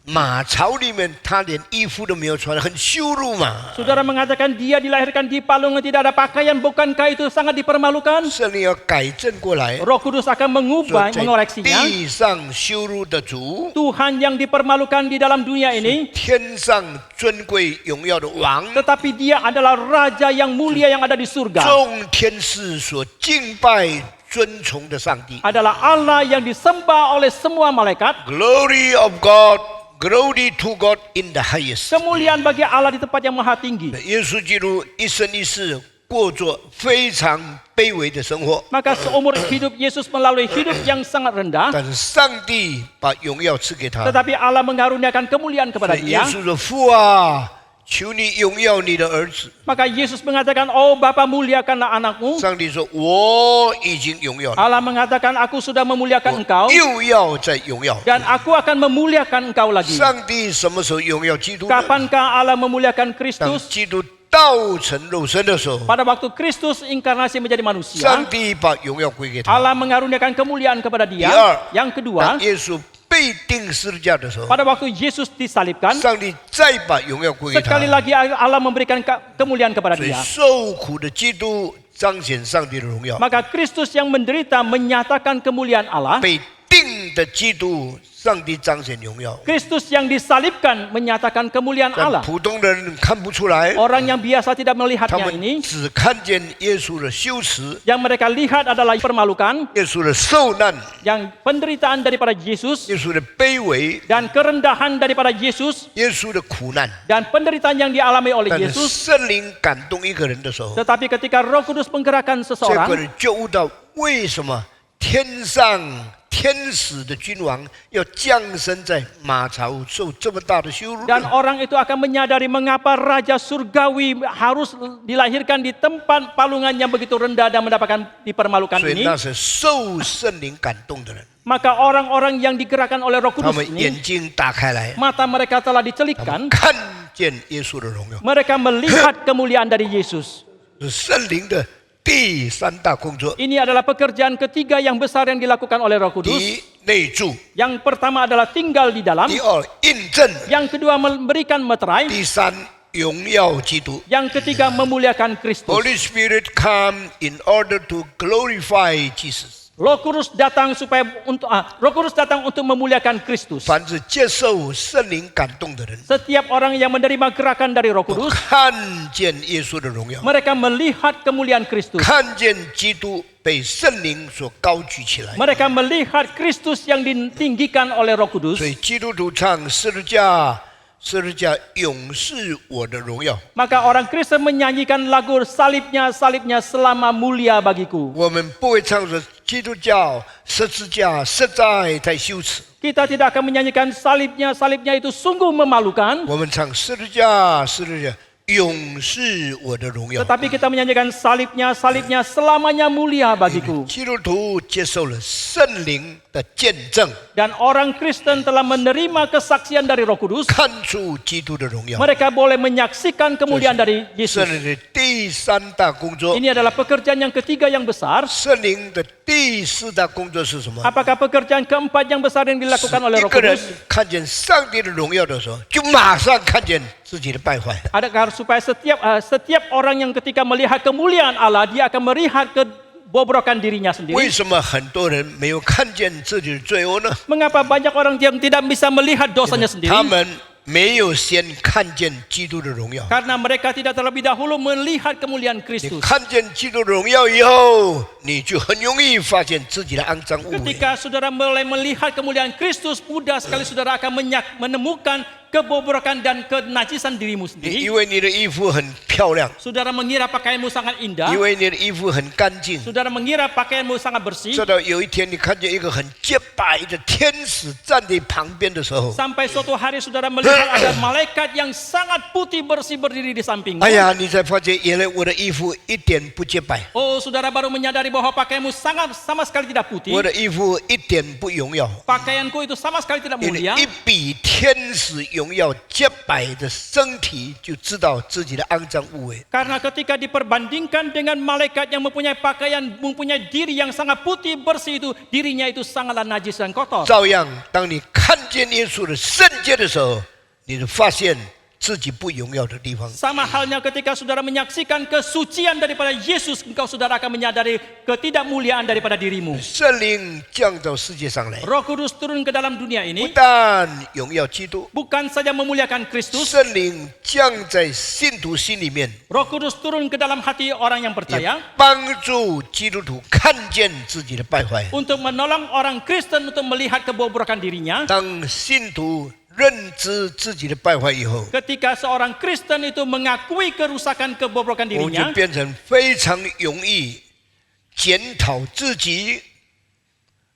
[SPEAKER 3] 马槽里面，他连衣服都没有穿，很羞辱嘛。
[SPEAKER 5] Saudara mengatakan dia dilahirkan di palungan tidak ada pakaian, bukankah itu sangat dipermalukan?
[SPEAKER 3] 圣灵要改正过来，
[SPEAKER 5] Roh Kudus akan
[SPEAKER 3] 说
[SPEAKER 5] mengubah,
[SPEAKER 3] 在
[SPEAKER 5] mengoreksinya.
[SPEAKER 3] 地上羞辱的主，
[SPEAKER 5] Tuhan yang dipermalukan di dalam dunia ini,
[SPEAKER 3] 天上尊贵荣耀的王，
[SPEAKER 5] tetapi dia adalah Raja yang mulia yang ada di surga.
[SPEAKER 3] 众天使所敬拜尊崇的上帝。
[SPEAKER 5] Adalah Allah yang disembah oleh semua malaikat.
[SPEAKER 3] Glory of God, glory to God in the highest。
[SPEAKER 5] Kemuliaan bagi Allah di tempat yang maha tinggi.
[SPEAKER 3] 耶稣基督一生一世过着非常卑微的生活，
[SPEAKER 5] Maka seumur hidup Yesus melalui hidup yang sangat rendah,
[SPEAKER 3] 但是上帝把荣耀赐给他。
[SPEAKER 5] tetapi Allah mengaruniakan kemuliaan
[SPEAKER 3] 所
[SPEAKER 5] kepada
[SPEAKER 3] 以耶
[SPEAKER 5] dia.
[SPEAKER 3] 稣说：“父啊，求你荣耀你的儿子。
[SPEAKER 5] Maka Yesus mengatakan, oh Bapa muliakanlah anakmu. ”
[SPEAKER 3] 上帝说：“我已经荣耀了，
[SPEAKER 5] Allah mengatakan, aku sudah memuliakan engkau
[SPEAKER 3] 又要再荣耀。
[SPEAKER 5] dan aku akan memuliakan engkau lagi.
[SPEAKER 3] 上帝什么时候荣耀基督呢？
[SPEAKER 5] Kapankah Allah memuliakan
[SPEAKER 3] 当
[SPEAKER 5] Kristus?
[SPEAKER 3] 基督道成肉身的时候，
[SPEAKER 5] Pada waktu Kristus inkarnasi menjadi
[SPEAKER 3] 上
[SPEAKER 5] manusia,
[SPEAKER 3] 帝把荣耀归给他。
[SPEAKER 5] Allah mengaruniakan kemuliaan kepada dia.
[SPEAKER 3] Diar.
[SPEAKER 5] Yang
[SPEAKER 3] 当
[SPEAKER 5] kedua,
[SPEAKER 3] 耶稣被钉十字架的时候，
[SPEAKER 5] pada waktu Yesus disalibkan,
[SPEAKER 3] 上帝再把荣耀归给他
[SPEAKER 5] sekali。lagi Allah memberikan kemuliaan kepada
[SPEAKER 3] 所以
[SPEAKER 5] dia.
[SPEAKER 3] 受苦的基督彰显上帝的荣耀，
[SPEAKER 5] Maka Kristus yang menderita menyatakan kemuliaan Allah.
[SPEAKER 3] 被钉的基督，上帝彰显荣耀。
[SPEAKER 5] Kristus yang disalibkan menyatakan kemuliaan
[SPEAKER 3] 但
[SPEAKER 5] Allah.
[SPEAKER 3] 普通人看不出来，
[SPEAKER 5] Orang yang biasa tidak
[SPEAKER 3] 他
[SPEAKER 5] melihatnya
[SPEAKER 3] 们
[SPEAKER 5] ini,
[SPEAKER 3] 只看见耶稣的羞耻，
[SPEAKER 5] yang mereka lihat adalah permalukan,
[SPEAKER 3] 耶稣的受难，
[SPEAKER 5] yang penderitaan daripada Yesus
[SPEAKER 3] 耶稣的卑微，
[SPEAKER 5] dan kerendahan daripada Yesus
[SPEAKER 3] 耶稣的苦难。
[SPEAKER 5] dan penderitaan yang dialami oleh
[SPEAKER 3] 但是
[SPEAKER 5] Yesus.
[SPEAKER 3] 圣灵感动一个人的时候，
[SPEAKER 5] Tetapi ketika Roh Kudus menggerakkan
[SPEAKER 3] 这个
[SPEAKER 5] seseorang,
[SPEAKER 3] 人就悟到为什么天上天使的君王要降生在马槽受这么大的羞辱。
[SPEAKER 5] dan orang itu akan menyadari mengapa Raja Surgawi harus dilahirkan di tempat palungan yang begitu rendah dan mendapatkan dipermalukan
[SPEAKER 3] 所以
[SPEAKER 5] ini.
[SPEAKER 3] 那是受圣灵感动的人，
[SPEAKER 5] Maka orang-orang yang digerakkan oleh Roh
[SPEAKER 3] 他
[SPEAKER 5] Kudus
[SPEAKER 3] 们
[SPEAKER 5] ini,
[SPEAKER 3] 眼睛打开来，
[SPEAKER 5] mata mereka telah
[SPEAKER 3] 他们
[SPEAKER 5] dicelikkan,
[SPEAKER 3] 看见耶稣的荣耀，
[SPEAKER 5] mereka melihat kemuliaan dari Yesus.
[SPEAKER 3] 是圣灵的第三大工作。
[SPEAKER 5] Ini adalah pekerjaan ketiga yang besar yang dilakukan oleh Roh
[SPEAKER 3] 第
[SPEAKER 5] Kudus.
[SPEAKER 3] 一，内住；
[SPEAKER 5] Yang pertama adalah tinggal di dalam,
[SPEAKER 3] 第二，印证；
[SPEAKER 5] yang kedua memberikan meterai,
[SPEAKER 3] 第三，荣耀基督。
[SPEAKER 5] yang ketiga memuliakan Kristus.
[SPEAKER 3] Holy Spirit come in order to glorify Jesus。
[SPEAKER 5] Roh Kudus datang Roh Kudus datang untuk memuliakan Kristus.
[SPEAKER 3] 凡是接受圣灵感动的人，
[SPEAKER 5] Setiap orang yang menerima gerakan dari Roh
[SPEAKER 3] 都
[SPEAKER 5] Kudus,
[SPEAKER 3] 看见耶稣的荣耀，
[SPEAKER 5] mereka melihat kemuliaan Kristus.
[SPEAKER 3] 看见基督被圣灵所高举起来。
[SPEAKER 5] Mereka melihat Kristus yang ditinggikan oleh Roh Kudus.
[SPEAKER 3] 所以基督徒唱十字架，十字架永是我的荣耀。
[SPEAKER 5] Maka orang Kristen menyanyikan lagu salibnya, salibnya selama mulia bagiku.
[SPEAKER 3] 我们不会唱说基督教十字架实在太羞耻，
[SPEAKER 5] Kita tidak akan menyanyikan salibnya, salibnya itu sungguh memalukan.
[SPEAKER 3] 我们唱十字架，十字架永是我的荣耀。
[SPEAKER 5] Tetapi kita menyanyikan salibnya, salibnya selamanya mulia bagiku.
[SPEAKER 3] 基督徒接受了圣灵的见证，
[SPEAKER 5] Dan orang Kristen telah menerima kesaksian dari Roh Kudus.
[SPEAKER 3] 看出基督的荣耀。
[SPEAKER 5] Mereka boleh menyaksikan kemuliaan dari
[SPEAKER 3] 圣
[SPEAKER 5] Yesus.
[SPEAKER 3] 灵的第三大工作，
[SPEAKER 5] Ini adalah pekerjaan yang ketiga yang besar.
[SPEAKER 3] 圣灵的第四大工作是什么？
[SPEAKER 5] Apakah pekerjaan keempat yang besar yang dilakukan oleh
[SPEAKER 3] 一
[SPEAKER 5] Roh
[SPEAKER 3] 个人
[SPEAKER 5] Kudus?
[SPEAKER 3] 看见上帝的荣耀的时候，就马上看见自己的败坏。
[SPEAKER 5] Adakah supaya setiap orang yang ketika melihat kemuliaan Allah, dia akan melihat kebobrokan dirinya
[SPEAKER 3] 为
[SPEAKER 5] sendiri.
[SPEAKER 3] 什么很多人没有看见自己的罪恶呢？
[SPEAKER 5] Mengapa banyak orang yang tidak bisa melihat dosanya
[SPEAKER 3] 他
[SPEAKER 5] sendiri?
[SPEAKER 3] 们没有先看见基督的荣耀。
[SPEAKER 5] Karena mereka tidak terlebih dahulu melihat kemuliaan
[SPEAKER 3] 你
[SPEAKER 5] Kristus.
[SPEAKER 3] 看见基督的荣耀以后，你就很容易发现自己的肮脏污秽。
[SPEAKER 5] Ketika saudara mulai melihat kemuliaan Kristus, mudah sekali saudara akan menemukan kebobrokan dan kenajisan dirimu
[SPEAKER 3] 你
[SPEAKER 5] sendiri.
[SPEAKER 3] 以为你的衣服很漂亮，
[SPEAKER 5] Saudara mengira pakaianmu sangat
[SPEAKER 3] 以
[SPEAKER 5] indah.
[SPEAKER 3] 为你的衣服很干净，
[SPEAKER 5] Saudara mengira pakaianmu sangat bersih.
[SPEAKER 3] 直到有一天你看见一个很洁白的天使站在旁边的时候，
[SPEAKER 5] Sampai suatu hari saudara melihat padahal ada malaikat yang sangat putih bersih berdiri di sampingmu.
[SPEAKER 3] 哎呀，你才发觉原来我的衣服一点不洁白，
[SPEAKER 5] Oh, saudara baru menyadari bahwa pakaianmu sama sekali tidak putih.
[SPEAKER 3] 我的衣服一点不荣耀，
[SPEAKER 5] Pakaianku itu sama sekali tidak
[SPEAKER 3] 因为
[SPEAKER 5] mulia.
[SPEAKER 3] 一比天使荣耀洁白的身体，就知道自己的肮脏污秽。
[SPEAKER 5] Karena ketika diperbandingkan dengan malaikat yang mempunyai pakaian, mempunyai diri yang sangat putih bersih itu, dirinya itu sangatlah najis dan kotor.
[SPEAKER 3] 照样，当你看见耶稣的圣洁的时候，你就发现自己不荣耀的地方。
[SPEAKER 5] Sama halnya ketika saudara menyaksikan kesucian daripada Yesus, engkau saudara akan menyadari ketidakmuliaan daripada dirimu.
[SPEAKER 3] 圣灵降到世界上来，
[SPEAKER 5] Roh Kudus turun ke dalam dunia
[SPEAKER 3] 不
[SPEAKER 5] ini,
[SPEAKER 3] 但荣耀基督，
[SPEAKER 5] bukan saja memuliakan Kristus,
[SPEAKER 3] 圣灵降在信徒心里面，
[SPEAKER 5] Roh Kudus turun ke dalam hati orang yang
[SPEAKER 3] 也
[SPEAKER 5] percaya
[SPEAKER 3] 帮助基督徒看见自己的败坏。
[SPEAKER 5] untuk menolong orang Kristen untuk melihat kebobrokan dirinya.
[SPEAKER 3] 当信徒认知自己的败坏以后，
[SPEAKER 5] Ketika seorang Kristen itu mengakui kerusakan kebobrokan
[SPEAKER 3] 我们就
[SPEAKER 5] dirinya,
[SPEAKER 3] 变成非常容易检讨自己，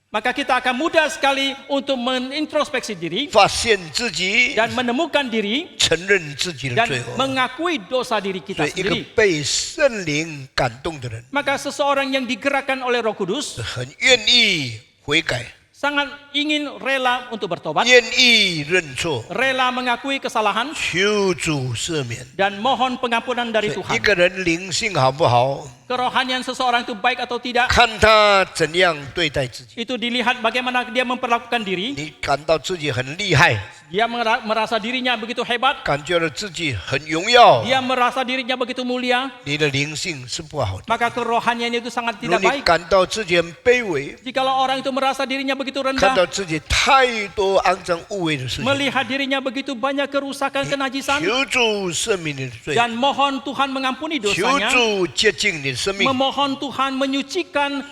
[SPEAKER 5] maka kita akan mudah sekali untuk menintrospeksi diri
[SPEAKER 3] 发现自己，
[SPEAKER 5] dan menemukan diri
[SPEAKER 3] 承认自己的
[SPEAKER 5] dan
[SPEAKER 3] 罪恶。
[SPEAKER 5] mengakui dosa diri
[SPEAKER 3] 所
[SPEAKER 5] kita
[SPEAKER 3] 以，一个
[SPEAKER 5] sendiri.
[SPEAKER 3] 被圣灵感动的人，
[SPEAKER 5] Maka seseorang yang digerakkan oleh Roh Kudus
[SPEAKER 3] 很愿意悔改，
[SPEAKER 5] sangat ingin rela untuk bertobat,
[SPEAKER 3] 愿意认错，
[SPEAKER 5] rela mengakui kesalahan
[SPEAKER 3] 求主赦免。
[SPEAKER 5] dan mohon pengampunan dari
[SPEAKER 3] 一
[SPEAKER 5] Tuhan.
[SPEAKER 3] 个人灵性好不好，
[SPEAKER 5] Kerohanian seseorang itu baik atau tidak,
[SPEAKER 3] 看他怎样对待自己。
[SPEAKER 5] itu dilihat bagaimana dia memperlakukan diri.
[SPEAKER 3] 你感到自己很厉害，
[SPEAKER 5] Dia merasa dirinya begitu hebat,
[SPEAKER 3] 感觉到自己很荣耀，
[SPEAKER 5] dia merasa dirinya begitu mulia,
[SPEAKER 3] 你的灵性是不好的。
[SPEAKER 5] maka kerohanian itu sangat
[SPEAKER 3] 如果
[SPEAKER 5] tidak
[SPEAKER 3] 你
[SPEAKER 5] baik.
[SPEAKER 3] 感到自己很卑微，
[SPEAKER 5] Jikalau orang itu merasa dirinya begitu
[SPEAKER 3] 看
[SPEAKER 5] rendah,
[SPEAKER 3] 到自己太多肮脏污秽的事情，
[SPEAKER 5] melihat dirinya begitu banyak kerusakan, kenajisan,
[SPEAKER 3] 求主赦免你的罪，
[SPEAKER 5] dan mohon Tuhan mengampuni
[SPEAKER 3] 求
[SPEAKER 5] dosanya,
[SPEAKER 3] 主洁净你的生命，
[SPEAKER 5] memohon Tuhan menyucikan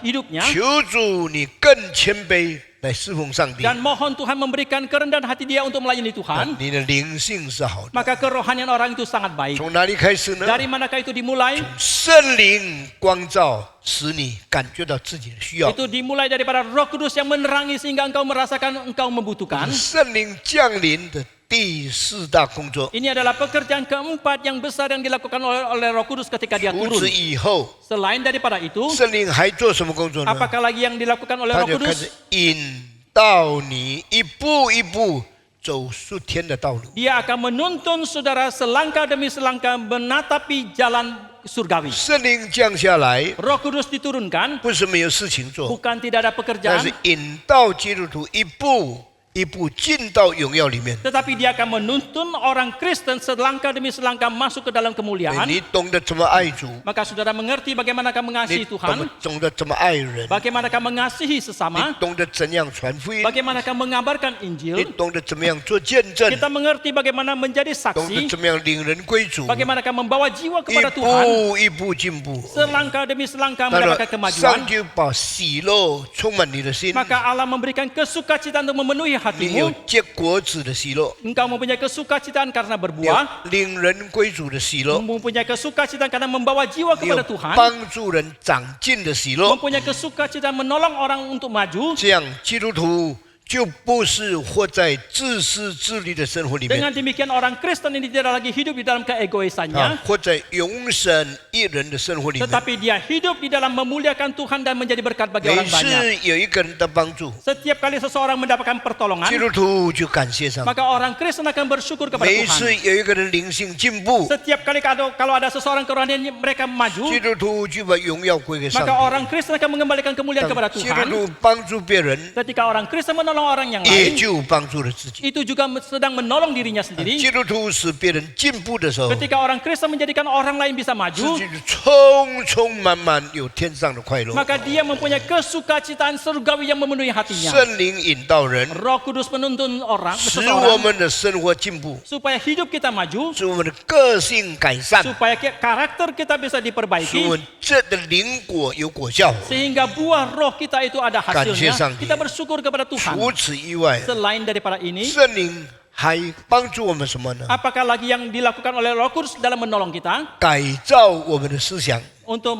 [SPEAKER 5] hidupnya,
[SPEAKER 3] 求主你更谦卑来侍奉上帝，
[SPEAKER 5] dan mohon Tuhan memberikan kerendahan hati dia untuk melayani Tuhan,
[SPEAKER 3] 你的灵性是好的。
[SPEAKER 5] maka kerohanian orang itu sangat baik.
[SPEAKER 3] 从哪里开始呢？
[SPEAKER 5] Dari manakah itu dimulai?
[SPEAKER 3] 圣灵光照，使你感觉到自己的需要。
[SPEAKER 5] Itu dimulai daripada Roh Kudus yang menerangi sehingga engkau merasakan engkau membutuhkan.
[SPEAKER 3] 圣灵降临的第四大工作。
[SPEAKER 5] Ini adalah pekerjaan keempat yang besar yang dilakukan oleh Roh Kudus ketika dia
[SPEAKER 3] 除
[SPEAKER 5] turun.
[SPEAKER 3] 此以后，
[SPEAKER 5] Selain daripada itu,
[SPEAKER 3] 圣灵还做什么工作呢？
[SPEAKER 5] apakah lagi yang dilakukan oleh
[SPEAKER 3] 他
[SPEAKER 5] Roh
[SPEAKER 3] 就开始
[SPEAKER 5] Kudus?
[SPEAKER 3] 引导你一步一步走属天的道路。
[SPEAKER 5] Dia akan menuntun saudara selangkah demi selangkah menatapi jalan surgawi.
[SPEAKER 3] 圣灵降下来，
[SPEAKER 5] Roh Kudus diturunkan,
[SPEAKER 3] 不是没有事情做，
[SPEAKER 5] bukan tidak ada
[SPEAKER 3] 但
[SPEAKER 5] pekerjaan,
[SPEAKER 3] 是引导基督徒一步一步进到荣耀里面。
[SPEAKER 5] tetapi dia akan menuntun orang Kristen selangkah demi selangkah masuk ke dalam kemuliaan.
[SPEAKER 3] 你懂得怎么爱主，
[SPEAKER 5] Maka saudara mengerti bagaimanakah
[SPEAKER 3] 你
[SPEAKER 5] mengasihi
[SPEAKER 3] 懂
[SPEAKER 5] Tuhan,
[SPEAKER 3] 得怎么爱人，
[SPEAKER 5] bagaimanakah mengasihi
[SPEAKER 3] 你
[SPEAKER 5] sesama,
[SPEAKER 3] 懂得怎样传福音，
[SPEAKER 5] bagaimanakah mengabarkan
[SPEAKER 3] 你
[SPEAKER 5] Injil.
[SPEAKER 3] 懂得怎么样做见证，
[SPEAKER 5] Kita mengerti bagaimana menjadi
[SPEAKER 3] 懂得
[SPEAKER 5] saksi,
[SPEAKER 3] 怎么样领人归主，
[SPEAKER 5] bagaimanakah membawa jiwa
[SPEAKER 3] 一
[SPEAKER 5] kepada Tuhan,
[SPEAKER 3] 步一步进步。
[SPEAKER 5] selangkah demi selangkah
[SPEAKER 3] 到了
[SPEAKER 5] mendapatkan
[SPEAKER 3] 上
[SPEAKER 5] kemajuan.
[SPEAKER 3] 帝把喜乐充满你的心，
[SPEAKER 5] Maka Allah memberikan kesukacita untuk memenuhi
[SPEAKER 3] 你有
[SPEAKER 5] hatimu.
[SPEAKER 3] 结果子的喜乐，
[SPEAKER 5] Engkau mempunyai kesukacitaan karena
[SPEAKER 3] 有
[SPEAKER 5] berbuah,
[SPEAKER 3] 领人归主的喜乐，
[SPEAKER 5] mempunyai kesukacitaan karena membawa jiwa
[SPEAKER 3] 你有
[SPEAKER 5] kepada Tuhan,
[SPEAKER 3] 帮助人长进的喜乐。
[SPEAKER 5] mempunyai kesukacitaan menolong orang untuk maju.
[SPEAKER 3] 这样，基督徒就不是活在自私自利的生活里面，
[SPEAKER 5] Dengan demikian orang Kristen ini tidak lagi hidup di dalam keegoisannya,
[SPEAKER 3] 活在永生一人的生活里面。
[SPEAKER 5] tetapi dia hidup di dalam memuliakan Tuhan dan menjadi berkat bagi
[SPEAKER 3] 每
[SPEAKER 5] orang banyak.
[SPEAKER 3] 次有一个人的帮助，
[SPEAKER 5] Setiap kali seseorang mendapatkan
[SPEAKER 3] 基
[SPEAKER 5] pertolongan,
[SPEAKER 3] 督徒就感谢上帝；
[SPEAKER 5] maka orang Kristen akan bersyukur kepada
[SPEAKER 3] 每一次
[SPEAKER 5] Tuhan.
[SPEAKER 3] 有一个人灵性进步，
[SPEAKER 5] Setiap kali kalau ada seseorang kerohanian mereka maju,
[SPEAKER 3] 基督徒就把荣耀归给上
[SPEAKER 5] maka
[SPEAKER 3] 帝。
[SPEAKER 5] orang Kristen akan mengembalikan kemuliaan
[SPEAKER 3] 当
[SPEAKER 5] kepada
[SPEAKER 3] 基督
[SPEAKER 5] Tuhan.
[SPEAKER 3] 徒帮助别人，
[SPEAKER 5] Ketika orang Kristen menolong orang yang
[SPEAKER 3] 也
[SPEAKER 5] lain,
[SPEAKER 3] 就帮助了自己。
[SPEAKER 5] itu juga sedang menolong dirinya sendiri.
[SPEAKER 3] 基督徒使别人进步的时候，
[SPEAKER 5] Ketika orang Kristen menjadikan orang lain bisa
[SPEAKER 3] 自
[SPEAKER 5] maju,
[SPEAKER 3] 己就充充满满有天上的快乐。
[SPEAKER 5] maka dia mempunyai kesukacitaan surgawi yang memenuhi hatinya.
[SPEAKER 3] 圣灵引导人，
[SPEAKER 5] Roh Kudus menuntun orang,
[SPEAKER 3] 使我
[SPEAKER 5] seseorang
[SPEAKER 3] 们的生活进步，
[SPEAKER 5] supaya hidup kita maju,
[SPEAKER 3] 使我们的个性改善，
[SPEAKER 5] supaya karakter kita bisa
[SPEAKER 3] 使我
[SPEAKER 5] diperbaiki,
[SPEAKER 3] 们这的灵果有果效。
[SPEAKER 5] sehingga buah roh kita itu ada hasilnya.
[SPEAKER 3] Sangti.
[SPEAKER 5] Kita bersyukur kepada Tuhan.
[SPEAKER 3] 除此以外，
[SPEAKER 5] Selain daripada ini,
[SPEAKER 3] 圣灵还帮助我们什么呢？
[SPEAKER 5] apakah lagi yang dilakukan oleh Roh Kudus dalam menolong kita
[SPEAKER 3] 改造我们的思想，
[SPEAKER 5] untuk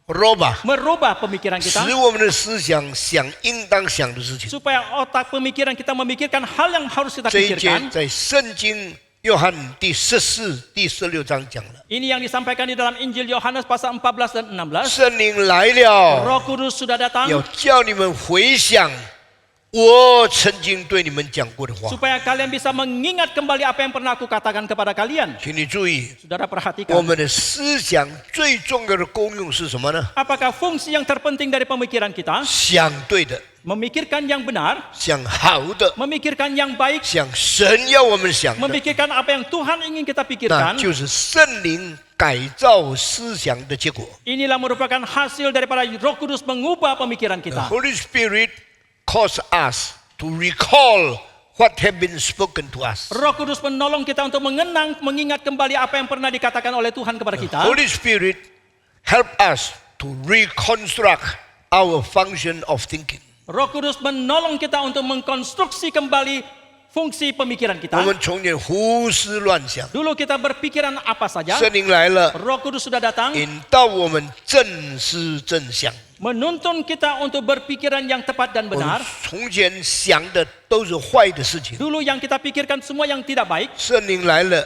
[SPEAKER 5] merubah pemikiran kita
[SPEAKER 3] 使我们的思想想应当想的事情。
[SPEAKER 5] supaya otak pemikiran kita memikirkan hal yang harus kita
[SPEAKER 3] 这一节
[SPEAKER 5] pikirkan.
[SPEAKER 3] 在圣经约翰第14、第16章讲了，
[SPEAKER 5] Ini yang disampaikan di dalam Injil Yohanes pasal 14 dan 16.
[SPEAKER 3] 圣灵来了，
[SPEAKER 5] Roh Kudus sudah datang
[SPEAKER 3] 要叫你们回想我曾经对你们讲过的话。
[SPEAKER 5] supaya kalian bisa mengingat kembali apa yang pernah aku katakan kepada kalian.
[SPEAKER 3] 请你注意，
[SPEAKER 5] Saudara
[SPEAKER 3] 我
[SPEAKER 5] perhatikan.
[SPEAKER 3] 们的思想最重要的功用是什么呢？
[SPEAKER 5] Apakah fungsi yang terpenting dari pemikiran kita?
[SPEAKER 3] 想对的，
[SPEAKER 5] Memikirkan yang benar,
[SPEAKER 3] 想好的，
[SPEAKER 5] memikirkan yang baik,
[SPEAKER 3] 想神要我们想的，
[SPEAKER 5] memikirkan apa yang Tuhan ingin kita
[SPEAKER 3] 那
[SPEAKER 5] pikirkan.
[SPEAKER 3] 就是圣灵改造思想的结果。
[SPEAKER 5] Inilah merupakan hasil daripada Roh Kudus mengubah pemikiran
[SPEAKER 3] The
[SPEAKER 5] kita.
[SPEAKER 3] Holy Spirit cause us to recall what have been spoken to us.
[SPEAKER 5] Roh Kudus menolong kita untuk mengingat kembali apa yang pernah dikatakan oleh Tuhan kepada kita.
[SPEAKER 3] Holy Spirit help us to reconstruct our function of thinking.
[SPEAKER 5] Roh Kudus menolong kita untuk mengkonstruksi kembali fungsi pemikiran
[SPEAKER 3] 我
[SPEAKER 5] kita.
[SPEAKER 3] 们从前胡思乱想，
[SPEAKER 5] Dulu kita berpikiran apa saja.
[SPEAKER 3] 圣灵来了，
[SPEAKER 5] Roh Kudus sudah datang
[SPEAKER 3] 引导我们正思正想。
[SPEAKER 5] menuntun kita untuk berpikiran yang tepat dan
[SPEAKER 3] 我们
[SPEAKER 5] benar.
[SPEAKER 3] 从前想的都是坏的事情，
[SPEAKER 5] Dulu yang kita pikirkan semua yang tidak baik.
[SPEAKER 3] 圣灵来了，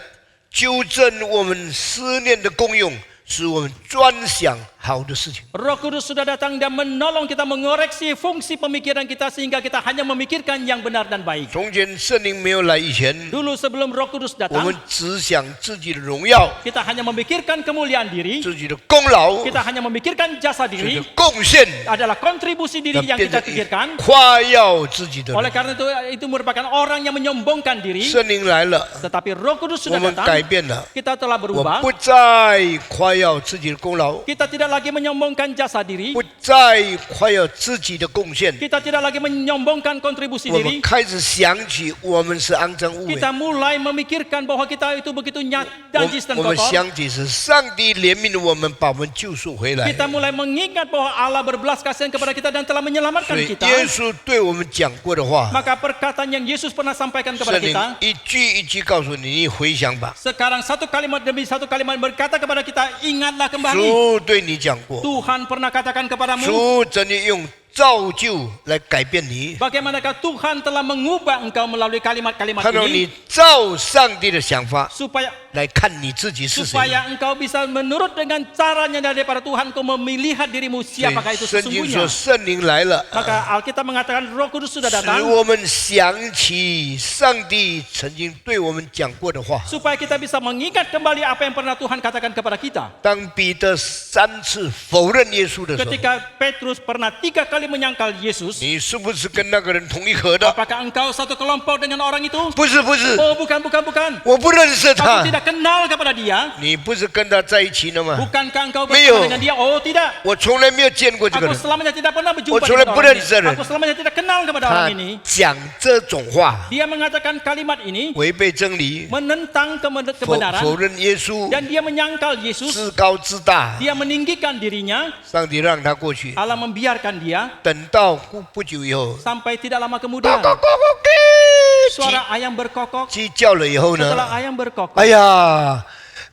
[SPEAKER 3] 纠正我们思念的功用，使我们专想好的事情。
[SPEAKER 5] Roh Kudus sudah datang dan menolong kita mengoreksi fungsi pemikiran kita sehingga kita hanya memikirkan yang benar dan baik.
[SPEAKER 3] 从前圣灵没有来以前，
[SPEAKER 5] Dulu sebelum Roh Kudus
[SPEAKER 3] 我
[SPEAKER 5] datang,
[SPEAKER 3] 们只想自己的荣耀、
[SPEAKER 5] kita hanya memikirkan kemuliaan diri,
[SPEAKER 3] 自己的功劳、
[SPEAKER 5] kita hanya memikirkan jasa
[SPEAKER 3] 自己
[SPEAKER 5] diri,
[SPEAKER 3] 的贡献，
[SPEAKER 5] adalah kontribusi diri yang
[SPEAKER 3] 变
[SPEAKER 5] kita
[SPEAKER 3] 成
[SPEAKER 5] pikirkan.
[SPEAKER 3] 夸耀自己的
[SPEAKER 5] Oleh
[SPEAKER 3] 人。
[SPEAKER 5] karena itu merupakan orang yang menyombongkan diri.
[SPEAKER 3] 圣灵来了，
[SPEAKER 5] Tetapi Roh Kudus
[SPEAKER 3] 我
[SPEAKER 5] sudah
[SPEAKER 3] 们改
[SPEAKER 5] datang,
[SPEAKER 3] 变了，
[SPEAKER 5] kita telah
[SPEAKER 3] 我
[SPEAKER 5] berubah.
[SPEAKER 3] 不再夸耀自己的功劳，
[SPEAKER 5] Kita tidak lagi menyombongkan jasa diri,
[SPEAKER 3] 不再夸耀自己的贡献。
[SPEAKER 5] kita tidak lagi menyombongkan kontribusi
[SPEAKER 3] 我们
[SPEAKER 5] diri.
[SPEAKER 3] 开始想起我们是肮脏污秽，
[SPEAKER 5] Kita mulai memikirkan bahwa kita itu begitu
[SPEAKER 3] 我
[SPEAKER 5] najis dan
[SPEAKER 3] 我们
[SPEAKER 5] kotor.
[SPEAKER 3] 想起是上帝怜悯我们，把我们救赎回来。
[SPEAKER 5] Kita mulai mengingat bahwa Allah berbelas kasihan kepada kita dan telah
[SPEAKER 3] 所
[SPEAKER 5] menyelamatkan
[SPEAKER 3] 以
[SPEAKER 5] kita.
[SPEAKER 3] 耶稣对我们讲过的话，
[SPEAKER 5] Maka perkataan yang Yesus pernah sampaikan
[SPEAKER 3] 圣
[SPEAKER 5] kepada
[SPEAKER 3] 灵
[SPEAKER 5] kita,
[SPEAKER 3] 一句一句告诉你，你回想吧。
[SPEAKER 5] sekarang satu kalimat demi satu kalimat berkata kepada kita, ingatlah kembali.
[SPEAKER 3] 主对你讲过，
[SPEAKER 5] Tuhan pernah katakan kepadamu,
[SPEAKER 3] 主真的用造就来改变你，
[SPEAKER 5] bagaimanakah Tuhan telah mengubah engkau melalui kalimat-kalimat
[SPEAKER 3] 看到你
[SPEAKER 5] ini
[SPEAKER 3] 照上帝的想法
[SPEAKER 5] supaya
[SPEAKER 3] 来看你自己是谁。
[SPEAKER 5] supaya engkau bisa menurut dengan caranya daripada Tuhan, engkau memilihat dirimu
[SPEAKER 3] 所以
[SPEAKER 5] siapakah itu
[SPEAKER 3] 圣经说
[SPEAKER 5] sesungguhnya.
[SPEAKER 3] 圣灵来了，
[SPEAKER 5] Maka Alkitab mengatakan Roh Kudus sudah
[SPEAKER 3] 使
[SPEAKER 5] datang
[SPEAKER 3] 我们想起上帝曾经对我们讲过的话。
[SPEAKER 5] supaya kita bisa mengingat kembali apa yang pernah Tuhan katakan kepada kita.
[SPEAKER 3] 当彼得3次否认耶稣的时候，
[SPEAKER 5] Ketika Petrus pernah 3 kali menyangkal Yesus,
[SPEAKER 3] 你是不是跟那个人同一盒的？
[SPEAKER 5] apakah engkau satu kelompok dengan orang itu?
[SPEAKER 3] 不是，不是，
[SPEAKER 5] Oh, bukan, bukan, bukan.
[SPEAKER 3] 我不认识
[SPEAKER 5] Aku
[SPEAKER 3] 他。
[SPEAKER 5] tidak kenal kepada dia.
[SPEAKER 3] 你不是跟他在一起的吗？
[SPEAKER 5] Bukankah engkau
[SPEAKER 3] Meo.
[SPEAKER 5] bersama dengan dia? Oh, tidak.
[SPEAKER 3] 我从来没有见过这个
[SPEAKER 5] Aku
[SPEAKER 3] 人。
[SPEAKER 5] selamanya tidak pernah berjumpa
[SPEAKER 3] Oh, sudah
[SPEAKER 5] dengan orang
[SPEAKER 3] benar,
[SPEAKER 5] ini.
[SPEAKER 3] Sir.
[SPEAKER 5] Aku selamanya tidak kenal kepada
[SPEAKER 3] 他
[SPEAKER 5] orang ini.
[SPEAKER 3] 讲这种话，
[SPEAKER 5] Dia mengatakan kalimat ini
[SPEAKER 3] 违背真理，
[SPEAKER 5] menentang
[SPEAKER 3] 否
[SPEAKER 5] kebenaran
[SPEAKER 3] 认耶稣，
[SPEAKER 5] dan dia menyangkal Yesus.
[SPEAKER 3] 自高自大。
[SPEAKER 5] Dia meninggikan dirinya.
[SPEAKER 3] 上帝让他过去，
[SPEAKER 5] Allah membiarkan dia
[SPEAKER 3] 等到不久以后，
[SPEAKER 5] sampai tidak lama kemudian
[SPEAKER 3] 鸡
[SPEAKER 5] suara ayam berkokok.
[SPEAKER 3] 鸡叫了以后
[SPEAKER 5] Setelah
[SPEAKER 3] 呢？
[SPEAKER 5] ayam berkokok,
[SPEAKER 3] 哎呀，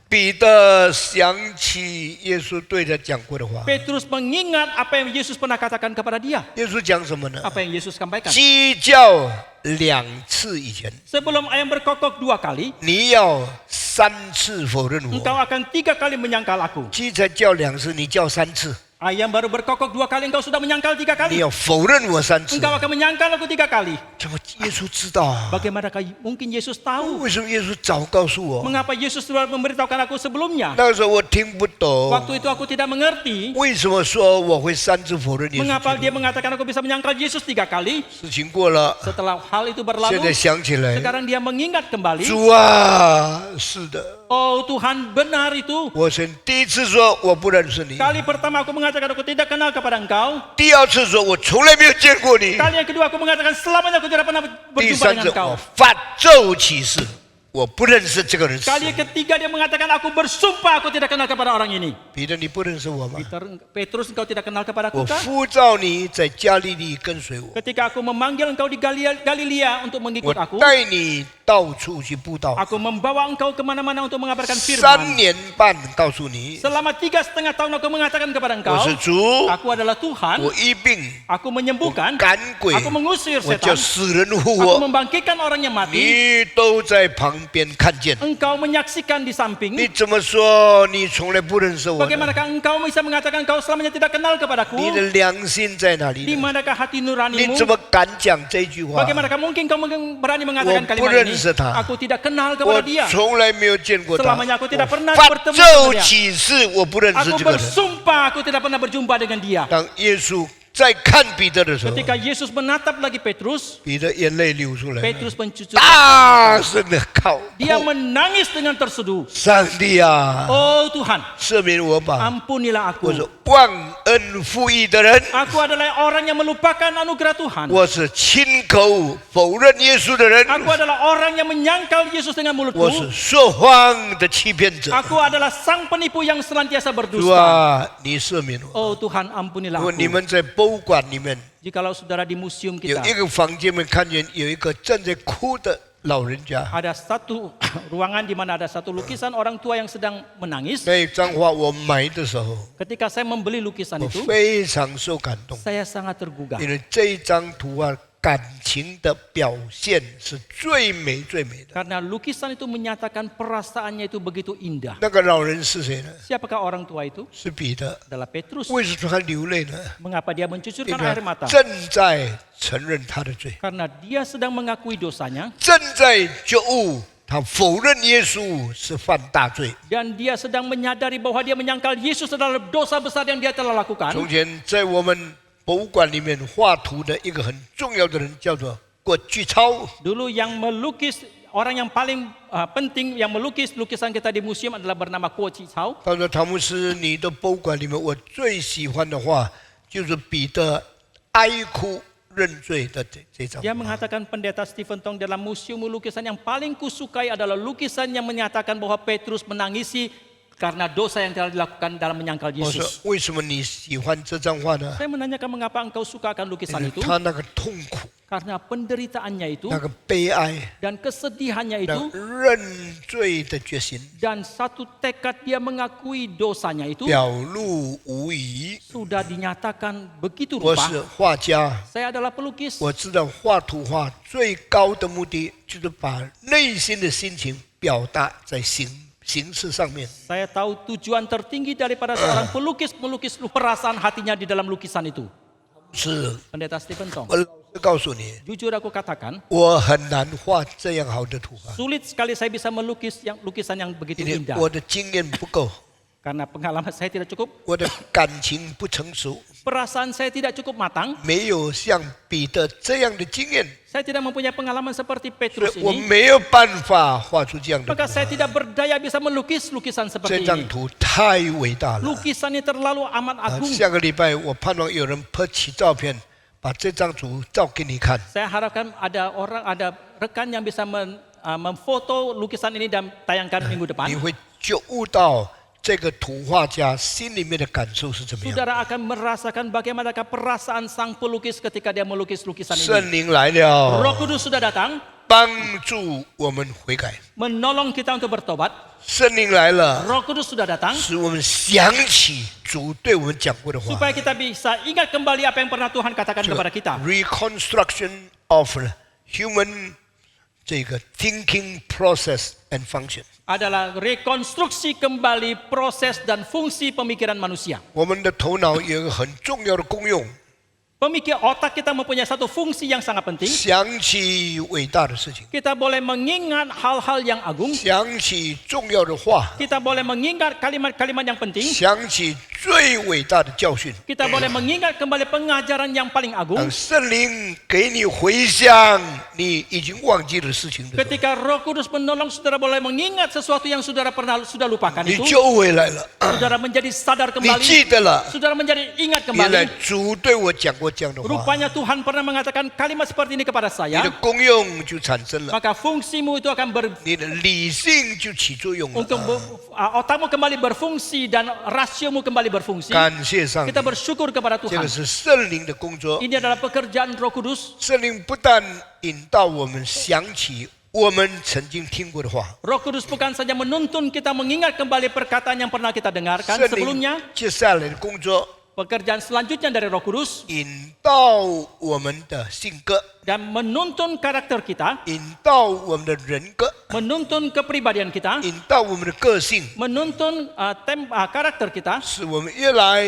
[SPEAKER 3] 彼得想起耶稣对他讲过的话。
[SPEAKER 5] Petrus mengingat apa yang Yesus pernah katakan kepada dia.
[SPEAKER 3] 耶稣讲什么呢？
[SPEAKER 5] Apa yang Yesus sampaikan?
[SPEAKER 3] 鸡叫2次以前，
[SPEAKER 5] Sebelum ayam berkokok 2 kali,
[SPEAKER 3] 你要3次否认
[SPEAKER 5] engkau
[SPEAKER 3] 我。
[SPEAKER 5] akan 3 kali menyangkal aku.
[SPEAKER 3] 鸡才叫2次，你叫3次，
[SPEAKER 5] Ayam baru berkokok 2 kali, engkau sudah menyangkal 3
[SPEAKER 3] 你
[SPEAKER 5] kali.
[SPEAKER 3] 要否认我3次。
[SPEAKER 5] Engkau akan menyangkal aku 3 kali.
[SPEAKER 3] 怎么耶稣知道啊？
[SPEAKER 5] Bagaimanakah mungkin Yesus tahu?
[SPEAKER 3] 为什么耶稣早告诉我？
[SPEAKER 5] Mengapa Yesus sudah memberitahukan aku sebelumnya?
[SPEAKER 3] 那个时候我听不懂，
[SPEAKER 5] Waktu itu aku tidak mengerti.
[SPEAKER 3] 为什么说我会3次否认耶稣
[SPEAKER 5] Mengapa
[SPEAKER 3] 基
[SPEAKER 5] dia
[SPEAKER 3] 督？
[SPEAKER 5] mengatakan aku bisa menyangkal Yesus 3 kali?
[SPEAKER 3] 事情过了，
[SPEAKER 5] Setelah hal itu
[SPEAKER 3] 现在
[SPEAKER 5] berlalu,
[SPEAKER 3] 想起来，
[SPEAKER 5] sekarang dia mengingat kembali.
[SPEAKER 3] 主啊，是的，
[SPEAKER 5] Oh Tuhan, benar itu.
[SPEAKER 3] 我曾第一次说我不认识你，
[SPEAKER 5] Kali pertama aku mengatakan aku tidak kenal kepada engkau.
[SPEAKER 3] 第二次说我从来没有见过你，
[SPEAKER 5] Kali yang kedua aku mengatakan selamanya aku tidak pernah
[SPEAKER 3] 第
[SPEAKER 5] berjumpa
[SPEAKER 3] 三
[SPEAKER 5] dengan
[SPEAKER 3] 次
[SPEAKER 5] engkau.
[SPEAKER 3] 我发咒起誓，我不认识这个人是
[SPEAKER 5] Kali
[SPEAKER 3] 谁。
[SPEAKER 5] ketiga dia mengatakan aku bersumpah aku tidak kenal kepada orang ini.
[SPEAKER 3] 彼得，你不认识我吗？
[SPEAKER 5] Petrus, engkau tidak kenal kepadaku
[SPEAKER 3] 我
[SPEAKER 5] kah?
[SPEAKER 3] 呼召你在加利利跟随我，
[SPEAKER 5] Ketika aku memanggil engkau di Galilea untuk
[SPEAKER 3] 我
[SPEAKER 5] mengikut aku,
[SPEAKER 3] 带你到处去布道。
[SPEAKER 5] aku membawa engkau kemana-mana untuk mengabarkan
[SPEAKER 3] 3
[SPEAKER 5] firman.
[SPEAKER 3] 年半告诉你，
[SPEAKER 5] Selama 3,5 tahun aku mengatakan kepada
[SPEAKER 3] 我
[SPEAKER 5] engkau,
[SPEAKER 3] 是主，
[SPEAKER 5] aku adalah Tuhan,
[SPEAKER 3] 我医病，
[SPEAKER 5] aku
[SPEAKER 3] 我
[SPEAKER 5] menyembuhkan,
[SPEAKER 3] 赶鬼，
[SPEAKER 5] aku mengusir
[SPEAKER 3] 我叫
[SPEAKER 5] setan,
[SPEAKER 3] 死人复
[SPEAKER 5] aku
[SPEAKER 3] 活，
[SPEAKER 5] membangkitkan orang yang mati.
[SPEAKER 3] 你都在旁边看见。
[SPEAKER 5] Engkau menyaksikan di
[SPEAKER 3] 你
[SPEAKER 5] samping.
[SPEAKER 3] 怎么说你从来不认识我呢？
[SPEAKER 5] Bagaimanakah engkau bisa mengatakan engkau selamanya tidak kenal kepadaku?
[SPEAKER 3] 你的良心在哪里
[SPEAKER 5] Di
[SPEAKER 3] 呢？
[SPEAKER 5] manakah hati
[SPEAKER 3] 你
[SPEAKER 5] nuranimu?
[SPEAKER 3] 怎么敢讲这句话？
[SPEAKER 5] Bagaimanakah mungkin kau berani mengatakan
[SPEAKER 3] Aku
[SPEAKER 5] kalimat ini?
[SPEAKER 3] berensa他.
[SPEAKER 5] Aku tidak kenal
[SPEAKER 3] 我
[SPEAKER 5] kepada dia.
[SPEAKER 3] 从来没有见过他。
[SPEAKER 5] Selamanya aku tidak pernah
[SPEAKER 3] 发
[SPEAKER 5] bertemu
[SPEAKER 3] 咒
[SPEAKER 5] dengan dia.
[SPEAKER 3] 起誓，我不认识
[SPEAKER 5] Aku
[SPEAKER 3] 这个人。
[SPEAKER 5] bersumpah aku tidak pernah berjumpa dengan dia.
[SPEAKER 3] 当耶稣在看彼得的时候，
[SPEAKER 5] Ketika Yesus menatap lagi Petrus,
[SPEAKER 3] 彼得眼泪流出来了，
[SPEAKER 5] Petrus mencucurkan
[SPEAKER 3] 大声的靠
[SPEAKER 5] dia
[SPEAKER 3] 哭。
[SPEAKER 5] menangis dengan terseduh.
[SPEAKER 3] 上帝啊，
[SPEAKER 5] Oh Tuhan,
[SPEAKER 3] 赦免我吧！
[SPEAKER 5] ampunilah
[SPEAKER 3] 我
[SPEAKER 5] aku.
[SPEAKER 3] 是忘恩负义的人，
[SPEAKER 5] Aku adalah orang yang melupakan anugerah Tuhan.
[SPEAKER 3] 我是亲口否认耶稣的人，
[SPEAKER 5] Aku adalah orang yang menyangkal Yesus dengan
[SPEAKER 3] 我
[SPEAKER 5] mulutku.
[SPEAKER 3] 是说谎的欺骗者。
[SPEAKER 5] Aku adalah sang penipu yang senantiasa
[SPEAKER 3] 主
[SPEAKER 5] berdusta.
[SPEAKER 3] 啊，你赦免我！
[SPEAKER 5] Oh Tuhan, ampunilah
[SPEAKER 3] 如果你
[SPEAKER 5] aku.
[SPEAKER 3] 们在博物馆里面
[SPEAKER 5] Jikalau saudara di museum
[SPEAKER 3] 有
[SPEAKER 5] kita
[SPEAKER 3] 一个房间，们看见有一个正在哭的老人家，
[SPEAKER 5] ada satu ruangan di mana ada satu lukisan orang tua yang sedang menangis.
[SPEAKER 3] 那张画我买的时候，
[SPEAKER 5] Ketika saya membeli lukisan
[SPEAKER 3] 我
[SPEAKER 5] itu,
[SPEAKER 3] 非常受感动，
[SPEAKER 5] saya sangat tergugah
[SPEAKER 3] 因为这一张图画感情的表现是最美最美的。
[SPEAKER 5] karena lukisan itu menyatakan perasaannya itu begitu indah.
[SPEAKER 3] 那个老人是谁呢？
[SPEAKER 5] Siapakah orang tua itu?
[SPEAKER 3] 是彼得。
[SPEAKER 5] Adalah Petrus.
[SPEAKER 3] 为什么他流泪呢？
[SPEAKER 5] Mengapa dia
[SPEAKER 3] 因
[SPEAKER 5] mencucurkan
[SPEAKER 3] 为
[SPEAKER 5] air
[SPEAKER 3] 他
[SPEAKER 5] mata?
[SPEAKER 3] 正在承认他的罪，
[SPEAKER 5] Karena dia sedang mengakui dosanya
[SPEAKER 3] 正在觉悟他否认耶稣是犯大罪。
[SPEAKER 5] dan dia sedang menyadari bahwa dia menyangkal Yesus adalah dosa besar yang dia telah lakukan.
[SPEAKER 3] 从前在我们博物馆里面画图的一个很重要的人叫做郭巨超，
[SPEAKER 5] Dulu yang melukis, orang yang paling penting yang melukis lukisan kita di museum adalah bernama Kuo Chi Cao.
[SPEAKER 3] 他说：“汤姆斯，你的博物馆里面，我最喜欢的画就是彼得哀哭认罪的这张
[SPEAKER 5] Dia
[SPEAKER 3] 画。
[SPEAKER 5] mengatakan pendeta Stephen Tong dalam museum lukisan yang paling kusukai adalah lukisan yang menyatakan bahwa Petrus menangisi karena dosa yang telah dilakukan dalam menyangkal
[SPEAKER 3] 我说
[SPEAKER 5] Yesus.
[SPEAKER 3] 为什么你喜欢这张画呢？
[SPEAKER 5] Saya menanyakan mengapa engkau suka akan
[SPEAKER 3] 因
[SPEAKER 5] lukisan
[SPEAKER 3] 为
[SPEAKER 5] itu?
[SPEAKER 3] 他那个痛苦、
[SPEAKER 5] Karena penderitaannya itu
[SPEAKER 3] 那个悲哀、
[SPEAKER 5] dan kesedihannya
[SPEAKER 3] 那
[SPEAKER 5] itu
[SPEAKER 3] 认罪的决心
[SPEAKER 5] dan satu tekad dia mengakui dosanya itu
[SPEAKER 3] 表露无遗。
[SPEAKER 5] sudah dinyatakan begitu
[SPEAKER 3] 我
[SPEAKER 5] rupa.
[SPEAKER 3] 是画家，
[SPEAKER 5] Saya adalah pelukis.
[SPEAKER 3] 我知道画图画最高的目的就是把内心的心情表达在形式上面。
[SPEAKER 5] Saya tahu tujuan tertinggi daripada seorang pelukis melukis perasaan hatinya di dalam lukisan itu.
[SPEAKER 3] 是，
[SPEAKER 5] Pendeta Stephen Tong,
[SPEAKER 3] 我老实告诉你，
[SPEAKER 5] jujur aku katakan,
[SPEAKER 3] 我很难画这样好的图画，
[SPEAKER 5] sulit sekali saya bisa melukis lukisan yang begitu
[SPEAKER 3] 因为
[SPEAKER 5] indah.
[SPEAKER 3] 我的经验不够，
[SPEAKER 5] Karena pengalaman saya tidak cukup,
[SPEAKER 3] 我的感情不成熟，
[SPEAKER 5] perasaan saya tidak cukup matang,
[SPEAKER 3] 没有像彼得这样的经验，
[SPEAKER 5] saya tidak mempunyai pengalaman seperti
[SPEAKER 3] 所
[SPEAKER 5] Petrus
[SPEAKER 3] 以我
[SPEAKER 5] ini.
[SPEAKER 3] 没有办法画出这样的
[SPEAKER 5] Maka
[SPEAKER 3] 图
[SPEAKER 5] saya
[SPEAKER 3] 画。
[SPEAKER 5] tidak berdaya bisa melukis lukisan
[SPEAKER 3] 这
[SPEAKER 5] seperti
[SPEAKER 3] 张
[SPEAKER 5] ini.
[SPEAKER 3] 图太伟大了。
[SPEAKER 5] Lukisannya terlalu amat agung.
[SPEAKER 3] 下个礼拜我盼望有人拍起照片，把这张图照给你看。
[SPEAKER 5] Saya harapkan ada rekan yang bisa memfoto lukisan ini dan tayangkan minggu
[SPEAKER 3] 你
[SPEAKER 5] depan.
[SPEAKER 3] 会觉悟到这个图画家心里面的感受是怎么样。
[SPEAKER 5] Saudara akan merasakan bagaimanakah perasaan sang pelukis ketika dia melukis lukisan
[SPEAKER 3] 圣
[SPEAKER 5] ini.
[SPEAKER 3] 灵来了，
[SPEAKER 5] Roh Kudus sudah datang
[SPEAKER 3] 帮助我们悔改。
[SPEAKER 5] menolong kita untuk bertobat.
[SPEAKER 3] 圣灵来了，
[SPEAKER 5] Roh Kudus sudah datang
[SPEAKER 3] 使我们想起主对我们讲过的话。
[SPEAKER 5] supaya kita bisa ingat kembali apa yang pernah Tuhan katakan kepada kita.
[SPEAKER 3] Reconstruction of human 这个 thinking process and function。
[SPEAKER 5] Adalah rekonstruksi kembali proses dan fungsi pemikiran manusia.
[SPEAKER 3] 我们的头脑有一个很重要的功用，
[SPEAKER 5] Otak kita mempunyai satu fungsi yang sangat penting.
[SPEAKER 3] 想起伟大的事情，
[SPEAKER 5] Kita boleh mengingat hal-hal yang agung.
[SPEAKER 3] 想起重要的话，
[SPEAKER 5] Kita boleh mengingat kalimat-kalimat yang penting.
[SPEAKER 3] 想起最伟大的教训。
[SPEAKER 5] Kita boleh mengingat kembali pengajaran yang paling agung.
[SPEAKER 3] 当圣灵给你回想你已经忘记的事情的时候，
[SPEAKER 5] Ketika Roh Kudus menolong saudara boleh mengingat sesuatu yang sudah lupakan
[SPEAKER 3] 你
[SPEAKER 5] itu,
[SPEAKER 3] 就回来了，
[SPEAKER 5] saudara menjadi sadar
[SPEAKER 3] 你记
[SPEAKER 5] kembali,
[SPEAKER 3] 得了，
[SPEAKER 5] saudara menjadi ingat
[SPEAKER 3] 原来
[SPEAKER 5] kembali
[SPEAKER 3] 主对我讲过过这样的话，
[SPEAKER 5] Rupanya Tuhan pernah mengatakan kalimat seperti ini kepada
[SPEAKER 3] 你
[SPEAKER 5] saya.
[SPEAKER 3] 的功用就产生了，
[SPEAKER 5] Maka fungsimu itu akan
[SPEAKER 3] 你的理性就起作用了。
[SPEAKER 5] untuk otakmu kembali berfungsi dan rasiomu kembali berfungsi.
[SPEAKER 3] 感谢上帝
[SPEAKER 5] Kita，bersyukur kepada
[SPEAKER 3] 这
[SPEAKER 5] Tuhan.
[SPEAKER 3] 个是圣灵的工作。
[SPEAKER 5] Ini adalah pekerjaan Roh Kudus.
[SPEAKER 3] 圣灵不但引导我们想起我们曾经听过的话，
[SPEAKER 5] Roh Kudus bukan saja menuntun kita mengingat kembali perkataan yang pernah kita dengarkan
[SPEAKER 3] 圣灵
[SPEAKER 5] sebelumnya.
[SPEAKER 3] 接下来的工作
[SPEAKER 5] Pekerjaan selanjutnya dari Roh Kudus
[SPEAKER 3] 引导我们的性格，
[SPEAKER 5] dan menuntun karakter kita,
[SPEAKER 3] 引导我们的人格，
[SPEAKER 5] menuntun kepribadian kita,
[SPEAKER 3] 引导我们的个性，
[SPEAKER 5] menuntun karakter kita
[SPEAKER 3] 使我们越来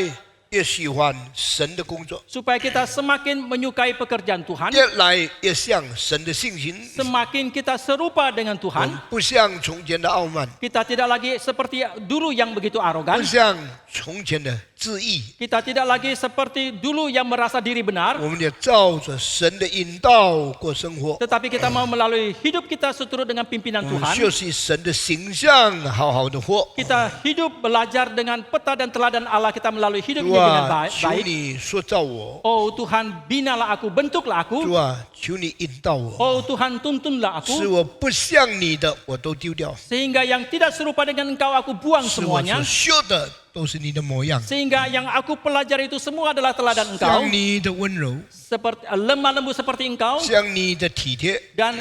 [SPEAKER 3] 越喜欢神的工作，
[SPEAKER 5] supaya kita semakin menyukai pekerjaan Tuhan,
[SPEAKER 3] 越来越像神的性情。
[SPEAKER 5] semakin kita serupa dengan
[SPEAKER 3] 我
[SPEAKER 5] Tuhan.
[SPEAKER 3] 们不像从前的傲慢，
[SPEAKER 5] Kita tidak lagi seperti dulu yang begitu
[SPEAKER 3] 不
[SPEAKER 5] arogan.
[SPEAKER 3] 像从前的自义，
[SPEAKER 5] Kita tidak lagi seperti dulu yang merasa diri benar.
[SPEAKER 3] 我们也照着神的引导过生活。
[SPEAKER 5] Tetapi kita mau melalui hidup kita seturut dengan pimpinan
[SPEAKER 3] 我们
[SPEAKER 5] Tuhan.
[SPEAKER 3] 学习神的形象，好好的活。
[SPEAKER 5] Kita hidup belajar dengan peta dan teladan Allah, kita melalui hidup
[SPEAKER 3] 主
[SPEAKER 5] ini dengan
[SPEAKER 3] 啊，求
[SPEAKER 5] baik.
[SPEAKER 3] 你塑造我。
[SPEAKER 5] Oh Tuhan, binalah aku, bentuklah
[SPEAKER 3] 主
[SPEAKER 5] aku.
[SPEAKER 3] 啊，求你引导我，
[SPEAKER 5] Oh Tuhan, tuntunlah
[SPEAKER 3] 使
[SPEAKER 5] aku.
[SPEAKER 3] 我不像你的我都丢掉，
[SPEAKER 5] Sehingga yang tidak serupa dengan Engkau aku buang
[SPEAKER 3] 使我
[SPEAKER 5] semuanya.
[SPEAKER 3] 所修的都是你的模样，
[SPEAKER 5] Sehingga yang aku pelajari itu semua adalah teladan Engkau.
[SPEAKER 3] 像你的温柔，
[SPEAKER 5] Seperti lemah lembut seperti Engkau
[SPEAKER 3] 像你的体贴，
[SPEAKER 5] dan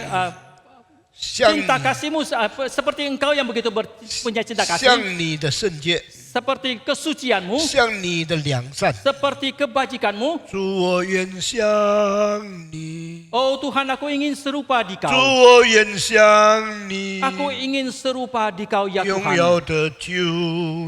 [SPEAKER 3] 像
[SPEAKER 5] cinta kasih-Mu seperti Engkau yang begitu punya cinta
[SPEAKER 3] 像
[SPEAKER 5] kasih.
[SPEAKER 3] 你的圣洁，
[SPEAKER 5] Seperti kesucian-Mu,
[SPEAKER 3] 像你的良善。
[SPEAKER 5] seperti kebajikan-Mu.
[SPEAKER 3] 主，我愿像你，
[SPEAKER 5] Oh Tuhan, aku ingin serupa di
[SPEAKER 3] 主，
[SPEAKER 5] Kau.
[SPEAKER 3] 我愿像你，
[SPEAKER 5] Aku ingin serupa di Kau ya
[SPEAKER 3] 荣
[SPEAKER 5] Tuhan.
[SPEAKER 3] 耀的救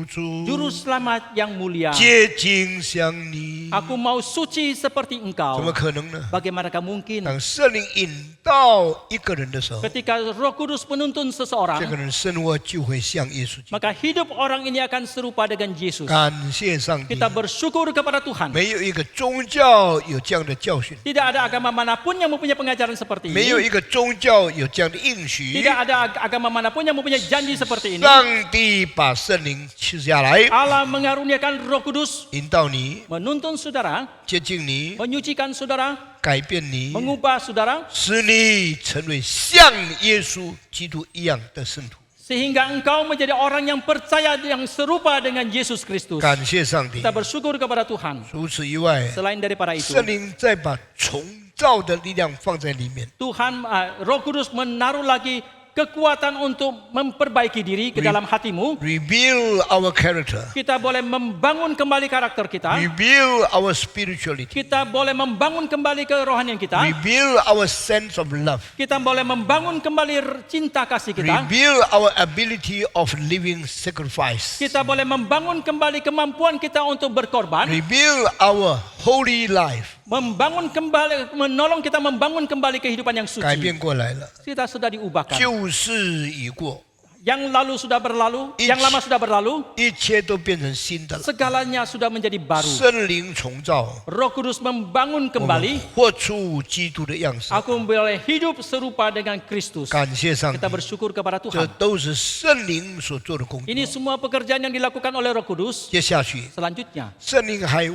[SPEAKER 3] 主，
[SPEAKER 5] Juru selamat yang mulia.
[SPEAKER 3] 洁净像你，
[SPEAKER 5] Aku mau suci seperti
[SPEAKER 3] 怎么
[SPEAKER 5] Engkau.
[SPEAKER 3] 可能呢？
[SPEAKER 5] Bagaimanakah mungkin
[SPEAKER 3] 当圣灵引导一个人的时候，
[SPEAKER 5] ketika Roh Kudus menuntun
[SPEAKER 3] 这
[SPEAKER 5] seseorang,
[SPEAKER 3] 个人生活就会像耶稣基督。
[SPEAKER 5] maka hidup orang ini akan serupa dengan Yesus.
[SPEAKER 3] 感谢上帝，
[SPEAKER 5] Kita bersyukur kepada Tuhan.
[SPEAKER 3] 没有一个宗教有这样的教训，
[SPEAKER 5] Tidak ada agama manapun yang mempunyai pengajaran seperti
[SPEAKER 3] 没有
[SPEAKER 5] ini.
[SPEAKER 3] 一个宗教有这样的应许。
[SPEAKER 5] Tidak ada agama manapun yang mempunyai janji seperti ini.
[SPEAKER 3] 上帝把圣灵赐下来，
[SPEAKER 5] Allah mengaruniakan Roh Kudus,
[SPEAKER 3] 引导你，
[SPEAKER 5] menuntun saudara,
[SPEAKER 3] 接近你，
[SPEAKER 5] menyucikan saudara,
[SPEAKER 3] 改变你，
[SPEAKER 5] mengubah saudara,
[SPEAKER 3] 使你成为像耶稣基督一样的圣徒。
[SPEAKER 5] sehingga engkau menjadi orang yang percaya yang serupa dengan Yesus Kristus.
[SPEAKER 3] 感谢上帝。
[SPEAKER 5] Kita bersyukur kepada Tuhan.
[SPEAKER 3] 除此以外，
[SPEAKER 5] Selain daripada itu,
[SPEAKER 3] 圣灵再把重造的力量放在里面，
[SPEAKER 5] Tuhan Roh Kudus menaruh lagi kekuatan untuk memperbaiki diri ke dalam hatimu.
[SPEAKER 3] reveal our character,
[SPEAKER 5] Kita boleh membangun kembali karakter kita.
[SPEAKER 3] reveal our spirituality,
[SPEAKER 5] Kita boleh membangun kembali kerohanian kita.
[SPEAKER 3] reveal our sense of love,
[SPEAKER 5] Kita boleh membangun kembali cinta kasih kita.
[SPEAKER 3] reveal our ability of living sacrifice,
[SPEAKER 5] Kita boleh membangun kembali kemampuan kita untuk berkorban.
[SPEAKER 3] reveal our holy life.
[SPEAKER 5] Membangun kembali, menolong kita membangun kembali kehidupan yang
[SPEAKER 3] 改
[SPEAKER 5] suci.
[SPEAKER 3] 变过来了，
[SPEAKER 5] Kita sudah diubahkan.
[SPEAKER 3] 旧事已过，
[SPEAKER 5] Yang lalu sudah berlalu, yang lama sudah berlalu.
[SPEAKER 3] 一切都变成新的了。
[SPEAKER 5] Segalanya sudah menjadi baru.
[SPEAKER 3] 圣灵重造，
[SPEAKER 5] Roh Kudus membangun
[SPEAKER 3] 我们
[SPEAKER 5] kembali.
[SPEAKER 3] 活出基督的样式。
[SPEAKER 5] Aku boleh hidup serupa dengan Kristus.
[SPEAKER 3] 感谢上帝
[SPEAKER 5] Kita，bersyukur kepada
[SPEAKER 3] 这
[SPEAKER 5] Tuhan.
[SPEAKER 3] 都是圣灵所做的工作。
[SPEAKER 5] Ini semua pekerjaan yang dilakukan oleh Roh Kudus.
[SPEAKER 3] 接下去，
[SPEAKER 5] Selanjutnya,
[SPEAKER 3] 圣灵还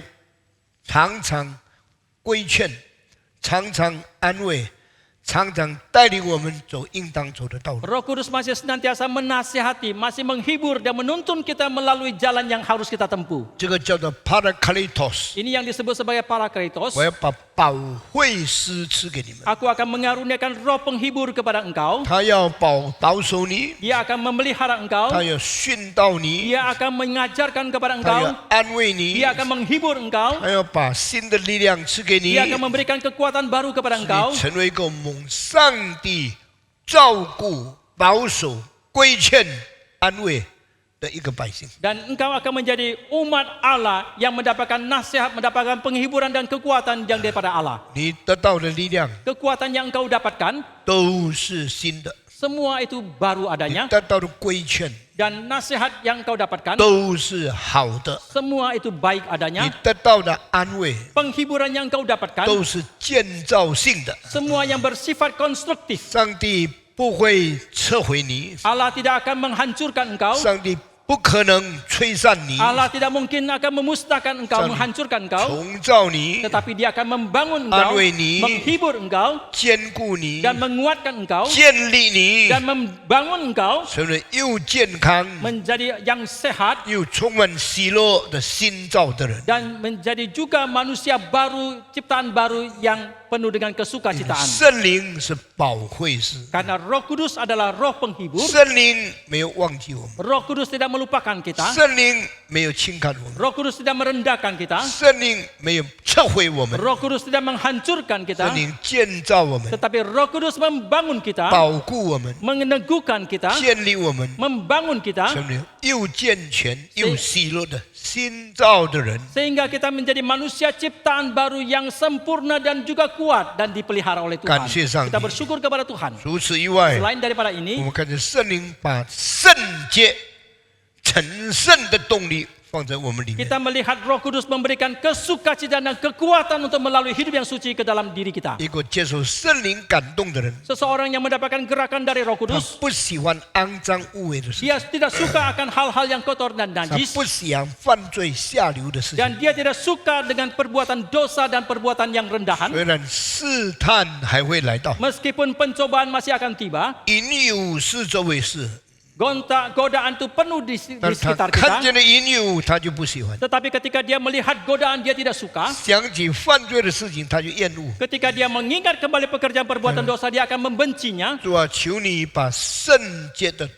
[SPEAKER 3] 常常规劝，常常安慰，常常带领我们走应当走的道路。
[SPEAKER 5] Roh Kudus masih senantiasa menasihati, masih menghibur dan menuntun kita melalui jalan yang harus kita tempuh.
[SPEAKER 3] 这个叫做 Parakletos。
[SPEAKER 5] Ini yang disebut sebagai Parakletos.
[SPEAKER 3] 我要把保惠师赐给你们，
[SPEAKER 5] Aku akan mengaruniakan roh penghibur kepada engkau.
[SPEAKER 3] 他要保守你，
[SPEAKER 5] Dia akan memelihara engkau.
[SPEAKER 3] 他要训导你，
[SPEAKER 5] Dia akan mengajarkan kepada
[SPEAKER 3] 他
[SPEAKER 5] engkau.
[SPEAKER 3] 要安慰你，
[SPEAKER 5] Dia akan menghibur engkau.
[SPEAKER 3] 他要把新的力量赐给你，
[SPEAKER 5] Dia akan memberikan kekuatan baru kepada
[SPEAKER 3] 使
[SPEAKER 5] engkau.
[SPEAKER 3] 你成为一个蒙上帝照顾、保守、规劝、安慰的一个百姓。
[SPEAKER 5] Dan engkau akan menjadi umat Allah yang mendapatkan nasihat, mendapatkan penghiburan dan kekuatan yang daripada Allah.
[SPEAKER 3] 你得到的力量
[SPEAKER 5] Kekuatan yang engkau dapatkan,
[SPEAKER 3] 都是新的，
[SPEAKER 5] semua itu baru
[SPEAKER 3] 你
[SPEAKER 5] adanya.
[SPEAKER 3] 得到的规劝
[SPEAKER 5] Dan nasihat yang engkau dapatkan,
[SPEAKER 3] 都是好的，
[SPEAKER 5] semua itu baik
[SPEAKER 3] 你
[SPEAKER 5] adanya.
[SPEAKER 3] 得到的安慰
[SPEAKER 5] Penghiburan yang engkau dapatkan,
[SPEAKER 3] 都是建造性的。
[SPEAKER 5] semua yang bersifat konstruktif.
[SPEAKER 3] 上帝不会撤回你，
[SPEAKER 5] Allah tidak akan menghancurkan engkau.
[SPEAKER 3] 上帝不可能吹散你、
[SPEAKER 5] Allah tidak mungkin akan memusnahkan engkau, menghancurkan engkau,
[SPEAKER 3] 重造你、
[SPEAKER 5] tetapi Dia akan membangun engkau,
[SPEAKER 3] 安慰你、
[SPEAKER 5] menghibur engkau,
[SPEAKER 3] 坚固你、
[SPEAKER 5] dan menguatkan engkau,
[SPEAKER 3] 建立你，
[SPEAKER 5] dan membangun engkau
[SPEAKER 3] 成为又健康
[SPEAKER 5] menjadi yang sehat
[SPEAKER 3] 又充满喜乐的新造的人。
[SPEAKER 5] dan menjadi juga manusia baru, ciptaan baru yang penuh dengan kesukacitaan.
[SPEAKER 3] 圣灵是保惠师，
[SPEAKER 5] Karena Roh Kudus adalah roh penghibur,
[SPEAKER 3] 圣灵没有忘记我们，
[SPEAKER 5] Roh Kudus tidak melupakan kita,
[SPEAKER 3] 圣灵没有轻看我们，
[SPEAKER 5] Roh Kudus tidak merendahkan kita,
[SPEAKER 3] 圣灵没有撤回我们，
[SPEAKER 5] Roh Kudus tidak menghancurkan kita,
[SPEAKER 3] 圣灵建造我们，
[SPEAKER 5] tetapi Roh Kudus membangun kita,
[SPEAKER 3] 保护我们，
[SPEAKER 5] meneguhkan kita,
[SPEAKER 3] 建立我们，
[SPEAKER 5] membangun kita,
[SPEAKER 3] 成为又健全又喜乐的新造的人。
[SPEAKER 5] sehingga kita menjadi manusia ciptaan baru yang sempurna dan juga kuat dan dipelihara oleh Tuhan. Kita bersyukur kepada Tuhan.
[SPEAKER 3] 除此以外，
[SPEAKER 5] Selain daripada
[SPEAKER 3] 我
[SPEAKER 5] ini,
[SPEAKER 3] 们看见圣灵把圣洁、成圣的动力放在我们里面。
[SPEAKER 5] kita melihat Roh Kudus memberikan kesukacitaan dan kekuatan untuk melalui hidup yang suci ke dalam diri kita.
[SPEAKER 3] 一个接受圣灵感动的人，
[SPEAKER 5] Seseorang yang mendapatkan gerakan dari Roh
[SPEAKER 3] 他
[SPEAKER 5] Kudus,
[SPEAKER 3] 不喜欢肮脏污秽的事情，
[SPEAKER 5] dia tidak suka akan hal-hal yang kotor dan
[SPEAKER 3] 他
[SPEAKER 5] najis,
[SPEAKER 3] 不喜欢犯罪下流的事情。
[SPEAKER 5] dan dia tidak suka dengan perbuatan dosa dan perbuatan yang rendahan.
[SPEAKER 3] 虽然试探还会来到，
[SPEAKER 5] Meskipun pencobaan masih akan tiba,
[SPEAKER 3] 引诱是周围事，
[SPEAKER 5] godaan itu penuh di
[SPEAKER 3] 但是他
[SPEAKER 5] sekitar
[SPEAKER 3] 看
[SPEAKER 5] kita.
[SPEAKER 3] 见了引诱，他就不喜欢；
[SPEAKER 5] Tetapi ketika dia melihat godaan, dia tidak suka.
[SPEAKER 3] 想起犯罪的事情，他就厌恶。
[SPEAKER 5] Ketika dia mengingat kembali pekerjaan perbuatan dosa, dia akan membencinya.
[SPEAKER 3] 主啊，求你把圣洁的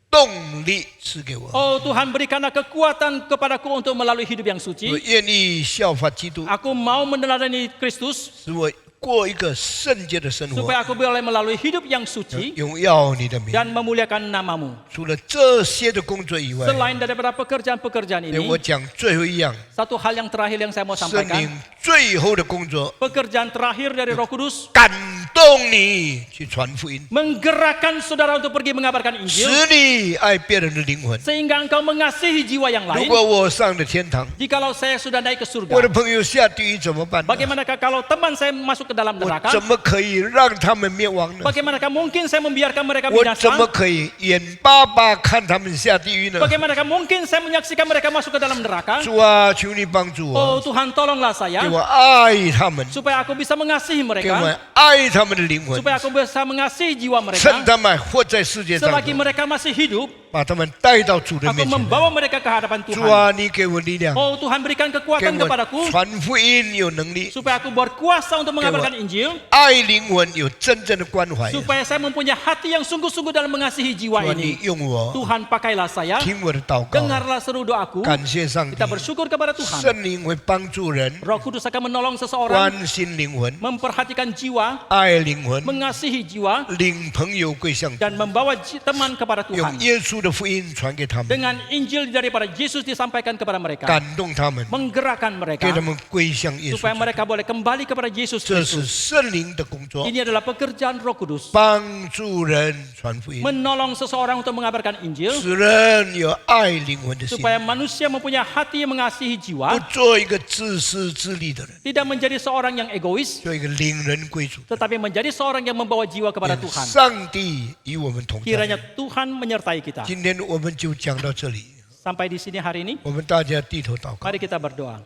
[SPEAKER 3] 动力赐给我，
[SPEAKER 5] Oh Tuhan, berikanlah kekuatan kepadaku untuk melalui hidup yang
[SPEAKER 3] 我
[SPEAKER 5] suci.
[SPEAKER 3] 愿意效法基督，
[SPEAKER 5] Aku mau meneladani Kristus
[SPEAKER 3] 使我过一个圣洁的生活，
[SPEAKER 5] supaya aku boleh melalui hidup yang suci
[SPEAKER 3] 荣耀你的名。
[SPEAKER 5] dan memuliakan namamu.
[SPEAKER 3] 除了这些的工作以外，
[SPEAKER 5] Selain daripada pekerjaan-pekerjaan
[SPEAKER 3] 我
[SPEAKER 5] ini,
[SPEAKER 3] 讲最后一样，
[SPEAKER 5] satu hal yang terakhir yang saya mau
[SPEAKER 3] 圣
[SPEAKER 5] sampaikan,
[SPEAKER 3] 灵最后的工作，
[SPEAKER 5] pekerjaan terakhir dari Roh Kudus
[SPEAKER 3] 感动你去传福音，
[SPEAKER 5] menggerakkan saudara untuk pergi mengabarkan
[SPEAKER 3] 使
[SPEAKER 5] Injil
[SPEAKER 3] 你爱别人的灵魂。
[SPEAKER 5] sehingga engkau mengasihi jiwa yang
[SPEAKER 3] 如
[SPEAKER 5] lain.
[SPEAKER 3] 果我上了天堂，
[SPEAKER 5] Jikalau saya sudah naik ke
[SPEAKER 3] 我的
[SPEAKER 5] surga,
[SPEAKER 3] 朋友下地狱怎么办呢？
[SPEAKER 5] bagaimanakah kalau teman saya masuk ke dalam
[SPEAKER 3] 我
[SPEAKER 5] neraka?
[SPEAKER 3] 怎么可以让他们灭亡呢？
[SPEAKER 5] Bagaimanakah mungkin saya membiarkan mereka
[SPEAKER 3] 我怎么
[SPEAKER 5] binasa?
[SPEAKER 3] 可以眼巴巴看他们下地狱呢？
[SPEAKER 5] Bagaimanakah mungkin saya menyaksikan mereka masuk ke dalam neraka?
[SPEAKER 3] 主啊，求你帮助
[SPEAKER 5] Oh
[SPEAKER 3] 我，
[SPEAKER 5] Tuhan, tolonglah
[SPEAKER 3] 给
[SPEAKER 5] saya
[SPEAKER 3] 我爱他们，
[SPEAKER 5] supaya aku bisa mengasihi
[SPEAKER 3] 给我
[SPEAKER 5] mereka,
[SPEAKER 3] 爱他们的灵魂，
[SPEAKER 5] supaya aku bisa mengasihi jiwa
[SPEAKER 3] 趁
[SPEAKER 5] mereka
[SPEAKER 3] 他们还活在世界上，
[SPEAKER 5] selagi mereka masih hidup.
[SPEAKER 3] 把他们带到主的
[SPEAKER 5] Aku
[SPEAKER 3] 面前。
[SPEAKER 5] membawa mereka ke hadapan
[SPEAKER 3] 主
[SPEAKER 5] Tuhan.
[SPEAKER 3] 啊，你给我力量，
[SPEAKER 5] Oh Tuhan, berikan
[SPEAKER 3] 给
[SPEAKER 5] kekuatan
[SPEAKER 3] 我
[SPEAKER 5] kepadaku
[SPEAKER 3] 传福音有能力，
[SPEAKER 5] supaya aku berkuasa untuk mengabarkan Injil,
[SPEAKER 3] 爱灵魂有真正的关怀。主
[SPEAKER 5] supaya saya mempunyai hati yang sungguh-sungguh dalam mengasihi jiwa
[SPEAKER 3] 啊，你
[SPEAKER 5] ini.
[SPEAKER 3] 用我，
[SPEAKER 5] Tuhan, pakailah saya,
[SPEAKER 3] 听我的祷告，
[SPEAKER 5] dengarlah seru doaku.
[SPEAKER 3] 感谢上帝
[SPEAKER 5] Kita。bersyukur kepada Tuhan.
[SPEAKER 3] 圣灵会帮助人，
[SPEAKER 5] Roh Kudus akan menolong seseorang,
[SPEAKER 3] 关心灵魂，
[SPEAKER 5] memperhatikan jiwa,
[SPEAKER 3] 爱灵魂，
[SPEAKER 5] mengasihi jiwa,
[SPEAKER 3] 领朋友归向主，
[SPEAKER 5] dan membawa teman kepada
[SPEAKER 3] 用
[SPEAKER 5] Tuhan.
[SPEAKER 3] 耶稣的福音传给他们，
[SPEAKER 5] Dengan Injil daripada Yesus disampaikan kepada mereka,
[SPEAKER 3] 感动他们，
[SPEAKER 5] menggerakkan
[SPEAKER 3] 给他
[SPEAKER 5] mereka
[SPEAKER 3] 们归向耶
[SPEAKER 5] supaya
[SPEAKER 3] 稣。
[SPEAKER 5] mereka boleh kembali kepada Yesus
[SPEAKER 3] 这是
[SPEAKER 5] Kristus.
[SPEAKER 3] 圣灵的工作，
[SPEAKER 5] Ini adalah pekerjaan Roh Kudus,
[SPEAKER 3] 帮助人传福音，
[SPEAKER 5] menolong seseorang untuk mengabarkan Injil
[SPEAKER 3] 使人有爱灵魂的心，
[SPEAKER 5] supaya manusia mempunyai hati yang mengasihi
[SPEAKER 3] 不
[SPEAKER 5] jiwa,
[SPEAKER 3] 做一个自私自利的人，
[SPEAKER 5] tidak menjadi seorang yang egois,
[SPEAKER 3] 做一个领人归主。
[SPEAKER 5] tetapi menjadi seorang yang membawa jiwa kepada
[SPEAKER 3] 愿
[SPEAKER 5] Tuhan.
[SPEAKER 3] 上帝与我们同
[SPEAKER 5] Kiranya
[SPEAKER 3] 在。
[SPEAKER 5] Tuhan menyertai kita.
[SPEAKER 3] 今天我们就讲到这里，
[SPEAKER 5] Sampai di sini hari ini,
[SPEAKER 3] 我们大家低头祷告。
[SPEAKER 5] mari kita berdoa.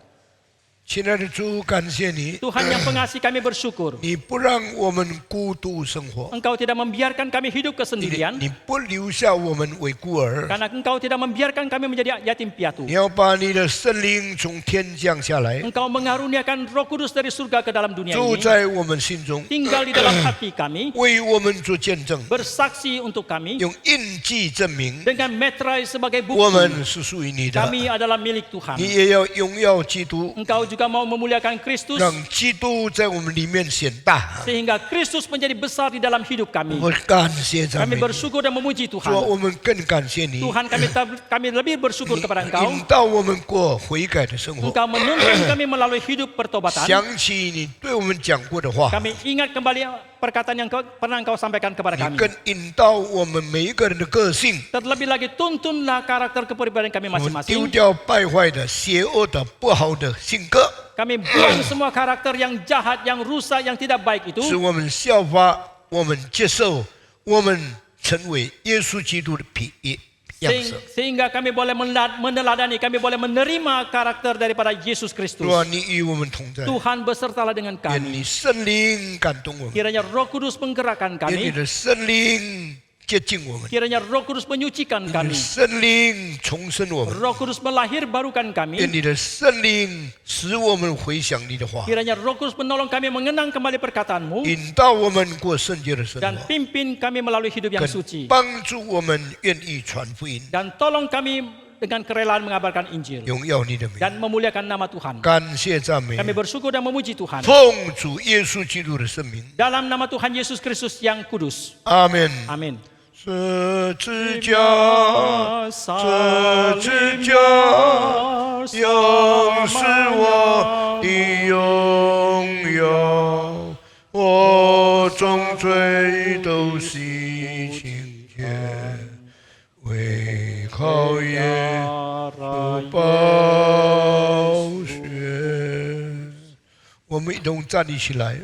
[SPEAKER 3] 亲爱的主，感谢你，
[SPEAKER 5] Tuhan yang pengasih, kami bersyukur.
[SPEAKER 3] 你不让我们孤独生活，
[SPEAKER 5] Engkau tidak membiarkan kami hidup
[SPEAKER 3] 你
[SPEAKER 5] kesendirian,
[SPEAKER 3] 你不留下我们为孤儿，
[SPEAKER 5] karena Engkau tidak membiarkan kami menjadi yatim
[SPEAKER 3] 你
[SPEAKER 5] piatu.
[SPEAKER 3] 要把你的圣灵从天降下来，
[SPEAKER 5] Engkau mengaruniakan Roh Kudus dari surga ke dalam dunia
[SPEAKER 3] 住
[SPEAKER 5] ini,
[SPEAKER 3] 在我们心中，
[SPEAKER 5] tinggal di dalam hati kami,
[SPEAKER 3] 为我们做见证，
[SPEAKER 5] bersaksi untuk kami,
[SPEAKER 3] 用印记证明
[SPEAKER 5] dengan meterai sebagai
[SPEAKER 3] 我
[SPEAKER 5] bukti
[SPEAKER 3] 们是属于你的。
[SPEAKER 5] kami adalah milik Tuhan.
[SPEAKER 3] 你也要荣耀基督，
[SPEAKER 5] Engkau juga mau memuliakan Kristus
[SPEAKER 3] 让基督在我们里面显大。
[SPEAKER 5] sehingga Kristus menjadi besar di dalam hidup kami.
[SPEAKER 3] 我感谢赞
[SPEAKER 5] Kami
[SPEAKER 3] 美你，
[SPEAKER 5] bersyukur dan memuji
[SPEAKER 3] 主啊，
[SPEAKER 5] Tuhan.
[SPEAKER 3] 我们更感谢你，
[SPEAKER 5] Tuhan, kami lebih bersyukur kepada Engkau.
[SPEAKER 3] 引导我们过悔改的生活。
[SPEAKER 5] Engkau menuntun kami melalui hidup pertobatan.
[SPEAKER 3] 想起你对我们讲过的话，
[SPEAKER 5] Kami ingat kembali perkataan yang pernah Engkau sampaikan kepada
[SPEAKER 3] 你
[SPEAKER 5] kami.
[SPEAKER 3] 更引导我们每一个人的个性，
[SPEAKER 5] Terlebih lagi tuntunlah karakter kepribadian kami
[SPEAKER 3] 我们丢
[SPEAKER 5] masing-masing.
[SPEAKER 3] 掉败坏的、邪恶的、不好的性格，
[SPEAKER 5] Kami buang semua karakter yang jahat, yang rusak, yang tidak baik
[SPEAKER 3] 使
[SPEAKER 5] itu.
[SPEAKER 3] 我们效法，我们接受，我们成为耶稣基督的样式。
[SPEAKER 5] Sehingga kami boleh meneladani, kami boleh menerima karakter daripada Yesus
[SPEAKER 3] 主
[SPEAKER 5] Kristus.
[SPEAKER 3] 啊，你与我们同在，
[SPEAKER 5] Tuhan besertalah dengan
[SPEAKER 3] 愿
[SPEAKER 5] kami.
[SPEAKER 3] 你圣灵感动我们，
[SPEAKER 5] Kiranya Roh Kudus menggerakkan
[SPEAKER 3] 愿你
[SPEAKER 5] kami.
[SPEAKER 3] 的圣灵接近我们，
[SPEAKER 5] Kiranya Roh Kudus menyucikan
[SPEAKER 3] 你的
[SPEAKER 5] kami.
[SPEAKER 3] 圣灵重生我们，
[SPEAKER 5] Roh Kudus melahirbarukan
[SPEAKER 3] 愿
[SPEAKER 5] kami.
[SPEAKER 3] 你的圣灵使我们回想你的话，
[SPEAKER 5] Kiranya Roh Kudus menolong kami mengenang kembali perkataanmu
[SPEAKER 3] 引导我们过圣洁的生
[SPEAKER 5] dan
[SPEAKER 3] 活，
[SPEAKER 5] pimpin kami melalui hidup yang
[SPEAKER 3] 更
[SPEAKER 5] suci.
[SPEAKER 3] 帮助我们愿意传福音，
[SPEAKER 5] Dan tolong kami dengan kerelaan mengabarkan Injil
[SPEAKER 3] 荣耀你的名。
[SPEAKER 5] dan memuliakan nama Tuhan.
[SPEAKER 3] 感谢赞美，
[SPEAKER 5] Kami bersyukur dan memuji Tuhan.
[SPEAKER 3] 奉主耶稣基督的圣名，
[SPEAKER 5] Dalam nama Tuhan Yesus Kristus yang kudus.
[SPEAKER 3] 阿门。
[SPEAKER 5] Amin.
[SPEAKER 3] 十字架，十字架，
[SPEAKER 5] Salib
[SPEAKER 3] 又是我的荣耀，我众罪都洗清洁，为靠耶稣宝血。我们一同站立起来。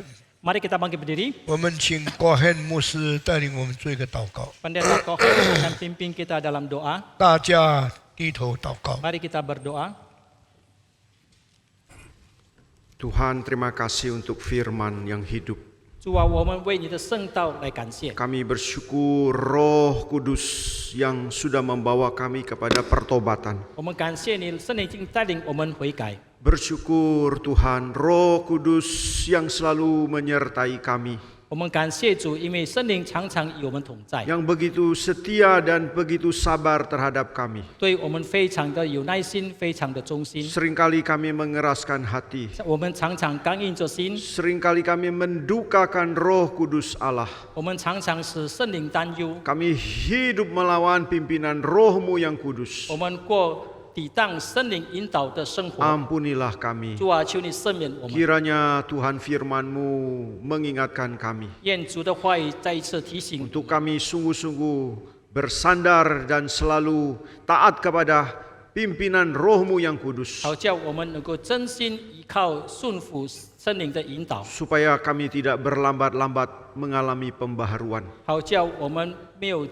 [SPEAKER 5] Mari kita bangkit berdiri.
[SPEAKER 3] 我们请国汉牧师带领我们做一个祷告，
[SPEAKER 5] Pendeta Kohen akan pimpin kita dalam doa.
[SPEAKER 3] 大家低头祷告。
[SPEAKER 5] Mari kita berdoa.
[SPEAKER 6] Tuhan, terima kasih untuk firman yang hidup.
[SPEAKER 5] 主啊，我们为你的圣道来感谢。
[SPEAKER 6] Kami bersyukur Roh Kudus yang sudah membawa kami kepada pertobatan.
[SPEAKER 5] 我们感谢你，圣灵已经带领我们悔改。
[SPEAKER 6] Bersyukur Tuhan, Roh Kudus yang selalu menyertai kami,
[SPEAKER 5] 我们感谢主，因为圣灵常常与我们同在，
[SPEAKER 6] yang begitu setia dan begitu sabar terhadap kami.
[SPEAKER 5] 对我们非常的有耐心，非常的忠心。
[SPEAKER 6] Seringkali kami mengeraskan hati,
[SPEAKER 5] 我们常常刚硬着心，
[SPEAKER 6] seringkali kami mendukakan Roh Kudus Allah.
[SPEAKER 5] 我们常常使圣灵担忧，
[SPEAKER 6] Kami hidup melawan pimpinan Roh-Mu yang kudus.
[SPEAKER 5] 我们过抵挡圣灵引导的生活。
[SPEAKER 6] Ampunilah kami.
[SPEAKER 5] 主啊，求你赦免我们。
[SPEAKER 6] Kiranya Tuhan firman-Mu mengingatkan kami
[SPEAKER 5] 愿主的话语再一次提醒，
[SPEAKER 6] untuk kami sungguh-sungguh bersandar dan selalu taat kepada pimpinan Roh-Mu yang kudus,
[SPEAKER 5] 好叫我们能够真心依靠顺服圣灵的引导，
[SPEAKER 6] supaya kami tidak berlambat-lambat mengalami pembaharuan,
[SPEAKER 5] 好叫我们没有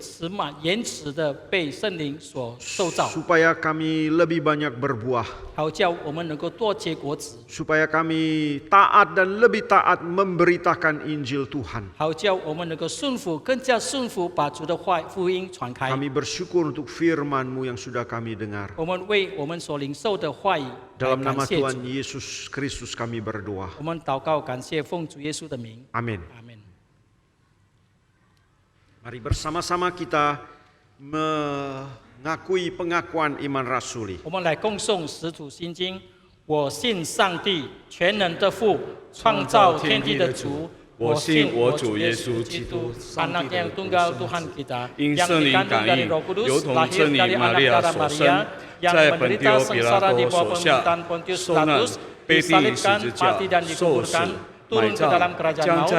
[SPEAKER 5] 延迟的被圣灵所受造，
[SPEAKER 6] supaya kami lebih banyak berbuah,
[SPEAKER 5] 好叫我们能够多结果子，
[SPEAKER 6] supaya kami taat dan lebih taat memberitakan Injil Tuhan.
[SPEAKER 5] 好叫我们能够顺服，更加顺服，把主的福音传开。
[SPEAKER 6] Kami bersyukur untuk firman-Mu yang sudah kami dengar.
[SPEAKER 5] 我们为我们所领受的话语来
[SPEAKER 6] Dalam
[SPEAKER 5] 感
[SPEAKER 6] nama
[SPEAKER 5] 谢主。
[SPEAKER 6] Tuhan Yesus Kristus kami berdoa.
[SPEAKER 5] 我们祷告，感谢奉主耶稣的名，
[SPEAKER 6] Amin.
[SPEAKER 5] 阿门。
[SPEAKER 6] Mari bersama-sama kita mengakui pengakuan iman rasuli.
[SPEAKER 5] 我们来共诵使徒心经。我信上帝，全能的父，创造天地的主。我信我主耶稣基督，Anak yang tunggal Tuhan kita, yang dikandung dari Roh Kudus, lahir dari anak darah Maria, yang menderita sengsara di bawah pemerintahan Pontius Pilatus, disalibkan, mati dan dikuburkan, turun ke dalam kerajaan maut.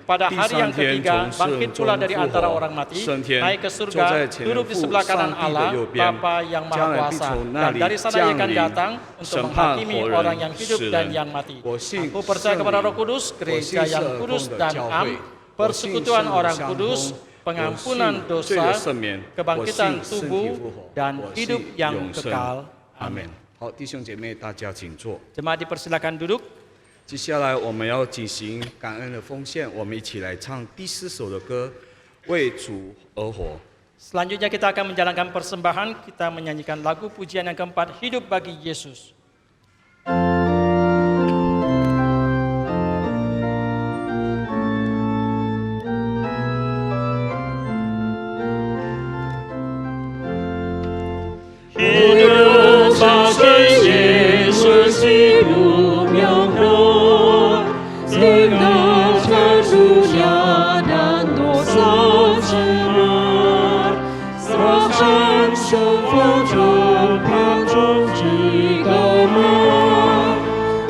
[SPEAKER 5] Pada hari yang ketiga, bangkit pula dari antara orang mati, naik ke surga, duduk di sebelah kanan Allah, Bapa yang Maha Kuasa. Dan dari sana ia akan datang untuk menghakimi orang yang hidup dan yang mati. Aku percaya kepada Roh Kudus, gereja yang kudus dan am, persekutuan orang kudus, pengampunan dosa, kebangkitan tubuh, dan hidup yang kekal. Amin.
[SPEAKER 1] 好，弟兄姐妹，大家请坐。
[SPEAKER 5] Jemaat dipersilakan duduk.
[SPEAKER 1] 接下来我们要进行感恩的奉献，我们一起来唱第4首的歌《为主而活》。
[SPEAKER 5] Selanjutnya kita akan menjalankan persembahan, kita menyanyikan lagu pujian yang keempat, Hidup bagi Yesus.
[SPEAKER 7] Hidup bagi Yesus, hidup yang benar, tinggalkan dunia dan dosa benar, serahkan semua terpanjang jikalau,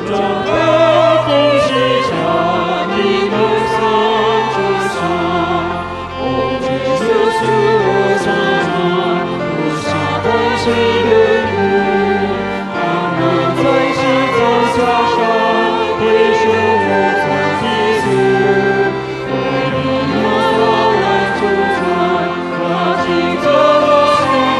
[SPEAKER 7] jaga posisinya di bersama. Oh Yesus Tuhan, hidupmu, amin. 在十字架上为救我在基督，为你要来主宰，那记得我心。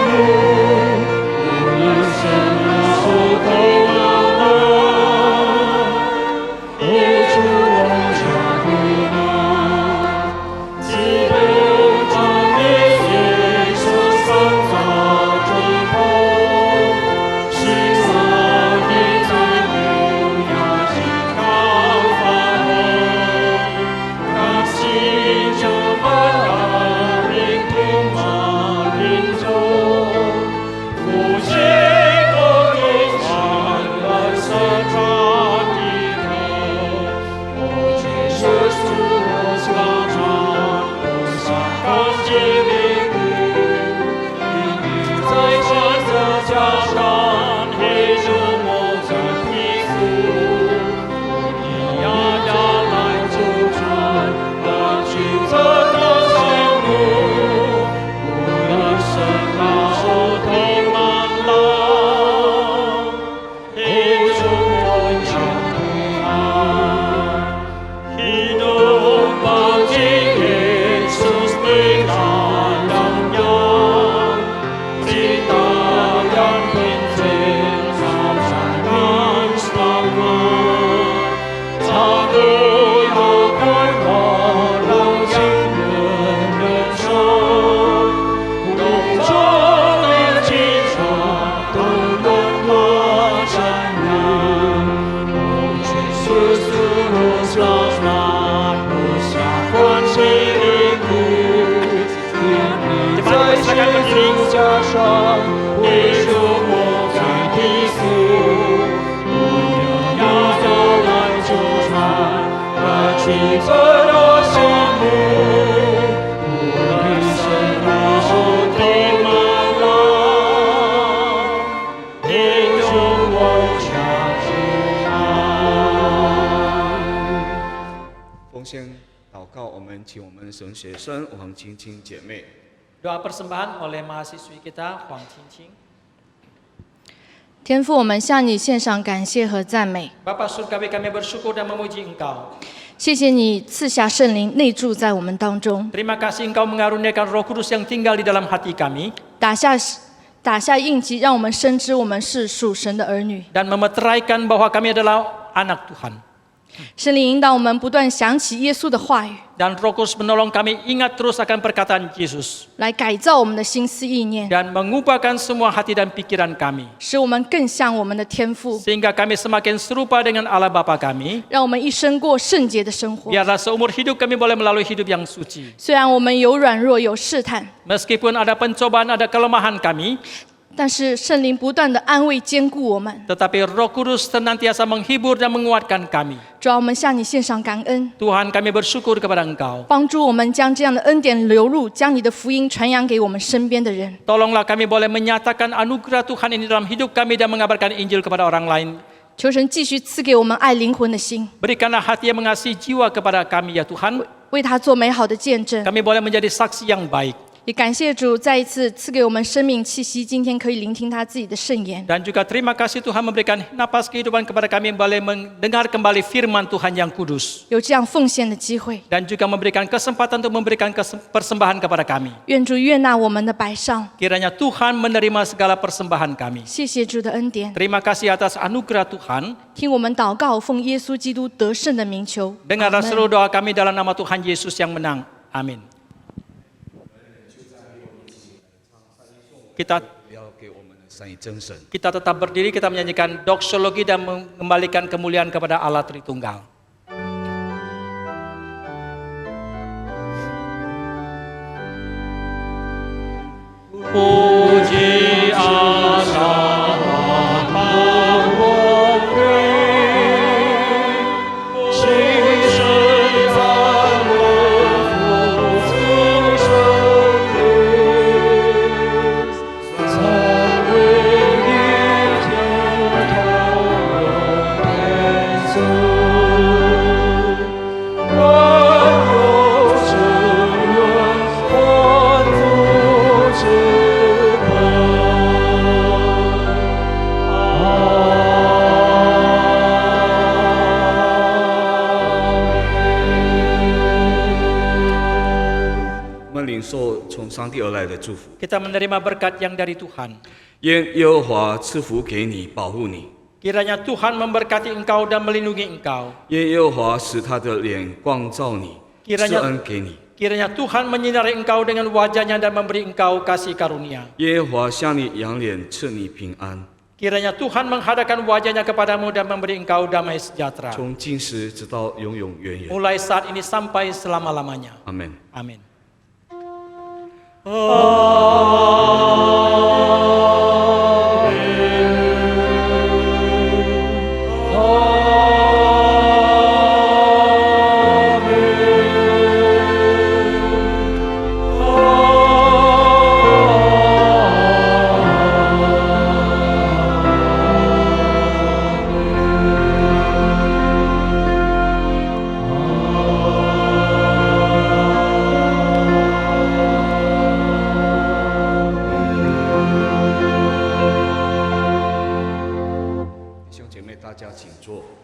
[SPEAKER 7] 新加上，为属我在的死，不要走来纠缠，那青色的心里，不能生来受的满浪，英雄我下之岸。
[SPEAKER 1] 奉献祷告，我们请我们神学生王青青姐妹。
[SPEAKER 5] Doa persembahan oleh mahasiswi kita Huang Qingqing.
[SPEAKER 8] 天父，我们向你献上感谢和赞美，
[SPEAKER 5] Bapa surgawi kami bersyukur dan memuji Engkau.
[SPEAKER 8] 谢谢你赐下圣灵内住在我们当中，
[SPEAKER 5] Terima kasih Engkau mengaruniakan Roh Kudus yang tinggal di dalam hati kami
[SPEAKER 8] 打下印记，让我们深知我们是属神的儿女。
[SPEAKER 5] dan memeteraikan bahwa kami adalah anak Tuhan.
[SPEAKER 8] 圣灵引导我们不断想起耶稣的话语，
[SPEAKER 5] Dan Roh Kudus menolong kami ingat terus akan perkataan Yesus
[SPEAKER 8] 来改造我们的心思意念，
[SPEAKER 5] dan mengubahkan semua hati dan pikiran kami
[SPEAKER 8] 使我们更像我们的天父，
[SPEAKER 5] sehingga kami semakin serupa dengan Allah Bapa kami.
[SPEAKER 8] 让我们一生过圣洁的生活。
[SPEAKER 5] Biarlah seumur hidup kami boleh melalui hidup yang suci.
[SPEAKER 8] 虽然我们有软弱有试探，
[SPEAKER 5] Meskipun ada pencobaan, ada kelemahan kami,
[SPEAKER 8] 但是圣灵不断的安慰坚固我们。
[SPEAKER 5] tetapi Roh Kudus senantiasa menghibur dan menguatkan kami.
[SPEAKER 8] 主要我们向你献上感恩，
[SPEAKER 5] Tuhan, kami bersyukur kepada Engkau.
[SPEAKER 8] 帮助我们将这样的恩典流入，将你的福音传扬给我们身边的人。
[SPEAKER 5] Tolonglah kami boleh menyatakan anugerah Tuhan ini dalam hidup kami dan mengabarkan Injil kepada orang lain.
[SPEAKER 8] 求神继续赐给我们爱灵魂的心，
[SPEAKER 5] Berikanlah hati yang mengasihi jiwa kepada kami ya Tuhan.
[SPEAKER 8] 为他做美好的见证。
[SPEAKER 5] Kami boleh menjadi saksi yang baik.
[SPEAKER 8] 也感谢主再一次赐给我们生命气息，今天可以聆听他自己的圣言。
[SPEAKER 5] Dan juga terima kasih Tuhan memberikan napas kehidupan kepada kami yang boleh mendengar kembali firman Tuhan yang kudus.
[SPEAKER 8] 有这样奉献的机会，
[SPEAKER 5] Dan juga memberikan kesempatan untuk memberikan persembahan kepada kami.
[SPEAKER 8] 愿主悦纳我们的摆上。
[SPEAKER 5] Kiranya Tuhan menerima segala persembahan kami.
[SPEAKER 8] 谢谢主的恩典，
[SPEAKER 5] Terima kasih atas anugerah Tuhan.
[SPEAKER 8] 听我们祷告，奉耶稣基督得胜的名求。
[SPEAKER 5] Dengarlah
[SPEAKER 8] 阿们
[SPEAKER 5] seluruh doa kami dalam nama Tuhan Yesus yang menang. Amin. Kita
[SPEAKER 1] 要给我们的三一真神。
[SPEAKER 5] kita tetap berdiri, kita menyanyikan doksologi dan mengembalikan kemuliaan kepada Allah Tritunggal.
[SPEAKER 7] Puji asa Bapa我给，心神在我父子生灵，在为一天堂永天赐，万有深渊欢呼之本。
[SPEAKER 1] 我们领受从上帝而来的祝福，
[SPEAKER 5] Kita menerima berkat yang dari Tuhan.
[SPEAKER 1] 愿耶和华赐福给你，保护你；
[SPEAKER 5] Kiranya Tuhan memberkati engkau dan melindungi engkau.
[SPEAKER 1] 愿耶和华使他的脸光照你，施
[SPEAKER 5] Kiranya
[SPEAKER 1] 恩给你；
[SPEAKER 5] Kiranya Tuhan menyinari engkau dengan wajahnya dan memberi engkau kasih karunia.
[SPEAKER 1] 耶和华向你扬脸，赐你平安。
[SPEAKER 5] Kiranya Tuhan menghadapkan wajahnya kepadamu dan memberi engkau damai sejahtera.
[SPEAKER 1] 从今时直到永永远远。
[SPEAKER 5] Mulai saat ini sampai selama-lamanya.
[SPEAKER 1] 阿门。
[SPEAKER 5] Amin.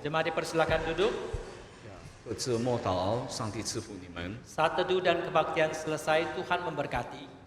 [SPEAKER 5] Jemaat dipersilakan duduk.
[SPEAKER 1] 各自默祷，上帝赐福你们。
[SPEAKER 5] Saat teduh dan kebaktian selesai, Tuhan memberkati.